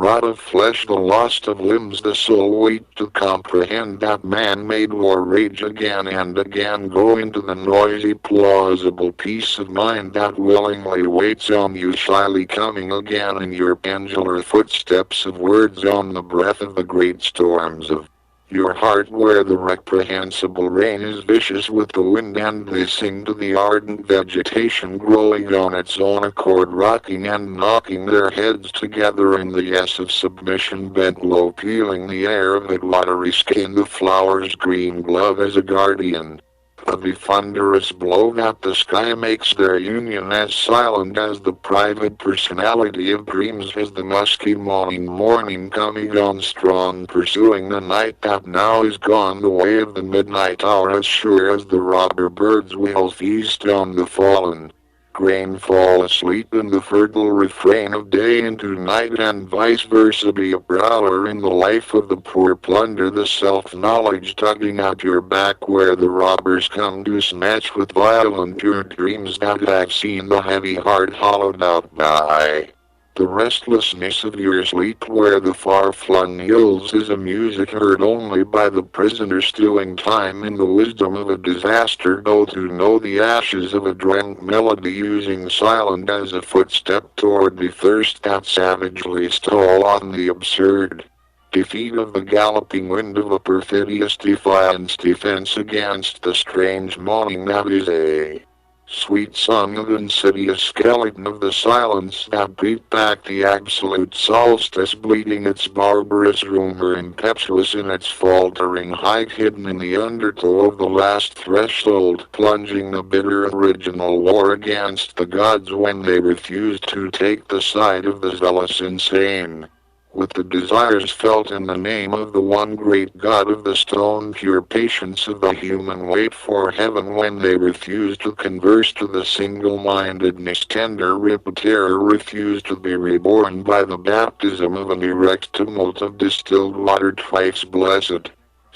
rot of flesh, the loss of limbs, the soul wait to comprehend that man-made war rage again and again. Go into the noisy, plausible peace of mind that willingly waits on you, shyly coming again in your pendular footsteps of words on the breath of the great storms of your heart, where the reprehensible rain is vicious with the wind, and they sing to the ardent vegetation growing on its own accord, rocking and knocking their heads together in the yes of submission, bent low, peeling the air of it watery skin, the flower's green glove as a guardian of the thunderous blow that the sky makes their union as silent as the private personality of dreams, as the musky morning coming on strong, pursuing the night that now is gone, the way of the midnight hour, as sure as the robber birds will feast on the fallen grain, fall asleep in the fertile refrain of day into night, and vice versa. Be a prowler in the life of the poor, plunder the self-knowledge tugging at your back where the robbers come to snatch with violent your dreams that have seen the heavy heart hollowed out by The restlessness of your sleep where the far-flung hills is a music heard only by the prisoner stewing time in the wisdom of a disaster go to know the ashes of a drunk melody using silent as a footstep toward the thirst that savagely stole on the absurd. Defeat of the galloping wind of a perfidious defiance defense against the strange moaning that is a sweet song of insidious skeleton of the silence that beat back the absolute solstice bleeding its barbarous rumor impetuous in its faltering height hidden in the undertow of the last threshold plunging the bitter original war against the gods when they refused to take the side of the zealous insane. With the desires felt in the name of the one great God of the stone pure patience of the human wait for heaven when they refuse to converse to the single-mindedness tender rip terror refuse to be reborn by the baptism of an erect tumult of distilled water twice blessed.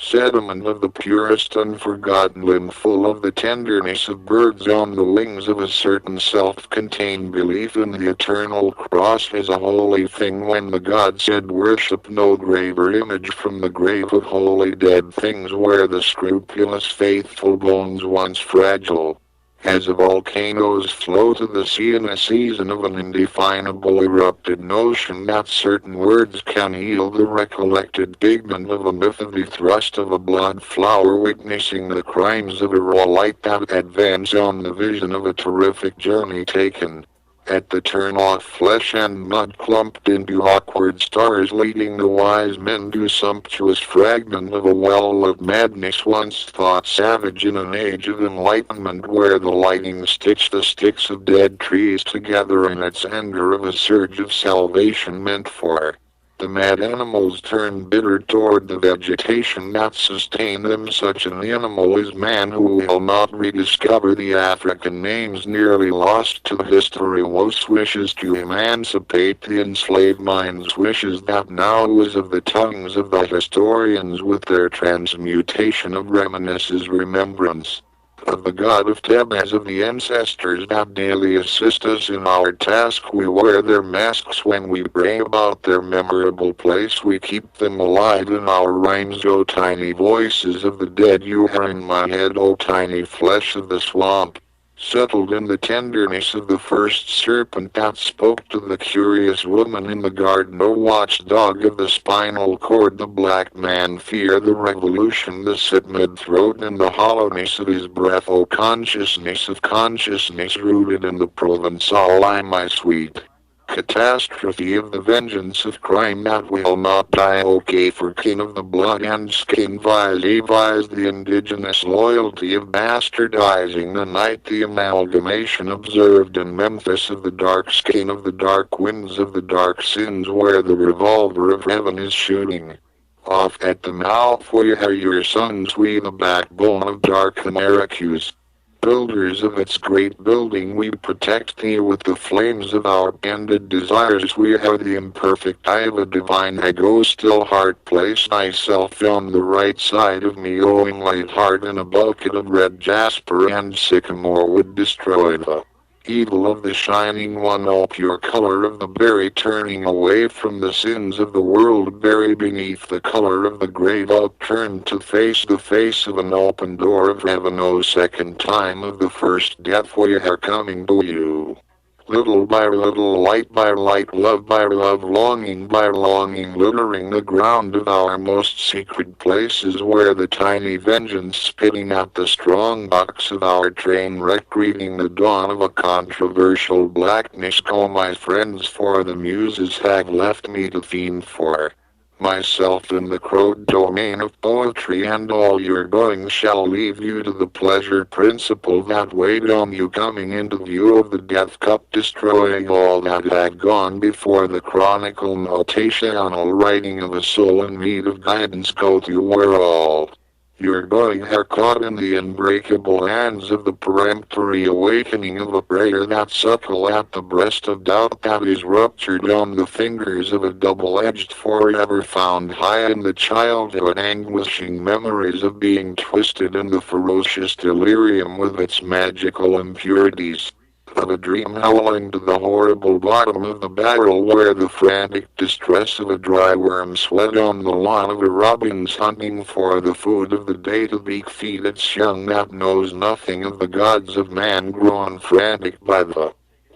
Sediment of the purest unforgotten limb full of the tenderness of birds on the wings of a certain self-contained belief in the eternal cross as a holy thing when the God said worship no graver image from the grave of holy dead things where the scrupulous faithful bones once fragile as the volcanoes flow to the sea in a season of an indefinable erupted notion that certain words can heal the recollected pigment of a myth of the thrust of a blood flower witnessing the crimes of a raw light that advance on the vision of a terrific journey taken. At the turn off flesh and mud clumped into awkward stars leading the wise men to sumptuous fragment of a well of madness once thought savage in an age of enlightenment where the lightning stitched the sticks of dead trees together in its anger of a surge of salvation meant for the mad animals turn bitter toward the vegetation that sustain them. Such an animal is man who will not rediscover the African names nearly lost to history. Wos wishes to emancipate the enslaved minds wishes that now is of the tongues of the historians with their transmutation of reminisces remembrance of the God of Tebas of the ancestors that daily assist us in our task. We wear their masks when we bring about their memorable place. We keep them alive in our rhymes. O tiny voices of the dead, you are in my head. O tiny flesh of the swamp, settled in the tenderness of the first serpent that spoke to the curious woman in the garden. O watchdog of the spinal cord, the black man fear the revolution, the sit mid-throat and the hollowness of his breath. O consciousness of consciousness rooted in the Provençal, I my sweet catastrophe of the vengeance of crime that will not die. Okay for king of the blood and skin vise the indigenous loyalty of bastardizing the night, the amalgamation observed in Memphis of the dark skin of the dark winds of the dark sins where the revolver of heaven is shooting off at the mouth. We are your sons, we the backbone of dark Americus. Builders of its great building, we protect thee with the flames of our banded desires. We are the imperfect eye of a divine ego. Still heart, place thyself on the right side of me. O inlaid heart in a bucket of red jasper and sycamore would destroy the evil of the shining one. O pure color of the berry, turning away from the sins of the world, bury beneath the color of the grave, upturned to face the face of an open door of heaven. O second time of the first death, we are coming to you. Little by little, light by light, love by love, longing by longing, littering the ground of our most secret places where the tiny vengeance spitting at the strong box of our train wreck, greeting the dawn of a controversial blackness. Go my friends, for the muses have left me to fiend for myself in the crowed domain of poetry, and all your going shall leave you to the pleasure principle that weighed on you coming into view of the death cup, destroying all that had gone before. The chronicle notational writing of a soul in need of guidance go to where all your going are caught in the unbreakable hands of the peremptory awakening of a prayer that suckle at the breast of doubt that is ruptured on the fingers of a double-edged forever found high in the childhood anguishing memories of being twisted in the ferocious delirium with its magical impurities. of a dream howling to the horrible bottom of the barrel where the frantic distress of a dry worm sweat on the lawn of a robin's hunting for the food of the day to beak feed its young that knows nothing of the gods of man grown frantic by the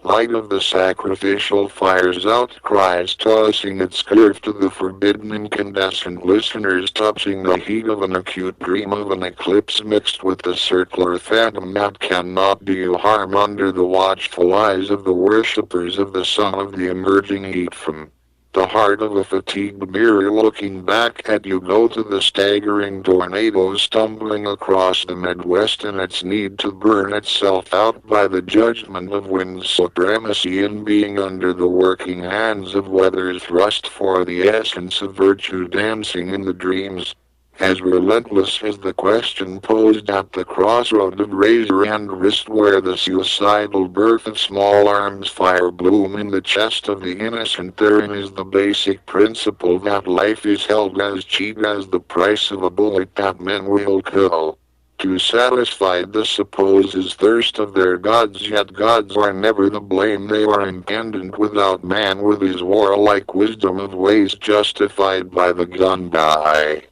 light of the sacrificial fire's outcries tossing its curve to the forbidden incandescent listeners touching the heat of an acute dream of an eclipse mixed with the circular phantom that cannot do you harm under the watchful eyes of the worshippers of the sun of the emerging heat from the heart of a fatigued mirror looking back at you go to the staggering tornado stumbling across the Midwest in its need to burn itself out by the judgment of wind's supremacy in being under the working hands of weather's thrust for the essence of virtue dancing in the dreams. As relentless as the question posed at the crossroad of razor and wrist where the suicidal birth of small arms fire bloom in the chest of the innocent, therein is the basic principle that life is held as cheap as the price of a bullet that men will kill. To satisfy the supposes thirst of their gods, yet gods are never the blame. They are impendent without man with his warlike wisdom of ways justified by the gun by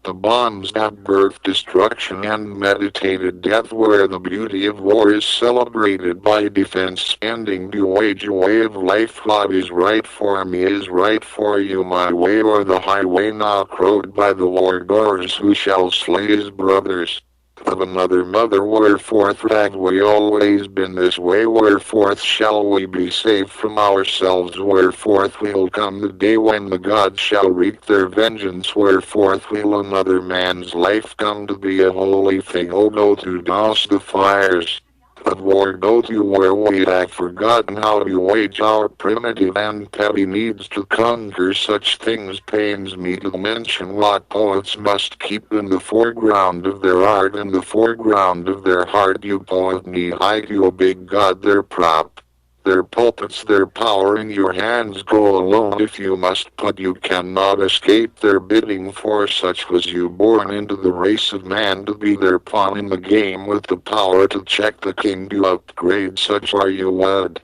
the bombs that birth destruction and meditated death where the beauty of war is celebrated by defense spending to wage a way of life. What is right for me is right for you, my way or the highway now crowed by the war-goers who shall slay his brothers. Of another mother whereforth have we always been this way, whereforth shall we be saved from ourselves, whereforth will come the day when the gods shall wreak their vengeance, whereforth will another man's life come to be a holy thing. Oh, go to douse the fires of war, go to where we have forgotten how to wage our primitive and petty needs to conquer such things. Pains me to mention what poets must keep in the foreground of their art, in the foreground of their heart. You poet need hide you big god, their prop, their pulpits, their power in your hands. Go alone if you must, but you cannot escape their bidding, for such was you born into the race of man, to be their pawn in the game with the power to check the king, to upgrade such are you wed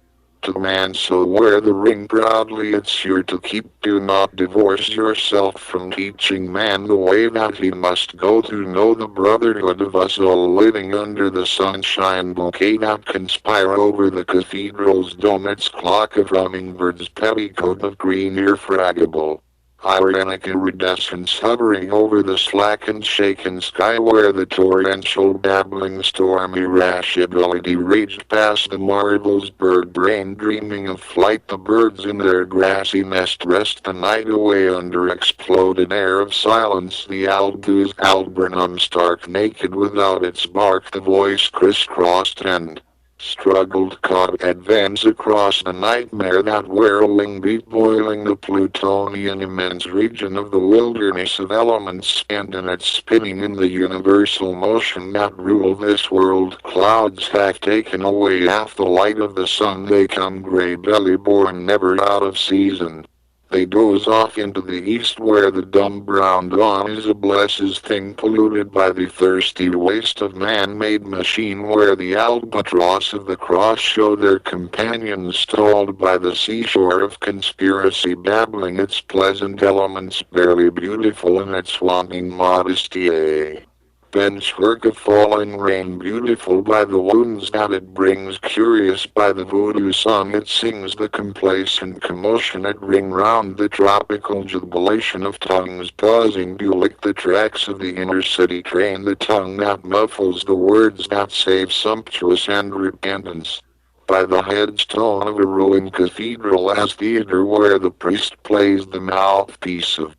to man, so wear the ring proudly, it's your to keep. Do not divorce yourself from teaching man the way that he must go, to know the brotherhood of us all living under the sunshine bouquet that conspire over the cathedral's dome, its clock of hummingbirds, petticoat of green irrefragable ironic iridescence hovering over the slackened shaken sky where the torrential babbling storm irascibility raged past the marvel's bird brain dreaming of flight. The birds in their grassy nest rest the night away under exploded air of silence. The aldous alburnum stark naked without its bark, the voice crisscrossed and struggled caught advance across the nightmare, that whirling beat boiling the Plutonian immense region of the wilderness of elements, and in its spinning in the universal motion that rule this world. Clouds have taken away half the light of the sun, they come gray belly born never out of season. They doze off into the east where the dumb brown dawn is a blessed thing polluted by the thirsty waste of man-made machine, where the albatross of the cross show their companions stalled by the seashore of conspiracy, babbling its pleasant elements, barely beautiful in its wanting modesty. Benchwork of falling rain, beautiful by the wounds that it brings, curious by the voodoo song it sings, the complacent commotion it ring round, the tropical jubilation of tongues pausing to lick the tracks of the inner city train, the tongue that muffles the words that save sumptuous and repentance. By the headstone of a ruined cathedral as theater where the priest plays the mouthpiece of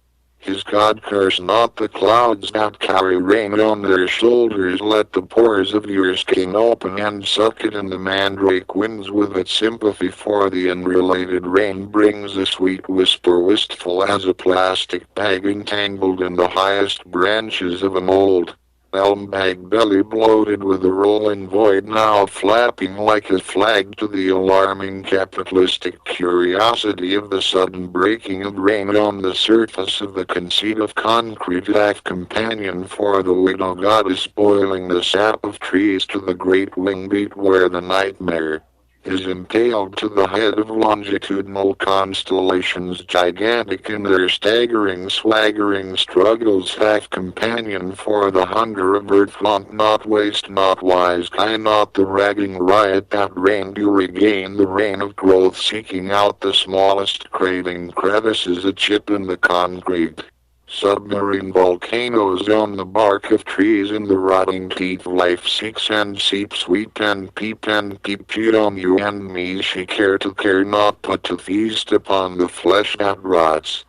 his God, curse not the clouds that carry rain on their shoulders. Let the pores of your skin open and suck it in the mandrake winds with its sympathy for the unrelated rain brings a sweet whisper wistful as a plastic bag entangled in the highest branches of an old elm bag, belly bloated with a rolling void now flapping like a flag to the alarming capitalistic curiosity of the sudden breaking of rain on the surface of the conceit of concrete, half companion for the widow goddess boiling the sap of trees to the great wing beat where the nightmare is impaled to the head of longitudinal constellations gigantic in their staggering swaggering struggles hath companion for the hunger of earth want not waste not wise guy not the ragging riot that reign to regain the reign of growth seeking out the smallest craving crevices a chip in the concrete. Submarine volcanoes on the bark of trees in the rotting teeth life seeks and seeps weep and peep on you and me she care to care not but to feast upon the flesh that rots.